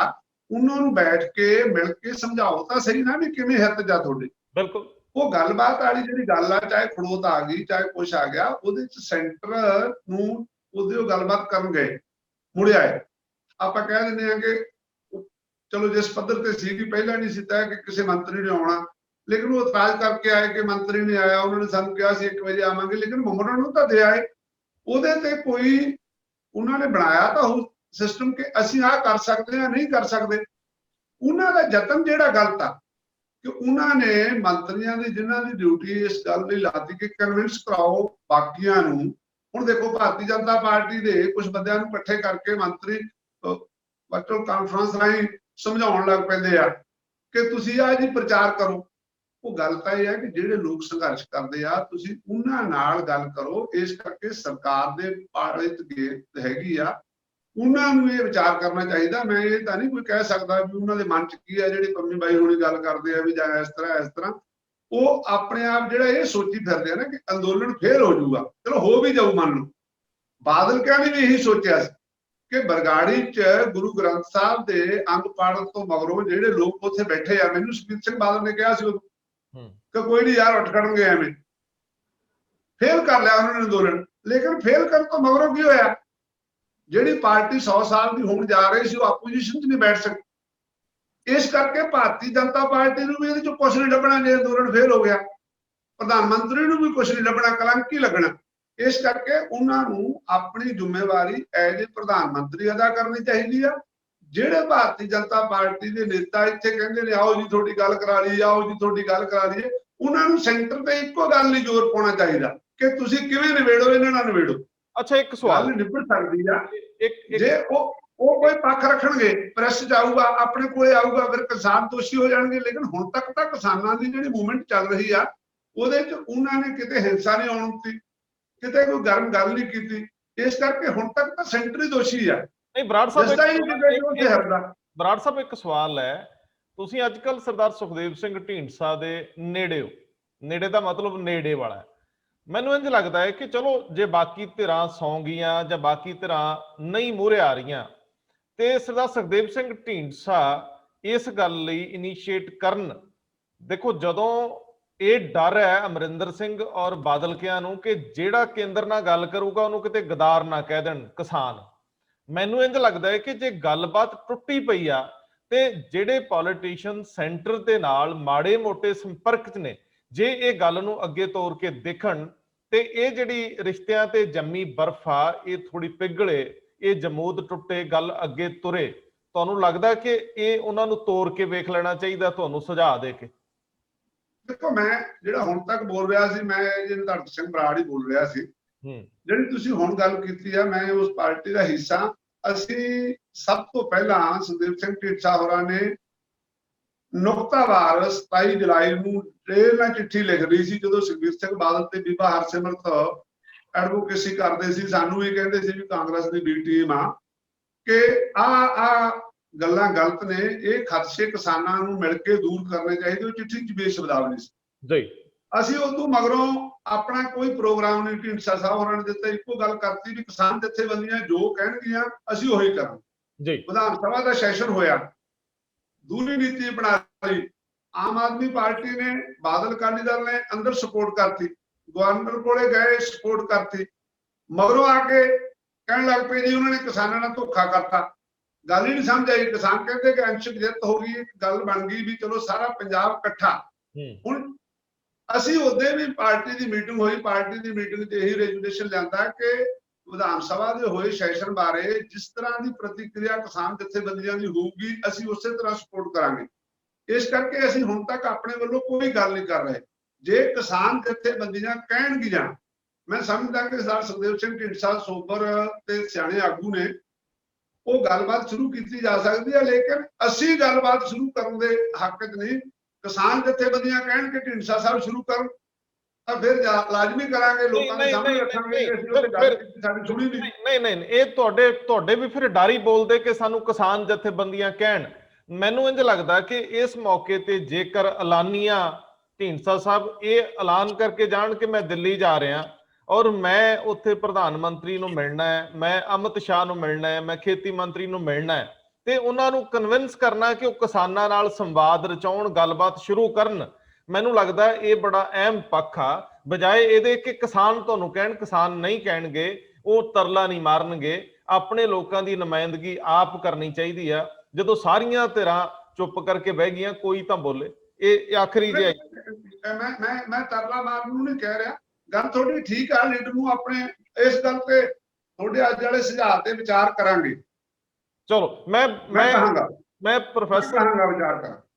ਉਹਨਾਂ ਨੂੰ ਬੈਠ ਕੇ ਮਿਲ ਕੇ ਸਮਝਾਓ ਤਾਂ ਸਹੀ ਨਾ ਵੀ ਕਿਵੇਂ ਹਿੱਤ 'ਚ ਆ ਤੁਹਾਡੇ। ਬਿਲਕੁਲ। ਉਹ ਗੱਲਬਾਤ ਵਾਲੀ ਜਿਹੜੀ ਗੱਲ ਆ, ਚਾਹੇ ਖੜੋਤ ਆ ਗਈ ਚਾਹੇ ਕੁਛ ਆ ਗਿਆ, ਉਹਦੇ 'ਚ ਸੈਂਟਰ ਨੂੰ ਉਹਦੇ ਉਹ ਗੱਲਬਾਤ ਕਰਨ ਗਏ, ਮੁੜਿਆ ਹੈ। ਆਪਾਂ ਕਹਿ ਦਿੰਦੇ ਆ ਕਿ ਚਲੋ ਜਿਸ ਪੱਧਰ ਤੇ ਸੀ ਕਿ ਪਹਿਲਾਂ ਨਹੀਂ ਸੀ ਤੈਅ ਕਿ ਕਿਸੇ ਮੰਤਰੀ ਨੇ ਆਉਣਾ, ਲੇਕਿਨ ਉਹ ਇਤਰਾਜ਼ ਕਰਕੇ ਆਏ ਕਿ ਮੰਤਰੀ ਨਹੀਂ ਆਇਆ, ਉਹਨਾਂ ਨੇ ਸਾਨੂੰ ਕਿਹਾ ਸੀ 1 ਵਜੇ ਆਵਾਂਗੇ, ਲੇਕਿਨ ਮੋਹਰਾਂ ਨੂੰ ਤਾਂ ਦੇ ਆਏ। ਉਹਦੇ ਤੇ ਕੋਈ ਉਹਨਾਂ ਨੇ ਬਣਾਇਆ ਤਾਂ ਉਹ ਸਿਸਟਮ ਕਿ ਅਸੀਂ ਆਹ ਕਰ ਸਕਦੇ ਹਾਂ, ਨਹੀਂ ਕਰ ਸਕਦੇ। ਉਹਨਾਂ ਦਾ ਯਤਨ ਜਿਹੜਾ ਗਲਤ ਆ ਕਿ ਉਹਨਾਂ ਨੇ ਮੰਤਰੀਆਂ ਦੀ ਜਿਨ੍ਹਾਂ ਦੀ ਡਿਊਟੀ ਇਸ ਗੱਲ ਲਈ ਲਾਤੀ ਕਿ ਕਨਵਿੰਸ ਕਰਾਓ ਬਾਕੀਆਂ ਨੂੰ। ਹੁਣ ਦੇਖੋ ਭਾਰਤੀ ਜਨਤਾ ਪਾਰਟੀ ਦੇ ਕੁਝ ਬੰਦਿਆਂ ਨੂੰ ਇਕੱਠੇ ਕਰਕੇ ਮੰਤਰੀ ਵਰਚੁਅਲ ਕਾਨਫਰੰਸ ਰਾਹੀਂ ਸਮਝਾਉਣ ਲੱਗ ਪੈਂਦੇ ਆ ਕਿ ਤੁਸੀਂ ਆਹ ਜੀ ਪ੍ਰਚਾਰ ਕਰੋ। ਉਹ ਗੱਲ ਤਾਂ ਇਹ ਹੈ ਕਿ ਜਿਹੜੇ ਲੋਕ ਸੰਘਰਸ਼ ਕਰਦੇ ਆ ਤੁਸੀਂ ਉਹਨਾਂ ਨਾਲ ਗੱਲ ਕਰੋ। ਇਸ ਕਰਕੇ ਸਰਕਾਰ ਦੇ ਪਾਲਿਤ ਗੇਟ ਹੈਗੀ ਆ, ਉਹਨਾਂ ਨੂੰ ਇਹ ਵਿਚਾਰ ਕਰਨਾ ਚਾਹੀਦਾ। ਮੈਂ ਇਹ ਤਾਂ ਨਹੀਂ ਕੋਈ ਕਹਿ ਸਕਦਾ ਵੀ ਉਹਨਾਂ ਦੇ ਮਨ 'ਚ ਕੀ ਹੈ, ਜਿਹੜੇ ਪੰਮੀ ਬਾਈ ਹੋਣੀ ਗੱਲ ਕਰਦੇ ਆ ਵੀ ਜਾਂ ਇਸ ਤਰ੍ਹਾਂ ਉਹ ਆਪਣੇ ਆਪ ਜਿਹੜਾ ਇਹ ਸੋਚੀ ਫਿਰਦੇ ਆ ਨਾ ਕਿ ਅੰਦੋਲਨ ਫੇਲ ਹੋ ਜਾਊਗਾ। ਚਲੋ ਹੋ ਵੀ ਜਾਊ, ਮੰਨ ਲਓ। ਬਾਦਲ ਕਿਆ ਨੇ ਵੀ ਇਹੀ ਸੋਚਿਆ ਸੀ ਕਿ ਬਰਗਾੜੀ 'ਚ ਗੁਰੂ ਗ੍ਰੰਥ ਸਾਹਿਬ ਦੇ ਅੰਗ ਪਾੜਨ ਤੋਂ ਮਗਰੋਂ ਜਿਹੜੇ ਲੋਕ ਉੱਥੇ ਬੈਠੇ ਆ, ਮੈਨੂੰ ਸੁਖਬੀਰ ਸਿੰਘ ਬਾਦਲ ਨੇ ਕਿਹਾ ਸੀ ਉਦੋਂ ਕਿ ਕੋਈ ਨਹੀਂ ਯਾਰ ਉੱਠ ਖੜਨਗੇ, ਐਵੇਂ ਫੇਲ ਕਰ ਲਿਆ ਉਹਨਾਂ ਨੇ ਅੰਦੋਲਨ। ਲੇਕਿਨ ਫੇਲ ਕਰਨ ਤੋਂ ਮਗਰੋਂ ਕੀ ਹੋਇਆ, ਜਿਹੜੀ ਪਾਰਟੀ 100 ਸਾਲ ਦੀ ਹੋਣ ਜਾ ਰਹੀ ਸੀ ਉਹ ਆਪੋਜੀਸ਼ਨ 'ਚ ਨਹੀਂ ਬੈਠ ਸਕਦੀ। ਇਸ ਕਰਕੇ ਭਾਰਤੀ ਜਨਤਾ ਪਾਰਟੀ ਨੂੰ ਵੀ ਇਹਦੇ 'ਚ ਕੁਛ ਨਹੀਂ ਲੱਭਣਾ ਜੇ ਅੰਦੋਲਨ ਫੇਲ ਹੋ ਗਿਆ। ਪ੍ਰਧਾਨ ਮੰਤਰੀ ਨੂੰ ਵੀ ਕੁਛ ਨਹੀਂ ਲੱਭਣਾ, ਕਲੰਕ ਹੀ ਲੱਗਣਾ। ਇਸ ਕਰਕੇ ਉਹਨਾਂ ਨੂੰ ਆਪਣੀ ਜ਼ਿੰਮੇਵਾਰੀ ਐਜ਼ ਏ ਪ੍ਰਧਾਨ ਮੰਤਰੀ ਅਦਾ ਕਰਨੀ ਚਾਹੀਦੀ ਆ। ਜਿਹੜੇ ਭਾਰਤੀ ਜਨਤਾ ਪਾਰਟੀ ਦੇ ਨੇਤਾ ਇੱਥੇ ਕਹਿੰਦੇ ਨੇ ਆਓ ਜੀ ਤੁਹਾਡੀ ਗੱਲ ਕਰਾ ਲਈਏ, ਆਓ ਜੀ ਤੁਹਾਡੀ ਗੱਲ ਕਰਾ ਲਈਏ, ਉਹਨਾਂ ਨੂੰ ਸੈਂਟਰ ਤੇ ਇੱਕੋ ਗੱਲ ਲਈ ਜ਼ੋਰ ਪਾਉਣਾ ਚਾਹੀਦਾ ਕਿ ਤੁਸੀਂ ਕਿਵੇਂ ਨਿਬੇੜੋ, ਇਹਨਾਂ ਨਾਲ ਨਿਬੇੜੋ। ਅੱਛਾ, ਇੱਕ ਸਵਾਲ ਗੱਲ ਨਿਬੜ ਸਕਦੀ ਆ ਜੇ ਉਹ ਕੋਈ ਪੱਖ ਰੱਖਣਗੇ, ਪ੍ਰੈਸ 'ਚ ਆਊਗਾ, ਆਪਣੇ ਕੋਲੇ ਆਊਗਾ, ਫਿਰ ਕਿਸਾਨ ਦੋਸ਼ੀ ਹੋ ਜਾਣਗੇ। ਲੇਕਿਨ ਹੁਣ ਤੱਕ ਤਾਂ ਕਿਸਾਨਾਂ ਦੀ ਜਿਹੜੀ ਮੂਵਮੈਂਟ ਚੱਲ ਰਹੀ ਆ ਉਹਦੇ 'ਚ ਉਹਨਾਂ ਨੇ ਕਿਤੇ ਹਿੰਸਾ ਨਹੀਂ ਆਉਣ ਦਿੱਤੀ, ਕਿਤੇ ਕੋਈ ਗਰਮ ਗੱਲ ਨਹੀਂ ਕੀਤੀ। ਇਸ ਕਰਕੇ ਹੁਣ ਤੱਕ ਤਾਂ ਸੈਂਟਰ ਹੀ ਦੋਸ਼ੀ ਆ। ਨਹੀਂ ਬਰਾੜ ਸਾਹਿਬ, ਇੱਕ ਸਵਾਲ ਹੈ। ਤੁਸੀਂ ਅੱਜ ਕੱਲ ਸਰਦਾਰ ਸੁਖਦੇਵ ਸਿੰਘ ਢੀਂਡਸਾ ਦੇ ਨੇੜੇ ਹੋ, ਨੇੜੇ ਦਾ ਮਤਲਬ ਨੇੜੇ ਵਾਲਾ। ਮੈਨੂੰ ਇੰਝ ਲੱਗਦਾ ਹੈ ਕਿ ਚਲੋ ਜੇ ਬਾਕੀ ਧਿਰਾਂ ਸੌਂ ਗਈਆਂ ਜਾਂ ਬਾਕੀ ਧਿਰਾਂ ਨਹੀਂ ਮੂਹਰੇ ਆ ਰਹੀਆਂ ਤੇ ਸਰਦਾਰ ਸੁਖਦੇਵ ਸਿੰਘ ਢੀਂਡਸਾ ਇਸ ਗੱਲ ਲਈ ਇਨੀਸ਼ੀਏਟ ਕਰਨ। ਦੇਖੋ, ਜਦੋਂ ਇਹ ਡਰ ਹੈ ਅਮਰਿੰਦਰ ਸਿੰਘ ਔਰ ਬਾਦਲਕਿਆਂ ਨੂੰ ਕਿ ਜਿਹੜਾ ਕੇਂਦਰ ਨਾਲ ਗੱਲ ਕਰੂਗਾ ਉਹਨੂੰ ਕਿਤੇ ਗਦਾਰ ਨਾ ਕਹਿ ਦੇਣ ਕਿਸਾਨ। ਮੈਨੂੰ ਇੰਝ ਲੱਗਦਾ ਹੈ ਕਿ ਜੇ ਗੱਲਬਾਤ ਟੁੱਟੀ ਪਈ ਆ ਤੇ ਜਿਹੜੇ ਪੋਲੀਟੀਸ਼ੀਅਨ ਸੈਂਟਰ ਦੇ ਨਾਲ ਮਾੜੇ ਮੋਟੇ ਸੰਪਰਕ 'ਚ ਨੇ, ਜੇ ਇਹ ਗੱਲ ਨੂੰ ਅੱਗੇ ਤੋਰ ਕੇ ਦੇਖਣ ਤੇ ਇਹ ਜਿਹੜੀ ਰਿਸ਼ਤਿਆਂ ਤੇ ਜੰਮੀ ਬਰਫ਼ ਆ ਇਹ ਥੋੜੀ ਪਿਘਲੇ, ਇਹ ਜਮੂਦ ਟੁੱਟੇ, ਗੱਲ ਅੱਗੇ ਤੁਰੇ, ਤੁਹਾਨੂੰ ਲੱਗਦਾ ਕਿ ਇਹ ਉਹਨਾਂ ਨੂੰ ਤੋਰ ਕੇ ਵੇਖ ਲੈਣਾ ਚਾਹੀਦਾ ਤੁਹਾਨੂੰ ਸੁਝਾਅ ਦੇ ਕੇ? ਦੇਖੋ, ਮੈਂ ਜਿਹੜਾ ਹੁਣ ਤੱਕ ਬੋਲ ਰਿਹਾ ਸੀ, ਮੈਂ ਧੜਕ ਸਿੰਘ ਬਰਾੜ ਹੀ ਬੋਲ ਰਿਹਾ ਸੀ। ਜਿਹੜੀ ਤੁਸੀਂ ਹੁਣ ਗੱਲ ਕੀਤੀ ਆ, ਮੈਂ ਉਸ ਪਾਰਟੀ ਦਾ ਹਿੱਸਾ। ਅਸੀਂ ਸਭ ਤੋਂ ਪਹਿਲਾਂ ਸੁਖਦੇਵ ਸਿੰਘ ਢੀਂਡਸਾ ਹੋਰਾਂ ਨੇ ਨੁਕਤਾਵਾਰ 27 ਜੁਲਾਈ ਨੂੰ ਟ੍ਰੇਨ ਨਾਲ ਚਿੱਠੀ ਲਿਖ ਰਹੀ ਸੀ, ਜਦੋਂ ਸੁਖਬੀਰ ਸਿੰਘ ਬਾਦਲ ਤੇ ਬੀਬਾ ਹਰਸਿਮਰਤ ਐਡਵੋਕੇਸੀ ਕਰਦੇ ਸੀ। ਸਾਨੂੰ ਇਹ ਕਹਿੰਦੇ ਸੀ ਵੀ ਕਾਂਗਰਸ ਦੀ ਬੀ ਟੀਮ ਆ ਕਿ ਆ ਗੱਲਾਂ ਗਲਤ ਨੇ, ਇਹ ਖਦਸ਼ੇ ਕਿਸਾਨਾਂ ਨੂੰ ਮਿਲ ਕੇ ਦੂਰ ਕਰਨੇ ਚਾਹੀਦੇ। ਉਹ ਚਿੱਠੀ 'ਚ ਬੇਸ਼ਬਦਾਵਲੀ ਸੀ ਜੀ। ਅਸੀਂ ਉਦੋਂ ਮਗਰੋਂ ਆਪਣਾ ਕੋਈ ਪ੍ਰੋਗਰਾਮ ਨਹੀਂ ਢੀਂਡਸਾ ਸਾਹਿਬ ਹੋਰਾਂ ਨੇ ਦਿੱਤਾ। ਇੱਕੋ ਗੱਲ ਕਰਤੀ ਵੀ ਕਿਸਾਨ ਜਥੇਬੰਦੀਆਂ ਜੋ ਕਹਿਣਗੀਆਂ ਅਸੀਂ ਉਹੀ ਕਰਾਂਗੇ ਜੀ। ਵਿਧਾਨ ਸਭਾ ਦਾ ਸੈਸ਼ਨ ਹੋਇਆ, ਦੂਰੀ ਨੀਤੀ ਬਣਾ ਲਈ। ਆਮ ਆਦਮੀ ਪਾਰਟੀ ਨੇ, ਬਾਦਲ ਅਕਾਲੀ ਦਲ ਨੇ ਅੰਦਰ ਸਪੋਰਟ ਕਰਤੀ, ਗਵਰਨਰ ਕੋਲੇ ਗਏ ਸਪੋਰਟ ਕਰਤੀ। ਮਗਰੋਂ ਆ ਕੇ ਕਹਿਣ ਲੱਗ ਪਏ ਜੀ ਉਹਨਾਂ ਨੇ ਕਿਸਾਨਾਂ ਨਾਲ ਧੋਖਾ ਕਰਤਾ। ਗੱਲ ਹੀ ਨਹੀਂ ਸਮਝ ਆਈ। ਕਿਸਾਨ ਕਹਿੰਦੇ ਕਿ ਅੰਸ਼ਕ ਜਿੱਤ ਹੋ ਗਈ, ਗੱਲ ਬਣ ਗਈ ਵੀ ਚਲੋ ਸਾਰਾ ਪੰਜਾਬ ਇਕੱਠਾ। ਹੁਣ ਅਸੀਂ ਉਹਦੇ ਵੀ ਪਾਰਟੀ ਦੀ ਮੀਟਿੰਗ ਹੋਈ, ਪਾਰਟੀ ਦੀ ਮੀਟਿੰਗ 'ਚ ਇਹੀ ਰੈਜੂਲੇਸ਼ਨ ਲਿਆਂਦਾ ਕਿ ਵਿਧਾਨ ਸਭਾ ਦੇ ਹੋਏ ਸੈਸ਼ਨ ਬਾਰੇ ਜਿਸ ਤਰ੍ਹਾਂ ਦੀ ਪ੍ਰਤੀਕਿਰਿਆ ਕਿਸਾਨ ਜਥੇਬੰਦੀਆਂ ਦੀ ਹੋਊਗੀ ਅਸੀਂ ਉਸੇ ਤਰ੍ਹਾਂ ਸਪੋਰਟ ਕਰਾਂਗੇ। ਇਸ ਕਰਕੇ ਅਸੀਂ ਹੁਣ ਤੱਕ ਆਪਣੇ ਵੱਲੋਂ ਕੋਈ ਗੱਲ ਨਹੀਂ ਕਰ ਰਹੇ। ਜੇ ਕਿਸਾਨ ਜਥੇਬੰਦੀਆਂ ਕਹਿਣਗੀਆਂ, ਮੈਂ ਸਮਝਦਾ ਕਿ ਸਰਦਾਰ ਸੁਖਦੇਵ ਸਿੰਘ ਢੀਂਡਸਾ ਸੋਬਰ ਤੇ ਸਿਆਣੇ ਆਗੂ ਨੇ, ਉਹ ਗੱਲਬਾਤ ਸ਼ੁਰੂ ਕੀਤੀ ਜਾ ਸਕਦੀ ਹੈ। ਲੇਕਿਨ ਅਸੀਂ ਗੱਲਬਾਤ ਸ਼ੁਰੂ ਕਰਨ ਦੇ ਹੱਕ 'ਚ ਨਹੀਂ। ਕਿਸਾਨ ਜਥੇਬੰਦੀਆਂ ਕਹਿਣ ਕਿ ਢੀਂਡਸਾ ਸਾਹਿਬ ਸ਼ੁਰੂ ਕਰਨ ਤਾਂ ਫਿਰ ਲਾਜ਼ਮੀ ਕਰਾਂਗੇ, ਲੋਕਾਂ ਦੇ ਸਾਹਮਣੇ ਰੱਖਾਂਗੇ ਕਿ ਅਸੀਂ ਉਹਦੇ ਗੱਲ ਕੀਤੀ, ਸਾਡੀ ਸੁਣੀ ਨਹੀਂ। ਨਹੀਂ, ਇਹ ਤੁਹਾਡੇ ਵੀ ਫਿਰ ਡਰ ਹੀ ਬੋਲਦੇ ਕਿ ਸਾਨੂੰ ਕਿਸਾਨ ਜਥੇਬੰਦੀਆਂ ਕਹਿਣ। ਮੈਨੂੰ ਇੰਜ ਲੱਗਦਾ ਕਿ ਇਸ ਮੌਕੇ ਤੇ ਜੇਕਰ ਐਲਾਨੀਆਂ ਢੀਂਡਸਾ ਸਾਹਿਬ ਇਹ ਐਲਾਨ ਕਰਕੇ ਜਾਣ ਕਿ ਮੈਂ ਦਿੱਲੀ ਜਾ ਰਿਹਾ ਔਰ ਮੈਂ ਉੱਥੇ ਪ੍ਰਧਾਨ ਮੰਤਰੀ ਨੂੰ ਮਿਲਣਾ ਹੈ, ਮੈਂ ਅਮਿਤ ਸ਼ਾਹ ਨੂੰ ਮਿਲਣਾ ਹੈ, ਮੈਂ ਖੇਤੀ ਮੰਤਰੀ ਨੂੰ ਮਿਲਣਾ ਹੈ, ਤੇ ਉਹਨਾਂ ਨੂੰ ਕਨਵਿੰਸ ਕਰਨਾ ਕਿ ਉਹ ਕਿਸਾਨਾਂ ਨਾਲ ਸੰਵਾਦ ਰਚਾਉਣ, ਗੱਲਬਾਤ ਸ਼ੁਰੂ ਕਰਨ, ਮੈਨੂੰ ਲੱਗਦਾ ਇਹ ਬੜਾ ਅਹਿਮ ਪੱਖ ਆ। ਬਜਾਏ ਇਹਦੇ ਕਿ ਕਿਸਾਨ ਤੁਹਾਨੂੰ ਕਹਿਣ, ਕਿਸਾਨ ਨਹੀਂ ਕਹਿਣਗੇ, ਉਹ ਤਰਲਾ ਨਹੀਂ ਮਾਰਨਗੇ। ਆਪਣੇ ਲੋਕਾਂ ਦੀ ਨੁਮਾਇੰਦਗੀ ਆਪ ਕਰਨੀ ਚਾਹੀਦੀ ਆ। ਜਦੋਂ ਸਾਰੀਆਂ ਧਿਰਾਂ ਚੁੱਪ ਕਰਕੇ ਬਹਿ ਗਈਆਂ, ਕੋਈ ਤਾਂ ਬੋਲੇ। ਇਹ ਆਖਰੀ ਜੇ ਮੈਂ ਤਰਲਾ ਮਾਰਨ ਨੂੰ ਨਹੀਂ ਕਹਿ ਰਿਹਾ, ਗੱਲ ਤੁਹਾਡੀ ਠੀਕ ਆ। ਲੀਡਰ ਨੂੰ ਆਪਣੇ ਇਸ ਗੱਲ ਤੇ ਤੁਹਾਡੇ ਅੱਜ ਵਾਲੇ ਸੁਝਾਅ ਤੇ ਵਿਚਾਰ ਕਰਾਂਗੇ। ਚਲੋ ਮੈਂ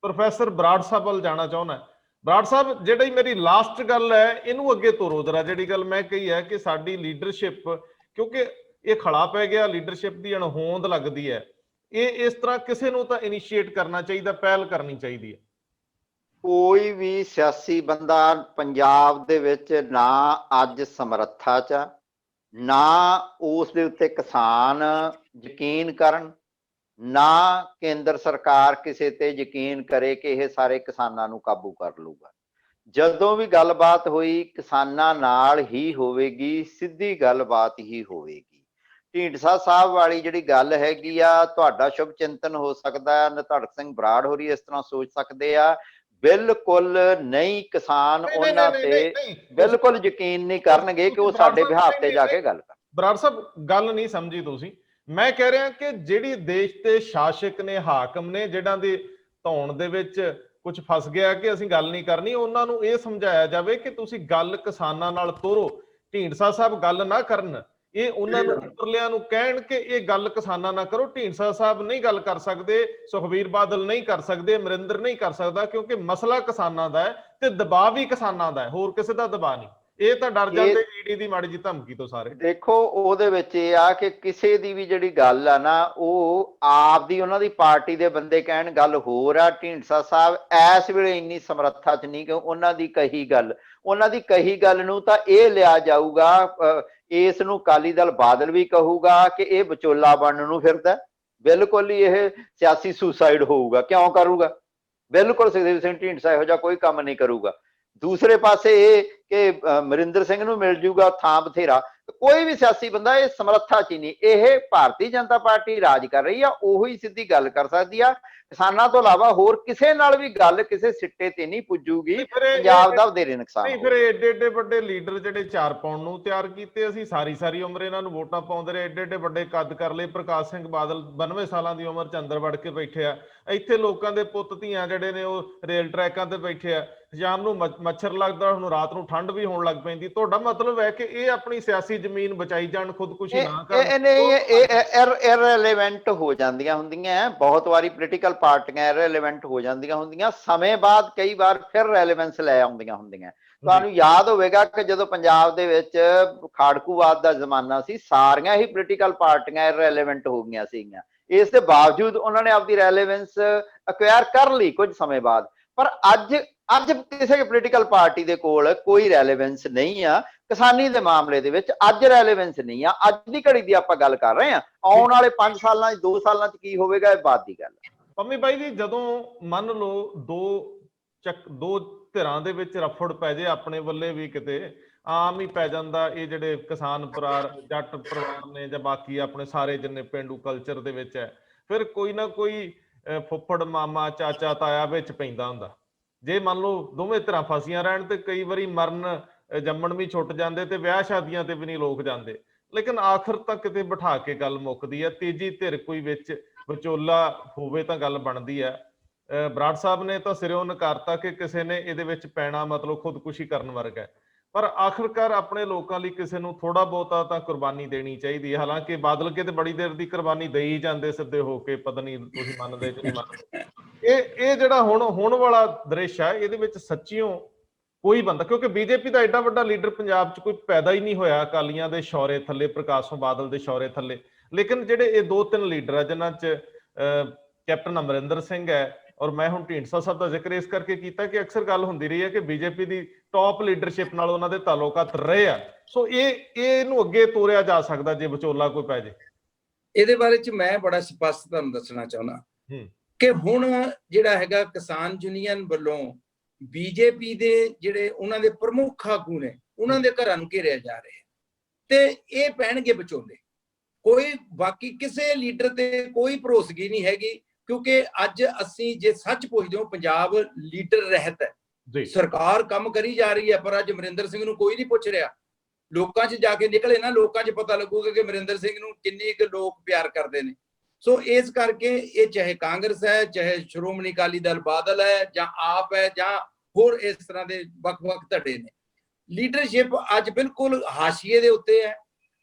ਪ੍ਰੋਫੈਸਰ ਬਰਾੜ ਸਾਹਿਬ ਵੱਲ ਜਾਣਾ ਚਾਹੁੰਦਾ। ਬਰਾੜ ਸਾਹਿਬ, ਜਿਹੜੀ ਮੇਰੀ ਲਾਸਟ ਗੱਲ ਹੈ ਇਹਨੂੰ ਅੱਗੇ ਤੋਰੋ ਜਰਾ। ਜਿਹੜੀ ਗੱਲ ਮੈਂ ਕਹੀ ਹੈ ਕਿ ਸਾਡੀ ਲੀਡਰਸ਼ਿਪ, ਕਿਉਂਕਿ ਇਹ ਖੜਾ ਪੈ ਗਿਆ, ਲੀਡਰਸ਼ਿਪ ਦੀ ਅਣਹੋਂਦ ਲੱਗਦੀ ਹੈ। ਇਹ ਇਸ ਤਰ੍ਹਾਂ ਕਿਸੇ ਨੂੰ ਤਾਂ ਇਨੀਸ਼ੀਏਟ ਕਰਨਾ ਚਾਹੀਦਾ, ਪਹਿਲ ਕਰਨੀ ਚਾਹੀਦੀ ਹੈ। ਕੋਈ ਵੀ ਸਿਆਸੀ ਬੰਦਾ ਪੰਜਾਬ ਦੇ ਵਿੱਚ ਨਾ ਅੱਜ ਸਮਰੱਥਾ 'ਚ, ਨਾ ਉਸ ਦੇ ਉੱਤੇ ਕਿਸਾਨ ਯਕੀਨ ਕਰਨ, ਨਾ ਕੇਂਦਰ ਸਰਕਾਰ ਕਿਸੇ ਤੇ ਯਕੀਨ ਕਰੇ ਕਿ ਇਹ ਸਾਰੇ ਕਿਸਾਨਾਂ ਨੂੰ ਕਾਬੂ ਕਰ ਲੂਗਾ। ਜਦੋਂ ਵੀ ਗੱਲਬਾਤ ਹੋਈ ਕਿਸਾਨਾਂ ਨਾਲ ਹੀ ਹੋਵੇਗੀ, ਸਿੱਧੀ ਗੱਲਬਾਤ ਹੀ ਹੋਵੇਗੀ। ਢੀਂਡਸਾ ਸਾਹਿਬ ਵਾਲੀ ਜਿਹੜੀ ਗੱਲ ਹੈਗੀ ਆ, ਤੁਹਾਡਾ ਸ਼ੁਭ ਚਿੰਤਨ ਹੋ ਸਕਦਾ ਹੈ, ਨਿਧੜਕ ਸਿੰਘ ਬਰਾੜ ਹੋਰੀ ਇਸ ਤਰ੍ਹਾਂ ਸੋਚ ਸਕਦੇ ਆ, ਬਿਲਕੁਲ ਨਹੀਂ। ਕਿਸਾਨ ਉਹਨਾਂ ਤੇ ਬਿਲਕੁਲ ਯਕੀਨ ਨਹੀਂ ਕਰਨਗੇ ਕਿ ਉਹ ਸਾਡੇ ਬਿਹਾਫ ਤੇ ਜਾ ਕੇ ਗੱਲ ਕਰਨ। ਬਰਾੜ ਸਾਹਿਬ, ਗੱਲ ਨਹੀਂ ਸਮਝੀ ਤੁਸੀਂ। ਮੈਂ ਕਹਿ ਰਿਹਾ ਕਿ ਜਿਹੜੀ ਦੇਸ਼ ਦੇ ਸ਼ਾਸਕ ਨੇ, ਹਾਕਮ ਨੇ, ਜਿਹੜਾਂ ਦੇ ਧੌਣ ਦੇ ਵਿੱਚ ਕੁਝ ਫਸ ਗਿਆ ਕਿ ਅਸੀਂ ਗੱਲ ਨਹੀਂ ਕਰਨੀ, ਉਹਨਾਂ ਨੂੰ ਇਹ ਸਮਝਾਇਆ ਜਾਵੇ ਕਿ ਤੁਸੀਂ ਗੱਲ ਕਿਸਾਨਾਂ ਨਾਲ ਤੋਰੋ। ਢੀਂਡਸਾ ਸਾਹਿਬ ਗੱਲ ਨਾ ਕਰਨ, ਇਹ ਉਹਨਾਂ ਨੂੰ ਉੱਪਰਲਿਆਂ ਨੂੰ ਕਹਿਣ ਕਿ ਇਹ ਗੱਲ ਕਿਸਾਨਾਂ ਨਾਲ ਕਰੋ। ਢੀਂਡਸਾ ਸਾਹਿਬ ਨਹੀਂ ਗੱਲ ਕਰ ਸਕਦੇ, ਸੁਖਬੀਰ ਬਾਦਲ ਨਹੀਂ ਕਰ ਸਕਦੇ, ਅਮਰਿੰਦਰ ਨਹੀਂ ਕਰ ਸਕਦਾ, ਕਿਉਂਕਿ ਮਸਲਾ ਕਿਸਾਨਾਂ ਦਾ ਹੈ ਤੇ ਦਬਾਅ ਵੀ ਕਿਸਾਨਾਂ ਦਾ ਹੈ, ਹੋਰ ਕਿਸੇ ਦਾ ਦਬਾਅ ਨਹੀਂ। ਇਹ ਤਾਂ ਡਰ ਜਾਂਦੇ ਈਡੀ ਦੀ ਮਾੜੀ ਜੀ ਧਮਕੀ ਤੋਂ ਸਾਰੇ। ਦੇਖੋ, ਉਹਦੇ ਵਿੱਚ ਇਹ ਆ ਕਿ ਕਿਸੇ ਦੀ ਵੀ ਜਿਹੜੀ ਗੱਲ ਆ ਨਾ, ਉਹ ਆਪ ਦੀ ਉਹਨਾਂ ਦੀ ਪਾਰਟੀ ਦੇ ਬੰਦੇ ਕਹਿਣ ਗੱਲ ਹੋਰ ਆ। ਢੀਂਡਸਾ ਸਾਹਿਬ ਇਸ ਵੇਲੇ ਇੰਨੀ ਸਮਰੱਥਾ 'ਚ ਨਹੀਂ ਕਿ ਉਹਨਾਂ ਦੀ ਕਹੀ ਗੱਲ ਨੂੰ ਤਾਂ ਇਹ ਲਿਆ ਜਾਊਗਾ, ਇਸ ਨੂੰ ਅਕਾਲੀ ਦਲ ਬਾਦਲ ਵੀ ਕਹੂਗਾ ਕਿ ਇਹ ਵਿਚੋਲਾ ਬਣਨ ਨੂੰ ਫਿਰਦਾ। ਬਿਲਕੁਲ ਹੀ ਇਹ ਸਿਆਸੀ ਸੁਸਾਈਡ ਹੋਊਗਾ। ਕਿਉਂ ਕਰੂਗਾ? ਬਿਲਕੁਲ ਸੁਖਦੇਵ ਸਿੰਘ ਢੀਂਡਸਾ ਇਹੋ ਜਿਹਾ ਕੋਈ ਕੰਮ ਨਹੀਂ ਕਰੂਗਾ। ਦੂਸਰੇ ਪਾਸੇ ਇਹ ਕਿ ਅਮਰਿੰਦਰ ਸਿੰਘ ਨੂੰ ਮਿਲ ਜੂਗਾ ਥਾਂ ਬਥੇਰਾ। ਕੋਈ ਵੀ ਸਿਆਸੀ ਬੰਦਾ ਇਹ ਸਮਰੱਥਾ 'ਚ ਹੀ ਨਹੀਂ। ਇਹ ਭਾਰਤੀ ਜਨਤਾ ਪਾਰਟੀ ਰਾਜ ਕਰ ਰਹੀ ਆ, ਉਹੀ ਸਿੱਧੀ ਗੱਲ ਕਰ ਸਕਦੀ ਆ। ਕਿਸਾਨਾਂ ਤੋਂ ਇਲਾਵਾ ਹੋਰ ਕਿਸੇ ਨਾਲ ਵੀ ਗੱਲ ਕਿਸੇ ਸਿੱਟੇ ਤੇ ਨਹੀਂ ਪੁੱਜੂਗੀ। ਪੰਜਾਬ ਦਾ ਵਧੇਰੇ ਨੁਕਸਾਨ ਨਹੀਂ। ਫਿਰ ਏਡੇ ਵੱਡੇ ਲੀਡਰ ਜਿਹੜੇ 4 ਪਾਉਣ ਨੂੰ ਤਿਆਰ ਕੀਤੇ, ਅਸੀਂ ਸਾਰੀ ਉਮਰ ਇਹਨਾਂ ਨੂੰ ਵੋਟਾਂ ਪਾਉਂਦੇ ਰਹੇ। ਏਡੇ ਵੱਡੇ ਕੱਦ ਕਰ ਲਏ। ਪ੍ਰਕਾਸ਼ ਸਿੰਘ ਬਾਦਲ 92 ਸਾਲਾਂ ਦੀ ਉਮਰ 'ਚ ਅੰਦਰ ਵੜ ਕੇ ਬੈਠੇ ਆ। ਇੱਥੇ ਲੋਕਾਂ ਦੇ ਪੁੱਤ ਧੀਆਂ ਜਿਹੜੇ ਨੇ ਉਹ ਰੇਲ ਟਰੈਕਾਂ ਤੇ ਬੈਠੇ ਆ। ਸ਼ਾਮ ਨੂੰ ਮੱਛਰ ਲੱਗਦਾ, ਹੁਣ ਰਾਤ ਨੂੰ ਠੰਡ ਵੀ ਹੋਣ ਲੱਗ ਪੈਂਦੀ। ਤੁਹਾਡਾ ਮਤਲਬ ਹੈ ਕਿ ਇਹ ਆਪਣੀ ਸਿਆਸੀ ਜ਼ਮੀਨ ਬਚਾਈ ਜਾਣ, ਖੁਦਕੁਸ਼ੀ ਨਾ ਕਰਨ? ਇਰਰੈਲੇਵੈਂਟ ਹੋ ਜਾਂਦੀਆਂ ਹੁੰਦੀਆਂ। ਬਹੁਤ ਵਾਰੀ ਪੋਲੀਟੀਕਲ ਪਾਰਟੀਆਂ ਇਰਰੈਲੇਵੈਂਟ ਹੋ ਜਾਂਦੀਆਂ ਹੁੰਦੀਆਂ, ਸਮੇਂ ਬਾਅਦ ਕਈ ਵਾਰ ਫਿਰ ਰੈਲੇਵੈਂਸ ਲੈ ਆਉਂਦੀਆਂ ਹੁੰਦੀਆਂ। ਤੁਹਾਨੂੰ ਯਾਦ ਹੋਵੇਗਾ ਕਿ ਜਦੋਂ ਪੰਜਾਬ ਦੇ ਵਿੱਚ ਖਾੜਕੂਵਾਦ ਦਾ ਜ਼ਮਾਨਾ ਸੀ, ਸਾਰੀਆਂ ਹੀ ਪੋਲੀਟੀਕਲ ਪਾਰਟੀਆਂ ਇਰਰੈਲੇਵੈਂਟ ਹੋ ਗਈਆਂ ਸੀਗੀਆਂ। ਇਸ ਦੇ ਬਾਵਜੂਦ ਉਹਨਾਂ ਨੇ ਆਪਦੀ ਰੈਲੇਵੈਂਸ ਅਕਵਾਇਰ ਕਰ ਲਈ ਕੁਝ ਸਮੇਂ ਬਾਅਦ। ਪਰ ਅੱਜ ਕਿਸੇ ਪੋਲੀਟੀਕਲ ਪਾਰਟੀ ਦੇ ਕੋਲ ਕੋਈ ਰੈਲੇਵੈਂਸ ਨਹੀਂ ਆ। ਕਿਸਾਨੀ ਦੇ ਮਾਮਲੇ ਦੇ ਵਿੱਚ ਅੱਜ ਰੈਲੇਵੈਂਸ ਨਹੀਂ ਆ। ਅੱਜ ਦੀ ਘੜੀ ਦੀ ਆਪਾਂ ਗੱਲ ਕਰ ਰਹੇ ਹਾਂ। ਆਉਣ ਵਾਲੇ 5 ਸਾਲਾਂ 'ਚ 2 ਸਾਲਾਂ 'ਚ ਕੀ ਹੋਵੇਗਾ, ਇਹ ਬਾਅਦ ਦੀ ਗੱਲ ਹੈ। ਪੰਮੀ ਬਾਈ ਜੀ, ਜਦੋਂ ਮੰਨ ਲਓ ਦੋ ਧਿਰਾਂ ਦੇ ਵਿੱਚ ਰਫੜ ਪੈ ਜੇ, ਆਪਣੇ ਵੱਲੇ ਵੀ ਕਿਤੇ ਆਮ ਹੀ ਪੈ ਜਾਂਦਾ। ਇਹ ਜਿਹੜੇ ਕਿਸਾਨ ਪਰਿਵਾਰ, ਜੱਟ ਪਰਿਵਾਰ ਨੇ ਜਾਂ ਬਾਕੀ ਆਪਣੇ ਸਾਰੇ ਜਿੰਨੇ ਪੇਂਡੂ ਕਲਚਰ ਦੇ ਵਿੱਚ ਹੈ, ਫਿਰ ਕੋਈ ਨਾ ਕੋਈ ਫੁੱਫੜ, ਮਾਮਾ, ਚਾਚਾ, ਤਾਇਆ ਵਿੱਚ ਪੈਂਦਾ ਹੁੰਦਾ। ਜੇ ਮੰਨ ਲਓ ਦੋਵੇਂ ਧਿਰਾਂ ਫਸੀਆਂ ਰਹਿਣ ਤੇ ਕਈ ਵਾਰੀ ਮਰਨ ਜੰਮਣ ਵੀ ਛੁੱਟ ਜਾਂਦੇ ਤੇ ਵਿਆਹ ਸ਼ਾਦੀਆਂ ਤੇ ਵੀ ਨਹੀਂ ਲੋਕ ਜਾਂਦੇ। ਲੇਕਿਨ ਆਖਰ ਤੱਕ ਕਿਤੇ ਬਿਠਾ ਕੇ ਗੱਲ ਮੁੱਕਦੀ ਹੈ, ਤੀਜੀ ਧਿਰ ਕੋਈ ਵਿੱਚ ਵਿਚੋਲਾ ਹੋਵੇ ਤਾਂ ਗੱਲ ਬਣਦੀ ਹੈ। ਬਰਾੜ ਸਾਹਿਬ ਨੇ ਤਾਂ ਸਿਰੋਂ ਨਕਾਰਤਾ ਕਿ ਕਿਸੇ ਨੇ ਇਹਦੇ ਵਿੱਚ ਪੈਣਾ ਮਤਲਬ ਖੁਦਕੁਸ਼ੀ ਕਰਨ ਵਰਗਾ ਹੈ, ਪਰ ਆਖਰਕਾਰ ਆਪਣੇ ਲੋਕਾਂ ਲਈ ਕਿਸੇ ਨੂੰ ਥੋੜਾ ਬਹੁਤਾ ਤਾਂ ਕੁਰਬਾਨੀ ਦੇਣੀ ਚਾਹੀਦੀ ਹੈ। ਹਾਲਾਂਕਿ ਬਾਦਲ ਕੇ ਤੇ ਬੜੀ ਦੇਰ ਦੀ ਕੁਰਬਾਨੀ ਦੇਈ ਜਾਂਦੇ ਸਿੱਧੇ ਹੋ ਕੇ, ਪਤਾ ਨਹੀਂ ਤੁਸੀਂ ਮੰਨਦੇ ਕਿ ਨਹੀਂ ਮੰਨਦੇ। ਇਹ ਜਿਹੜਾ ਹੁਣ ਵਾਲਾ ਦ੍ਰਿਸ਼ ਹੈ, ਇਹਦੇ ਵਿੱਚ ਸੱਚੀਓ ਕੋਈ ਬੰਦਾ, ਕਿਉਂਕਿ ਬੀਜੇਪੀ ਦਾ ਐਡਾ ਵੱਡਾ ਲੀਡਰ ਪੰਜਾਬ 'ਚ ਕੋਈ ਪੈਦਾ ਹੀ ਨਹੀਂ ਹੋਇਆ ਅਕਾਲੀਆਂ ਦੇ ਸ਼ੌਰੇ ਥੱਲੇ, ਪ੍ਰਕਾਸ਼ ਸਿੰਘ ਬਾਦਲ ਦੇ ਸ਼ੌਰੇ ਥੱਲੇ। ਲੇਕਿਨ ਜਿਹੜੇ ਇਹ 2-3 ਲੀਡਰ ਆ ਜਿਨ੍ਹਾਂ 'ਚ ਕੈਪਟਨ ਅਮਰਿੰਦਰ ਸਿੰਘ ਹੈ, ਔਰ ਮੈਂ ਹੁਣ ਢੀਂਡਸਾ ਸਾਹਿਬ ਦਾ ਜ਼ਿਕਰ ਇਸ ਕਰਕੇ ਕੀਤਾ ਕਿ ਅਕਸਰ ਗੱਲ ਹੁੰਦੀ ਰਹੀ ਹੈ ਕਿ ਬੀਜੇਪੀ ਦੀ ਟੌਪ ਲੀਡਰਸ਼ਿਪ ਨਾਲ ਉਹਨਾਂ ਦੇ ਤਾਲੁਕਾਤ ਰਹੇ ਆ। ਸੋ ਇਹਨੂੰ ਅੱਗੇ ਤੋਰਿਆ ਜਾ ਸਕਦਾ ਜੇ ਵਿਚੋਲਾ ਕੋਈ ਪੈ ਜੇ। ਇਹਦੇ ਬਾਰੇ ਚ ਮੈਂ ਬੜਾ ਸਪਸ਼ਟ ਤੁਹਾਨੂੰ ਦੱਸਣਾ ਚਾਹੁੰਦਾ ਕਿ ਹੁਣ ਜਿਹੜਾ ਹੈਗਾ ਕਿਸਾਨ ਯੂਨੀਅਨ ਵੱਲੋਂ ਬੀਜੇਪੀ ਦੇ ਜਿਹੜੇ ਉਹਨਾਂ ਦੇ ਪ੍ਰਮੁੱਖ ਆਗੂ ਨੇ, ਉਹਨਾਂ ਦੇ ਘਰਾਂ ਨੂੰ ਘੇਰਿਆ ਜਾ ਰਿਹਾ ਤੇ ਇਹ ਪੈਣਗੇ ਵਿਚੋਲੇ। ਕੋਈ ਬਾਕੀ ਕਿਸੇ ਲੀਡਰ ਤੇ ਕੋਈ ਭਰੋਸਗੀ ਨਹੀਂ ਹੈਗੀ, ਕਿਉਂਕਿ ਅੱਜ ਅਸੀਂ ਜੇ ਸੱਚ ਪੁੱਛਦੇ ਹੋ ਪੰਜਾਬ ਲੀਡਰ ਰਹਿਤ ਹੈ, ਸਰਕਾਰ ਕੰਮ ਕਰੀ ਜਾ ਰਹੀ ਹੈ, ਪਰ ਅੱਜ ਅਮਰਿੰਦਰ ਸਿੰਘ ਨੂੰ ਕੋਈ ਨਹੀਂ ਪੁੱਛ ਰਿਹਾ। ਲੋਕਾਂ 'ਚ ਜਾ ਕੇ ਨਿਕਲੇ ਨਾ, ਲੋਕਾਂ 'ਚ ਪਤਾ ਲੱਗੂਗਾ ਕਿ ਅਮਰਿੰਦਰ ਸਿੰਘ ਨੂੰ ਕਿੰਨੇ ਕੁ ਲੋਕ ਪਿਆਰ ਕਰਦੇ ਨੇ। ਸੋ ਇਸ ਕਰਕੇ ਇਹ ਚਾਹੇ ਕਾਂਗਰਸ ਹੈ, ਚਾਹੇ ਸ਼੍ਰੋਮਣੀ ਅਕਾਲੀ ਦਲ ਬਾਦਲ ਹੈ, ਜਾਂ ਆਪ ਹੈ, ਜਾਂ ਹੋਰ ਇਸ ਤਰ੍ਹਾਂ ਦੇ ਵੱਖ-ਵੱਖ ਧੜੇ ਨੇ, ਲੀਡਰਸ਼ਿਪ ਅੱਜ ਬਿਲਕੁਲ ਹਾਸ਼ੀਏ ਦੇ ਉੱਤੇ ਹੈ।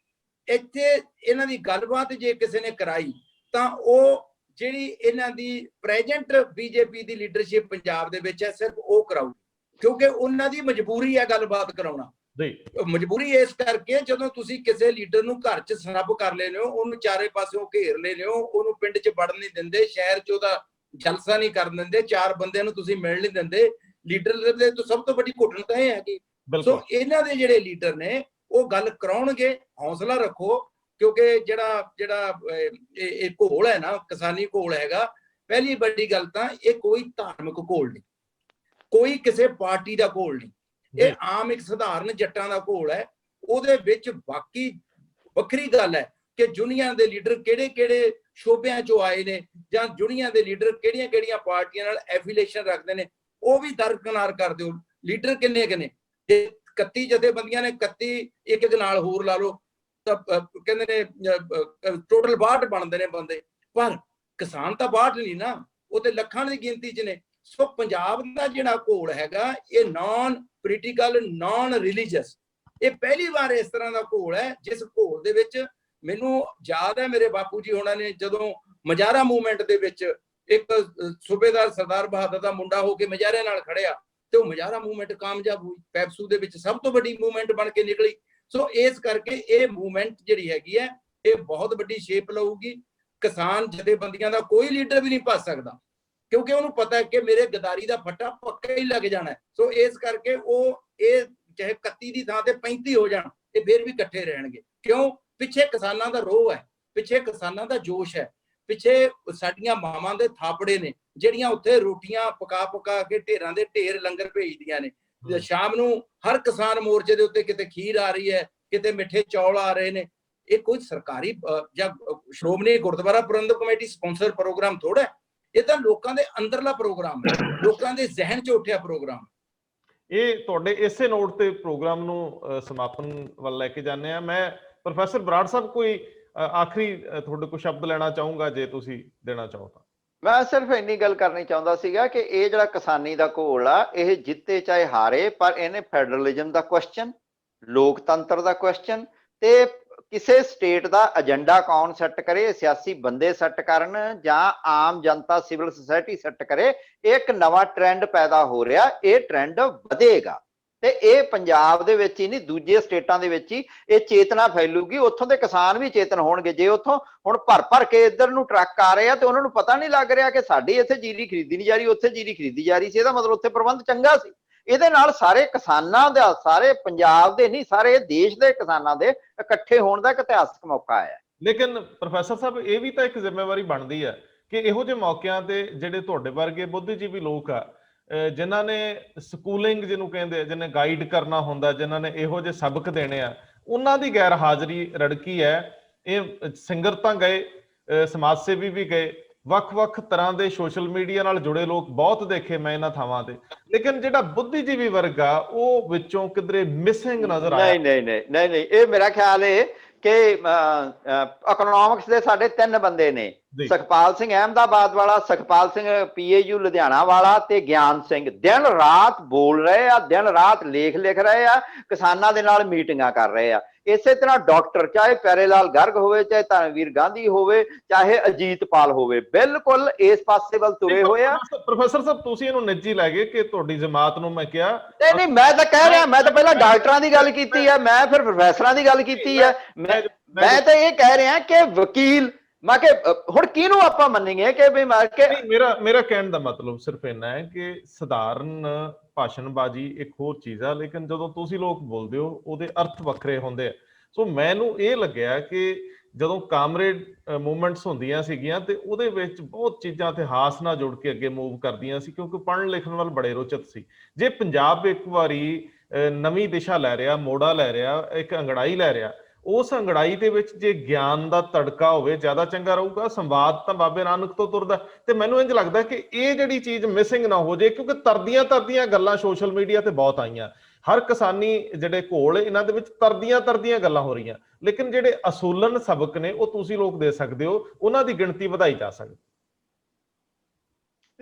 ਇੱਥੇ ਇਹਨਾਂ ਦੀ ਗੱਲਬਾਤ ਜੇ ਕਿਸੇ ਨੇ ਕਰਾਈ ਤਾਂ ਉਹ ਜਿਹੜੀ ਇਹਨਾਂ ਦੀ ਪ੍ਰੈਜ਼ੈਂਟ ਬੀਜੇਪੀ ਦੀ ਲੀਡਰਸ਼ਿਪ ਪੰਜਾਬ ਦੇ ਵਿੱਚ ਹੈ, ਸਿਰਫ ਉਹ ਕਰਾਊ, ਕਿਉਂਕਿ ਉਹਨਾਂ ਦੀ ਮਜਬੂਰੀ ਹੈ ਗੱਲਬਾਤ ਕਰਾਉਣਾ। ਮਜਬੂਰੀ ਇਸ ਕਰਕੇ ਜਦੋਂ ਤੁਸੀਂ ਕਿਸੇ ਲੀਡਰ ਨੂੰ ਘਰ 'ਚ ਸਨੱਬ ਕਰ ਲੈਂਦੇ ਹੋ, ਉਹਨੂੰ ਚਾਰੇ ਪਾਸਿਓਂ ਘੇਰ ਲੈਂਦੇ ਹੋ, ਉਹਨੂੰ ਪਿੰਡ 'ਚ ਵੜਨ ਨਹੀਂ ਦਿੰਦੇ, ਸ਼ਹਿਰ 'ਚ ਉਹਦਾ ਜਲਸਾ ਨਹੀਂ ਕਰਨ ਦਿੰਦੇ, 4 ਬੰਦਿਆਂ ਨੂੰ ਤੁਸੀਂ ਮਿਲ ਨਹੀਂ ਦਿੰਦੇ, ਲੀਡਰ ਦੇ ਤੋਂ ਸਭ ਤੋਂ ਵੱਡੀ ਘੁੱਟਣ ਤਾਂ ਇਹ ਹੈਗੀ। ਸੋ ਇਹਨਾਂ ਦੇ ਜਿਹੜੇ ਲੀਡਰ ਨੇ ਉਹ ਗੱਲ ਕਰਾਉਣਗੇ, ਹੌਸਲਾ ਰੱਖੋ, ਕਿਉਂਕਿ ਜਿਹੜਾ ਇਹ ਘੋਲ ਹੈ ਨਾ, ਕਿਸਾਨੀ ਘੋਲ ਹੈਗਾ, ਪਹਿਲੀ ਵੱਡੀ ਗੱਲ ਤਾਂ ਇਹ ਕੋਈ ਧਾਰਮਿਕ ਘੋਲ ਨਹੀਂ, ਕੋਈ ਕਿਸੇ ਪਾਰਟੀ ਦਾ ਘੋਲ ਨਹੀਂ, ਇਹ ਆਮ ਇੱਕ ਸਧਾਰਨ ਜੱਟਾਂ ਦਾ ਘੋਲ ਹੈ। ਉਹਦੇ ਵਿੱਚ ਬਾਕੀ ਵੱਖਰੀ ਗੱਲ ਹੈ ਕਿ ਦੁਨੀਆ ਦੇ ਲੀਡਰ ਕਿਹੜੇ ਸ਼ੋਬਿਆਂ ਚੋਂ ਆਏ ਨੇ, ਜਾਂ ਦੁਨੀਆ ਦੇ ਲੀਡਰ ਕਿਹੜੀਆਂ ਪਾਰਟੀਆਂ ਨਾਲ ਐਫੀਲੀਏਸ਼ਨ ਰੱਖਦੇ ਨੇ, ਉਹ ਵੀ ਦਰਕਨਾਰ ਕਰ ਦਿਓ। ਲੀਡਰ ਕਿੰਨੇ ਜੇ 31 ਜਥੇਬੰਦੀਆਂ ਨੇ, 31 ਇੱਕ ਨਾਲ ਹੋਰ ਲਾ ਲਓ ਤਾਂ ਕਹਿੰਦੇ ਨੇ ਟੋਟਲ 62 ਬਣਦੇ ਨੇ ਬੰਦੇ, ਪਰ ਕਿਸਾਨ ਤਾਂ 62 ਨਹੀਂ ਨਾ, ਉਹ ਤੇ ਲੱਖਾਂ ਦੀ ਗਿਣਤੀ 'ਚ ਨੇ। ਸੋ ਪੰਜਾਬ ਦਾ ਜਿਹੜਾ ਘੋਲ ਹੈਗਾ, ਇਹ ਨਾਨ ਪੋਲੀਟੀਕਲ, ਨਾਨ ਰਿਲੀਜੀਅਸ, ਇਹ ਪਹਿਲੀ ਵਾਰ ਇਸ ਤਰ੍ਹਾਂ ਦਾ ਘੋਲ ਹੈ ਜਿਸ ਘੋਲ ਦੇ ਵਿੱਚ ਮੈਨੂੰ ਯਾਦ ਹੈ ਮੇਰੇ ਬਾਪੂ ਜੀ ਹੋਣਾ ਨੇ ਜਦੋਂ ਮਜਾਰਾ ਮੂਵਮੈਂਟ ਦੇ ਵਿੱਚ ਇੱਕ ਸੂਬੇਦਾਰ ਸਰਦਾਰ ਬਹਾਦਰ ਦਾ ਮੁੰਡਾ ਹੋ ਕੇ ਮਜਾਰੇ ਨਾਲ ਖੜਿਆ ਤੇ ਉਹ ਮਜਾਰਾ ਮੂਵਮੈਂਟ ਕਾਮਯਾਬ ਹੋਈ, ਪੈਪਸੂ ਦੇ ਵਿੱਚ ਸਭ ਤੋਂ ਵੱਡੀ ਮੂਵਮੈਂਟ ਬਣ ਕੇ ਨਿਕਲੀ। ਸੋ ਇਸ ਕਰਕੇ ਇਹ ਮੂਵਮੈਂਟ ਜਿਹੜੀ ਹੈਗੀ ਹੈ ਇਹ ਬਹੁਤ ਵੱਡੀ ਸ਼ੇਪ ਲਊਗੀ। ਕਿਸਾਨ ਜਥੇਬੰਦੀਆਂ ਦਾ ਕੋਈ ਲੀਡਰ ਵੀ ਨਹੀਂ ਭੱਜ ਸਕਦਾ, ਕਿਉਂਕਿ ਉਹਨੂੰ ਪਤਾ ਹੈ ਕਿ ਮੇਰੇ ਗਦਾਰੀ ਦਾ ਫੱਟਾ ਪੱਕਾ ਹੀ ਲੱਗ ਜਾਣਾ। ਸੋ ਇਸ ਕਰਕੇ ਉਹ ਇਹ ਚਾਹੇ 31 ਦੀ ਥਾਂ ਤੇ 35 ਹੋ ਜਾਣ, ਇਹ ਫਿਰ ਵੀ ਇਕੱਠੇ ਰਹਿਣਗੇ। ਕਿਉਂ? ਪਿੱਛੇ ਕਿਸਾਨਾਂ ਦਾ ਰੋਹ ਹੈ, ਪਿੱਛੇ ਕਿਸਾਨਾਂ ਦਾ ਜੋਸ਼ ਹੈ, ਪਿੱਛੇ ਸਾਡੀਆਂ ਮਾਵਾਂ ਦੇ ਥਾਪੜੇ ਨੇ ਜਿਹੜੀਆਂ ਉੱਥੇ ਰੋਟੀਆਂ ਪਕਾ ਕੇ ਢੇਰਾਂ ਦੇ ਢੇਰ ਲੰਗਰ ਭੇਜਦੀਆਂ ਨੇ। ਸ਼ਾਮ ਨੂੰ ਹਰ ਕਿਸਾਨ ਮੋਰਚੇ ਦੇ ਉੱਤੇ ਕਿਤੇ ਖੀਰ ਆ ਰਹੀ ਹੈ, ਕਿਤੇ ਮਿੱਠੇ ਚੌਲ ਆ ਰਹੇ ਨੇ। ਇਹ ਕੋਈ ਸਰਕਾਰੀ ਜਾਂ ਸ਼੍ਰੋਮਣੀ ਗੁਰਦੁਆਰਾ ਪ੍ਰਬੰਧਕ ਕਮੇਟੀ ਸਪਾਂਸਰ ਪ੍ਰੋਗਰਾਮ ਥੋੜਾ, ਇਹ ਤਾਂ ਲੋਕਾਂ ਦੇ ਅੰਦਰਲਾ ਪ੍ਰੋਗਰਾਮ ਹੈ, ਲੋਕਾਂ ਦੇ ਜ਼ਿਹਨ 'ਚ ਉੱਠਿਆ ਪ੍ਰੋਗਰਾਮ। ਇਹ ਤੁਹਾਡੇ ਇਸੇ ਨੋਟ ਤੇ ਪ੍ਰੋਗਰਾਮ ਨੂੰ ਸਮਾਪਨ ਵੱਲ ਲੈ ਕੇ ਜਾਂਦੇ ਆ। ਮੈਂ ਪ੍ਰੋਫੈਸਰ ਬਰਾੜ ਸਾਹਿਬ ਕੋਈ ਆਖਰੀ ਤੁਹਾਡੇ ਕੋਲ ਸ਼ਬਦ ਲੈਣਾ ਚਾਹੂੰਗਾ ਜੇ ਤੁਸੀਂ ਦੇਣਾ ਚਾਹੋ ਤਾਂ। ਮੈਂ ਸਿਰਫ ਇੰਨੀ ਗੱਲ ਕਰਨੀ ਚਾਹੁੰਦਾ ਸੀਗਾ ਕਿ ਇਹ ਜਿਹੜਾ ਕਿਸਾਨੀ ਦਾ ਘੋਲ ਆ, ਇਹ ਜਿੱਤੇ ਚਾਹੇ ਹਾਰੇ, ਪਰ ਇਹਨੇ ਫੈਡਰਲਿਜ਼ਮ ਦਾ ਕੁਐਸਚਨ, ਲੋਕਤੰਤਰ ਦਾ ਕੁਐਸਚਨ ਤੇ ਕਿਸੇ ਸਟੇਟ ਦਾ ਏਜੰਡਾ ਕੌਣ ਸੈੱਟ ਕਰੇ, ਸਿਆਸੀ ਬੰਦੇ ਸੈੱਟ ਕਰਨ ਜਾਂ ਆਮ ਜਨਤਾ ਸਿਵਲ ਸੁਸਾਇਟੀ ਸੈੱਟ ਕਰੇ, ਇਹ ਇੱਕ ਨਵਾਂ ਟ੍ਰੈਂਡ ਪੈਦਾ ਹੋ ਰਿਹਾ। ਇਹ ਟ੍ਰੈਂਡ ਵਧੇਗਾ ਤੇ ਇਹ ਪੰਜਾਬ ਦੇ ਵਿੱਚ ਹੀ ਨਹੀਂ, ਦੂਜੇ ਸਟੇਟਾਂ ਦੇ ਵਿੱਚ ਹੀ ਇਹ ਚੇਤਨਾ ਫੈਲੂਗੀ। ਉੱਥੋਂ ਦੇ ਕਿਸਾਨ ਵੀ ਚੇਤਨ ਹੋਣਗੇ। ਜੇ ਉੱਥੋਂ ਹੁਣ ਭਰ ਕੇ ਇੱਧਰ ਨੂੰ ਟਰੱਕ ਆ ਰਹੇ ਆ ਤੇ ਉਹਨਾਂ ਨੂੰ ਪਤਾ ਨਹੀਂ ਲੱਗ ਰਿਹਾ ਕਿ ਸਾਡੀ ਇੱਥੇ ਜੀਰੀ ਖਰੀਦੀ ਨਹੀਂ ਜਾ ਰਹੀ, ਉੱਥੇ ਜੀਰੀ ਖਰੀਦੀ ਜਾ ਰਹੀ ਸੀ, ਇਹਦਾ ਮਤਲਬ ਉੱਥੇ ਪ੍ਰਬੰਧ ਚੰਗਾ ਸੀ। ਇਹਦੇ ਨਾਲ ਸਾਰੇ ਕਿਸਾਨਾਂ ਦਾ, ਸਾਰੇ ਪੰਜਾਬ ਦੇ ਨਹੀਂ, ਸਾਰੇ ਦੇਸ਼ ਦੇ ਕਿਸਾਨਾਂ ਦੇ ਇਕੱਠੇ ਹੋਣ ਦਾ ਇੱਕ ਇਤਿਹਾਸਕ ਮੌਕਾ ਆਇਆ। ਲੇਕਿਨ ਪ੍ਰੋਫੈਸਰ ਸਾਹਿਬ, ਇਹ ਵੀ ਤਾਂ ਇੱਕ ਜ਼ਿੰਮੇਵਾਰੀ ਬਣਦੀ ਹੈ ਕਿ ਇਹੋ ਜਿਹੇ ਮੌਕਿਆਂ ਤੇ ਜਿਹੜੇ ਤੁਹਾਡੇ ਵਰਗੇ ਬੁੱਧੀਜੀਵੀ ਲੋਕ ਆ, ਜਿਨ੍ਹਾਂ ਨੇ ਸਕੂਲਿੰਗ ਜਿਹਨੂੰ ਕਹਿੰਦੇ, ਜਿਹਨੇ ਗਾਈਡ ਕਰਨਾ ਹੁੰਦਾ, ਜਿਨ੍ਹਾਂ ਨੇ ਇਹੋ ਜਿਹੇ ਸਬਕ ਦੇਣੇ ਆ, ਉਹਨਾਂ ਦੀ ਗੈਰ ਹਾਜ਼ਰੀ ਰੜਕੀ ਹੈ। ਇਹ ਸਿੰਗਰ ਤਾਂ ਗਏ, ਸਮਾਜ ਸੇਵੀ ਵੀ ਗਏ, ਵੱਖ-ਵੱਖ ਤਰ੍ਹਾਂ ਦੇ ਸੋਸ਼ਲ ਮੀਡੀਆ ਨਾਲ ਜੁੜੇ ਲੋਕ ਬਹੁਤ ਦੇਖੇ ਮੈਂ ਇਹਨਾਂ ਥਾਵਾਂ ਤੇ, ਲੇਕਿਨ ਜਿਹੜਾ ਬੁੱਧੀਜੀਵੀ ਵਰਗ ਆ ਉਹ ਵਿੱਚੋਂ ਕਿਧਰੇ ਮਿਸਿੰਗ ਨਜ਼ਰ ਆਇਆ। ਨਹੀਂ, ਇਹ ਮੇਰਾ ਖਿਆਲ ਹੈ ਕਿ ਇਕਨੋਮਿਕਸ ਦੇ ਸਾਡੇ 3 ਬੰਦੇ ਨੇ, ਸੁਖਪਾਲ ਸਿੰਘ ਅਹਿਮਦਾਬਾਦ ਵਾਲਾ, ਸੁਖਪਾਲ ਸਿੰਘ PAU ਲੁਧਿਆਣਾ ਵਾਲਾ ਤੇ ਗਿਆਨ ਸਿੰਘ। ਦਿਨ ਰਾਤ ਬੋਲ ਰਹੇ ਆ, ਦਿਨ ਰਾਤ ਲੇਖ ਲਿਖ ਰਹੇ ਆ, ਕਿਸਾਨਾਂ ਦੇ ਨਾਲ ਮੀਟਿੰਗਾਂ ਕਰ ਰਹੇ ਆ। ਇਸੇ ਤਰ੍ਹਾਂ ਡਾਕਟਰ, ਚਾਹੇ ਪਿਆਰੇ ਲਾਲ ਗਰਗ ਹੋਵੇ, ਚਾਹੇ ਧਰਮਵੀਰ ਗਾਂਧੀ ਹੋਵੇ, ਚਾਹੇ ਅਜੀਤਪਾਲ ਹੋਵੇ, ਬਿਲਕੁਲ ਇਸ ਪਾਸੇ ਵੱਲ ਤੁਰੇ ਹੋਏ ਆ। ਪ੍ਰੋਫੈਸਰ ਸਾਹਿਬ ਤੁਸੀਂ ਇਹਨੂੰ ਨਿੱਜੀ ਲੈ ਗਏ ਕਿ ਤੁਹਾਡੀ ਜਮਾਤ ਨੂੰ ਮੈਂ ਕਿਹਾ? ਨਹੀਂ, ਮੈਂ ਤਾਂ ਕਹਿ ਰਿਹਾ, ਮੈਂ ਤਾਂ ਪਹਿਲਾਂ ਡਾਕਟਰਾਂ ਦੀ ਗੱਲ ਕੀਤੀ ਹੈ, ਮੈਂ ਫਿਰ ਪ੍ਰੋਫੈਸਰਾਂ ਦੀ ਗੱਲ ਕੀਤੀ ਹੈ। ਮੈਂ ਤਾਂ ਇਹ ਕਹਿ ਰਿਹਾ ਕਿ ਵਕੀਲ, ਮੈਂ ਕਿ ਹੁਣ ਕਿਹਨੂੰ ਆਪਾਂ ਮੰਨੀਏ ਕਿ ਵੀ ਮੈਂ ਕਿ ਮੇਰਾ ਕਹਿਣ ਦਾ ਮਤਲਬ ਸਿਰਫ ਇੰਨਾ ਹੈ ਕਿ ਸਧਾਰਨ ਭਾਸ਼ਣਬਾਜ਼ੀ ਇੱਕ ਹੋਰ ਚੀਜ਼ ਆ, ਲੇਕਿਨ ਜਦੋਂ ਤੁਸੀਂ ਲੋਕ ਬੋਲਦੇ ਹੋ ਉਹਦੇ ਅਰਥ ਵੱਖਰੇ ਹੁੰਦੇ ਆ। ਸੋ ਮੈਨੂੰ ਇਹ ਲੱਗਿਆ ਕਿ ਜਦੋਂ ਕਾਮਰੇਡ ਮੂਵਮੈਂਟਸ ਹੁੰਦੀਆਂ ਸੀਗੀਆਂ ਤੇ ਉਹਦੇ ਵਿੱਚ ਬਹੁਤ ਚੀਜ਼ਾਂ ਇਤਿਹਾਸ ਨਾਲ ਜੁੜ ਕੇ ਅੱਗੇ ਮੂਵ ਕਰਦੀਆਂ ਸੀ, ਕਿਉਂਕਿ ਪੜ੍ਹਨ ਲਿਖਣ ਵੱਲ ਬੜੇ ਰੁਚਿਤ ਸੀ। ਜੇ ਪੰਜਾਬ ਇੱਕ ਵਾਰੀ ਨਵੀਂ ਦਿਸ਼ਾ ਲੈ ਰਿਹਾ, ਮੋੜਾ ਲੈ ਰਿਹਾ, ਇੱਕ ਅੰਗੜਾਈ ਲੈ ਰਿਹਾ, ਉਸ ਅੰਗੜਾਈ ਦੇ ਵਿੱਚ ਜੇ ਗਿਆਨ ਦਾ ਤੜਕਾ ਹੋਵੇ ਜ਼ਿਆਦਾ ਚੰਗਾ ਰਹੂਗਾ। ਸੰਵਾਦ ਤਾਂ ਬਾਬੇ ਨਾਨਕ ਤੋਂ ਤੁਰਦਾ, ਤੇ ਮੈਨੂੰ ਇੰਝ ਲੱਗਦਾ ਕਿ ਇਹ ਜਿਹੜੀ ਚੀਜ਼ ਮਿਸਿੰਗ ਨਾ ਹੋ ਜੇ, ਕਿਉਂਕਿ ਤਰਦੀਆਂ ਗੱਲਾਂ ਸੋਸ਼ਲ ਮੀਡੀਆ ਤੇ ਬਹੁਤ ਆਈਆਂ। ਹਰ ਕਿਸਾਨੀ ਜਿਹੜੇ ਘੋਲ ਇਹਨਾਂ ਦੇ ਵਿੱਚ ਤਰਦੀਆਂ ਗੱਲਾਂ ਹੋ ਰਹੀਆਂ, ਲੇਕਿਨ ਜਿਹੜੇ ਅਸੂਲਨ ਸਬਕ ਨੇ ਉਹ ਤੁਸੀਂ ਲੋਕ ਦੇ ਸਕਦੇ ਹੋ, ਉਹਨਾਂ ਦੀ ਗਿਣਤੀ ਵਧਾਈ ਜਾ ਸਕਦੀ।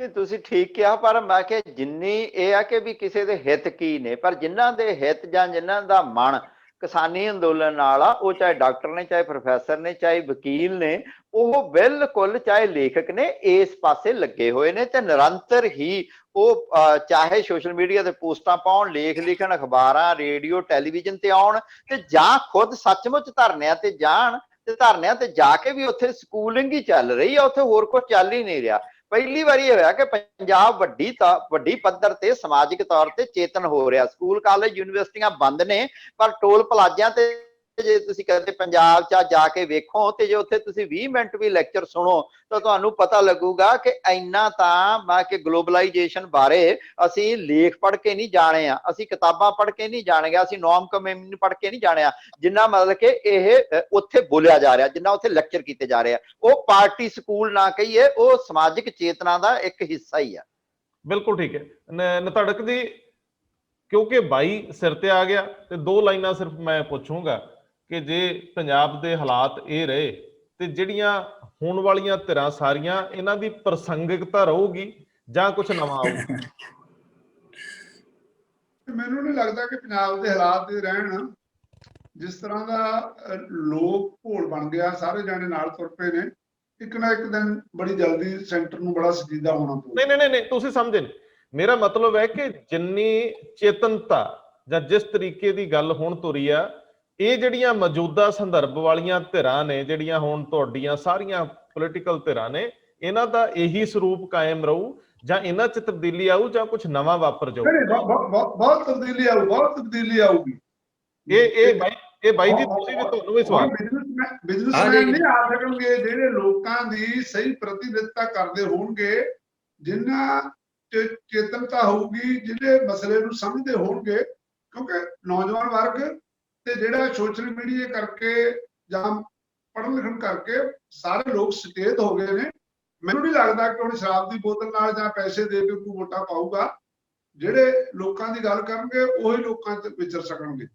ਤੁਸੀਂ ਠੀਕ ਕਿਹਾ, ਪਰ ਮੈਂ ਕਿ ਜਿੰਨੀ ਇਹ ਆ ਕਿ ਵੀ ਕਿਸੇ ਦੇ ਹਿੱਤ ਕੀ ਨੇ, ਪਰ ਜਿਨ੍ਹਾਂ ਦੇ ਹਿੱਤ ਜਾਂ ਜਿਨ੍ਹਾਂ ਦਾ ਮਨ ਕਿਸਾਨੀ ਅੰਦੋਲਨ ਨਾਲ ਆ, ਉਹ ਚਾਹੇ ਡਾਕਟਰ ਨੇ, ਚਾਹੇ ਪ੍ਰੋਫੈਸਰ ਨੇ, ਚਾਹੇ ਵਕੀਲ ਨੇ, ਉਹ ਬਿਲਕੁਲ ਚਾਹੇ ਲੇਖਕ ਨੇ, ਇਸ ਪਾਸੇ ਲੱਗੇ ਹੋਏ ਨੇ ਤੇ ਨਿਰੰਤਰ ਹੀ ਉਹ ਚਾਹੇ ਸੋਸ਼ਲ ਮੀਡੀਆ ਤੇ ਪੋਸਟਾਂ ਪਾਉਣ, ਲੇਖ ਲਿਖਣ, ਅਖਬਾਰਾਂ, ਰੇਡੀਓ, ਟੈਲੀਵਿਜ਼ਨ ਤੇ ਆਉਣ, ਤੇ ਜਾਂ ਖੁਦ ਸੱਚਮੁੱਚ ਧਰਨਿਆਂ ਤੇ ਜਾਣ, ਤੇ ਧਰਨਿਆਂ ਤੇ ਜਾ ਕੇ ਵੀ ਉੱਥੇ ਸਕੂਲਿੰਗ ਹੀ ਚੱਲ ਰਹੀ ਆ, ਉੱਥੇ ਹੋਰ ਕੁਝ ਚੱਲ ਹੀ ਨਹੀਂ ਰਿਹਾ। ਪਹਿਲੀ ਵਾਰੀ ਇਹ ਹੋਇਆ ਕਿ ਪੰਜਾਬ ਵੱਡੀ ਪੱਧਰ ਤੇ ਸਮਾਜਿਕ ਤੌਰ ਤੇ ਚੇਤਨ ਹੋ ਰਿਹਾ। ਸਕੂਲ, ਕਾਲਜ, ਯੂਨੀਵਰਸਿਟੀਆਂ ਬੰਦ ਨੇ, ਪਰ ਟੋਲ ਪਲਾਜ਼ਿਆਂ ਤੇ ਜੇ ਤੁਸੀਂ ਕਦੇ ਪੰਜਾਬ ਚ ਜਾ ਕੇ ਵੇਖੋ ਤੇ ਜੇ ਉੱਥੇ ਤੁਸੀਂ 20 ਮਿੰਟ ਵੀ ਲੈਕਚਰ ਸੁਣੋ ਤਾਂ ਤੁਹਾਨੂੰ ਪਤਾ ਲੱਗੂਗਾ ਕਿ ਇੰਨਾ ਤਾਂ ਮੈਂ ਕਿ ਗਲੋਬਲਾਈਜੇਸ਼ਨ ਬਾਰੇ ਅਸੀਂ ਲੇਖ ਪੜ੍ਹ ਕੇ ਨਹੀਂ ਜਾਣੇ ਆ, ਅਸੀਂ ਕਿਤਾਬਾਂ ਪੜ੍ਹ ਕੇ ਨਹੀਂ ਜਾਣਗੇ, ਅਸੀਂ ਨੋਮ ਕਮੇਨ ਪੜ੍ਹ ਕੇ ਨਹੀਂ ਜਾਣਿਆ, ਜਿੰਨਾ ਮਤਲਬ ਕਿ ਇਹ ਉੱਥੇ ਬੋਲਿਆ ਜਾ ਰਿਹਾ, ਜਿੰਨਾ ਉੱਥੇ ਲੈਕਚਰ ਕੀਤੇ ਜਾ ਰਹੇ ਆ। ਉਹ ਪਾਰਟੀ ਸਕੂਲ ਨਾ ਕਹੀਏ, ਉਹ ਸਮਾਜਿਕ ਚੇਤਨਾ ਦਾ ਇੱਕ ਹਿੱਸਾ ਹੀ ਆ। ਬਿਲਕੁਲ ਠੀਕ ਹੈ ਨਤੜਕ ਦੀ, ਕਿਉਂਕਿ ਬਾਈ ਸਿਰ ਤੇ ਆ ਗਿਆ ਤੇ 2 ਲਾਈਨਾਂ ਸਿਰਫ ਮੈਂ ਪੁੱਛੂੰਗਾ ਕਿ ਜੇ ਪੰਜਾਬ ਦੇ ਹਾਲਾਤ ਇਹ ਰਹੇ ਤੇ ਜਿਹੜੀਆਂ ਹੋਣ ਵਾਲੀਆਂ ਧਿਰਾਂ ਸਾਰੀਆਂ, ਇਹਨਾਂ ਦੀ ਪ੍ਰਸੰਗਿਕਤਾ ਰਹੂਗੀ ਜਾਂ ਕੁਝ ਨਵਾਂ ਆਊਗਾ? ਮੈਨੂੰ ਨਹੀਂ ਲੱਗਦਾ ਕਿ ਪੰਜਾਬ ਦੇ ਹਾਲਾਤ ਇਹ ਰਹਿਣ। ਜਿਸ ਤਰ੍ਹਾਂ ਦਾ ਲੋਕ ਘੋਲ ਬਣ ਗਿਆ, ਸਾਰੇ ਜਾਣੇ ਨਾਲ ਤੁਰ ਪਏ ਨੇ, ਇੱਕ ਨਾ ਇੱਕ ਦਿਨ ਬੜੀ ਜਲਦੀ ਸੈਂਟਰ ਨੂੰ ਬੜਾ ਸੰਜੀਦਾ ਹੋਣਾ ਪਊਗਾ। ਨਹੀਂ, ਤੁਸੀਂ ਸਮਝੇ ਨਹੀਂ। ਮੇਰਾ ਮਤਲਬ ਹੈ ਕਿ ਜਿੰਨੀ ਚੇਤਨਤਾ ਜਾਂ ਜਿਸ ਤਰੀਕੇ ਦੀ ਗੱਲ ਹੁਣ ਤੁਰੀ ਆ, ਇਹ ਜਿਹੜੀਆਂ ਮੌਜੂਦਾ ਸੰਦਰਭ ਵਾਲੀਆਂ ਧਿਰਾਂ ਨੇ, ਜਿਹੜੀਆਂ ਹੁਣ ਤੁਹਾਡੀਆਂ ਸਾਰੀਆਂ ਪੋਲੀਟੀਕਲ ਧਿਰਾਂ ਨੇ, ਇਹਨਾਂ ਦਾ ਇਹੀ ਸਰੂਪ ਕਾਇਮ ਰਹੂ ਜਾਂ ਇਹਨਾਂ 'ਚ ਤਬਦੀਲੀ ਆਊ ਜਾਂ ਕੁਝ ਨਵਾਂ ਵਾਪਰ ਜਾਊ? ਬਹੁਤ ਤਬਦੀਲੀ ਆਊ, ਬਹੁਤ ਤਬਦੀਲੀ ਆਊਗੀ। ਇਹ ਬਾਈ ਜੀ ਤੁਸੀਂ ਵੀ, ਤੁਹਾਨੂੰ ਵੀ ਸਵਾਲ। ਬਿਜ਼ਨਸਮੈਨ ਨਹੀਂ ਆ ਸਕਣਗੇ ਜਿਹੜੇ ਲੋਕਾਂ ਦੀ ਸਹੀ ਪ੍ਰਤੀਨਿਧਤਾ ਕਰਦੇ ਹੋਣਗੇ, ਜਿਨ੍ਹਾਂ ਚੇਤਨਤਾ ਹੋਊਗੀ, ਜਿਹੜੇ ਮਸਲੇ ਨੂੰ ਸਮਝਦੇ ਹੋਣਗੇ। ਕਿਉਂਕਿ ਨੌਜਵਾਨ ਵਰਗ ਤੇ ਜਿਹੜਾ ਸੋਸ਼ਲ ਮੀਡੀਆ ਕਰਕੇ ਜਾਂ ਪੜ੍ਹਨ ਲਿਖਣ ਕਰਕੇ ਸਾਰੇ ਲੋਕ ਸੁਚੇਤ ਹੋ ਗਏ ਨੇ। ਮੈਨੂੰ ਨਹੀਂ ਲੱਗਦਾ ਕਿ ਹੁਣ ਸ਼ਰਾਬ ਦੀ ਬੋਤਲ ਨਾਲ ਜਾਂ ਪੈਸੇ ਦੇ ਕੇ ਕੋਈ ਵੋਟਾਂ ਪਾਊਗਾ। ਜਿਹੜੇ ਲੋਕਾਂ ਦੀ ਗੱਲ ਕਰਨਗੇ ਉਹੀ ਲੋਕਾਂ ਤੇ ਵਿਚਰ ਸਕਣਗੇ,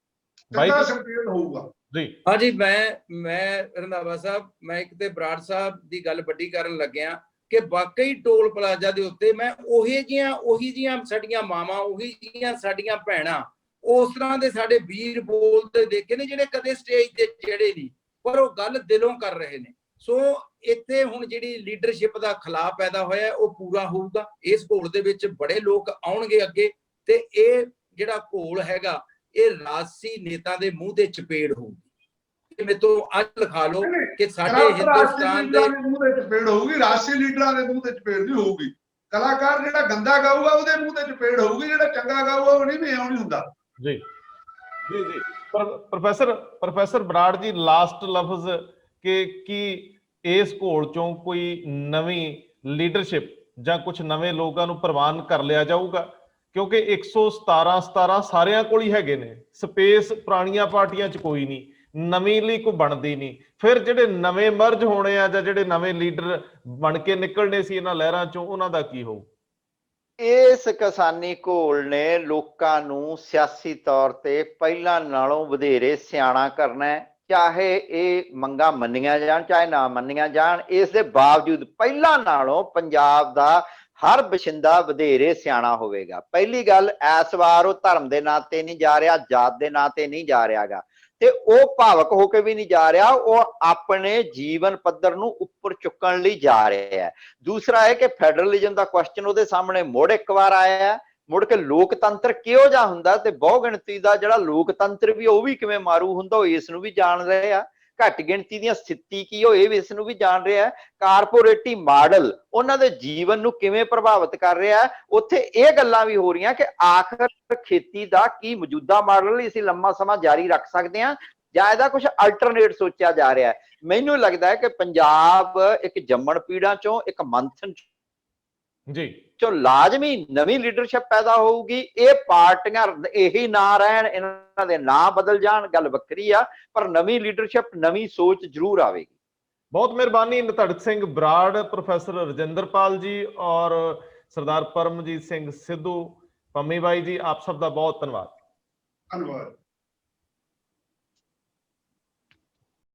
ਚੰਗਾ ਸੰਕੇਤ ਹੋਊਗਾ ਜੀ। ਹਾਂਜੀ, ਮੈਂ ਰੰਧਾਵਾ ਸਾਹਿਬ, ਮੈਂ ਇੱਕ ਤੇ ਬਰਾੜ ਸਾਹਿਬ ਦੀ ਗੱਲ ਵੱਡੀ ਕਰਨ ਲੱਗਿਆ ਕਿ ਵਾਕਈ ਟੋਲ ਪਲਾਜ਼ਾ ਦੇ ਉੱਤੇ ਮੈਂ ਉਹੀ ਜੀਆਂ ਸਾਡੀਆਂ ਮਾਵਾਂ, ਉਹੀ ਜੀਆਂ ਸਾਡੀਆਂ ਭੈਣਾਂ, ਉਸ ਤਰ੍ਹਾਂ ਦੇ ਸਾਡੇ ਵੀਰ ਬੋਲਦੇ ਦੇਖੇ ਨੇ, ਜਿਹੜੇ ਕਦੇ ਸਟੇਜ ਤੇ ਚੜੇ ਨਹੀਂ, ਪਰ ਉਹ ਗੱਲ ਦਿਲੋਂ ਕਰ ਰਹੇ ਨੇ। ਸੋ ਇੱਥੇ ਹੁਣ ਜਿਹੜੀ ਲੀਡਰਸ਼ਿਪ ਦਾ ਖਲਾਅ ਪੈਦਾ ਹੋਇਆ ਉਹ ਪੂਰਾ ਹੋਊਗਾ। ਇਸ ਘੋਲ ਦੇ ਵਿੱਚ ਬੜੇ ਲੋਕ ਆਉਣਗੇ ਅੱਗੇ, ਤੇ ਇਹ ਜਿਹੜਾ ਘੋਲ ਹੈਗਾ ਇਹ ਰਾਜਸੀ ਨੇਤਾ ਦੇ ਮੂੰਹ ਤੇ ਚਪੇੜ ਹੋਊਗੀ। ਮੇਰੇ ਤੋਂ ਅੱਜ ਲਿਖਾ ਲਓ ਕਿ ਸਾਡੇ ਹਿੰਦੁਸਤਾਨ ਦੇ ਮੂੰਹ ਤੇ ਚਪੇੜ ਹੋਊਗੀ, ਰਾਜਸੀ ਲੀਡਰਾਂ ਦੇ ਮੂੰਹ ਤੇ ਚਪੇੜ ਨਹੀਂ ਹੋਊਗੀ। ਕਲਾਕਾਰ ਜਿਹੜਾ ਗੰਦਾ ਗਾਊਗਾ ਉਹਦੇ ਮੂੰਹ ਤੇ ਚਪੇੜ ਹੋਊਗੀ, ਜਿਹੜਾ ਚੰਗਾ ਗਾਊਗਾ ਉਹ ਨਹੀਂ ਵੀ ਇਉਂ ਨਹੀਂ ਹੁੰਦਾ। ਜੀ। ਪ੍ਰੋਫੈਸਰ ਬਰਾੜ ਜੀ, ਲਾਸਟ ਲਫ਼ਜ਼ ਕਿ ਕੀ ਇਸ ਘੋਲ ਚੋਂ ਕੋਈ ਨਵੀਂ ਲੀਡਰਸ਼ਿਪ ਜਾਂ ਕੁਝ ਨਵੇਂ ਲੋਕਾਂ ਨੂੰ ਪ੍ਰਵਾਨ ਕਰ ਲਿਆ ਜਾਊਗਾ? ਕਿਉਂਕਿ 117 ਸਾਰਿਆਂ ਕੋਲ ਹੀ ਹੈਗੇ ਨੇ, ਸਪੇਸ ਪੁਰਾਣੀਆਂ ਪਾਰਟੀਆਂ 'ਚ ਕੋਈ ਨਹੀਂ, ਨਵੀਂ ਲਈ ਕੋਈ ਬਣਦੀ ਨਹੀਂ। ਫਿਰ ਜਿਹੜੇ ਨਵੇਂ ਮਰਜ ਹੋਣੇ ਆ ਜਾਂ ਜਿਹੜੇ ਨਵੇਂ ਲੀਡਰ ਬਣ ਕੇ ਨਿਕਲਣੇ ਸੀ ਇਹਨਾਂ ਲਹਿਰਾਂ 'ਚੋਂ, ਉਹਨਾਂ ਦਾ ਕੀ ਹੋਊ? ਇਸ ਕਿਸਾਨੀ ਘੋਲ ਨੇ ਲੋਕਾਂ ਨੂੰ ਸਿਆਸੀ ਤੌਰ ਤੇ ਪਹਿਲਾਂ ਨਾਲੋਂ ਵਧੇਰੇ ਸਿਆਣਾ ਕਰਨਾ ਹੈ, ਚਾਹੇ ਇਹ ਮੰਗਾਂ ਮੰਨੀਆਂ ਜਾਣ ਚਾਹੇ ਨਾ ਮੰਨੀਆਂ ਜਾਣ। ਇਸ ਦੇ ਬਾਵਜੂਦ ਪਹਿਲਾਂ ਨਾਲੋਂ ਪੰਜਾਬ ਦਾ ਹਰ ਬਸ਼ਿੰਦਾ ਵਧੇਰੇ ਸਿਆਣਾ ਹੋਵੇਗਾ। ਪਹਿਲੀ ਗੱਲ, ਇਸ ਵਾਰ ਉਹ ਧਰਮ ਦੇ ਨਾਂ ਤੇ ਨਹੀਂ ਜਾ ਰਿਹਾ, ਜਾਤ ਦੇ ਨਾਂ ਤੇ ਨਹੀਂ ਜਾ ਰਿਹਾਗਾ, ਤੇ ਉਹ ਭਾਵਕ ਹੋ ਕੇ ਵੀ ਨਹੀਂ ਜਾ ਰਿਹਾ, ਉਹ ਆਪਣੇ ਜੀਵਨ ਪੱਧਰ ਨੂੰ ਉੱਪਰ ਚੁੱਕਣ ਲਈ ਜਾ ਰਿਹਾ ਹੈ। ਦੂਸਰਾ ਹੈ ਕਿ ਫੈਡਰਲਿਜ਼ਮ ਦਾ ਕੁਐਸਚਨ ਉਹਦੇ ਸਾਹਮਣੇ ਮੁੜ ਇੱਕ ਵਾਰ ਆਇਆ ਹੈ, ਮੁੜ ਕੇ ਲੋਕਤੰਤਰ ਕਿਹੋ ਜਿਹਾ ਹੁੰਦਾ ਤੇ ਬਹੁ ਗਿਣਤੀ ਦਾ ਜਿਹੜਾ ਲੋਕਤੰਤਰ ਵੀ ਉਹ ਵੀ ਕਿਵੇਂ ਮਾਰੂ ਹੁੰਦਾ, ਉਹ ਇਸ ਨੂੰ ਵੀ ਜਾਣ ਰਹੇ ਆ। ਘੱਟ ਗਿਣਤੀ ਦੀਆਂ ਸਥਿਤੀ ਕੀ ਉਹ ਇਹ ਵੀ ਇਸ ਨੂੰ ਵੀ ਜਾਣ ਰਿਹਾ। ਕਾਰਪੋਰੇਟੀ ਮਾਡਲ ਉਹਨਾਂ ਦੇ ਜੀਵਨ ਨੂੰ ਕਿਵੇਂ ਪ੍ਰਭਾਵਿਤ ਕਰ ਰਿਹਾ, ਉੱਥੇ ਇਹ ਗੱਲਾਂ ਵੀ ਹੋ ਰਹੀਆਂ ਕਿ ਆਖਰ ਖੇਤੀ ਦਾ ਕੀ ਮੌਜੂਦਾ ਮਾਡਲ ਅਸੀਂ ਲੰਮਾ ਸਮਾਂ ਜਾਰੀ ਰੱਖ ਸਕਦੇ ਹਾਂ ਜਾਂ ਇਹਦਾ ਕੁਝ ਅਲਟਰਨੇਟ ਸੋਚਿਆ ਜਾ ਰਿਹਾ ਹੈ। ਮੈਨੂੰ ਲੱਗਦਾ ਹੈ ਕਿ ਪੰਜਾਬ ਇੱਕ ਜੰਮਣ ਪੀੜਾਂ ਚੋਂ ਇੱਕ ਮੰਥਨ ਜੀ ਚੋ ਲਾਜ਼ਮੀ ਨਵੀਂ ਲੀਡਰਸ਼ਿਪ ਪੈਦਾ ਹੋਊਗੀ। ਇਹ ਪਾਰਟੀਆਂ ਇਹੀ ਨਾ ਰਹਿਣ, ਇਹਨਾਂ ਦੇ ਨਾਂ ਬਦਲ ਜਾਣ, ਗੱਲ ਵੱਖਰੀ ਆ, ਪਰ ਨਵੀਂ ਲੀਡਰਸ਼ਿਪ ਨਵੀਂ ਸੋਚ ਜ਼ਰੂਰ ਆਵੇਗੀ। ਬਹੁਤ ਮਿਹਰਬਾਨੀ ਨਤੜਕ ਸਿੰਘ ਬਰਾੜ, ਪ੍ਰੋਫੈਸਰ ਰਜਿੰਦਰਪਾਲ ਜੀ ਔਰ ਸਰਦਾਰ ਪਰਮਜੀਤ ਸਿੰਘ ਸਿੱਧੂ, ਪੰਮੀ ਬਾਈ ਜੀ, ਆਪ ਸਭ ਦਾ ਬਹੁਤ ਧੰਨਵਾਦ। ਧੰਨਵਾਦ।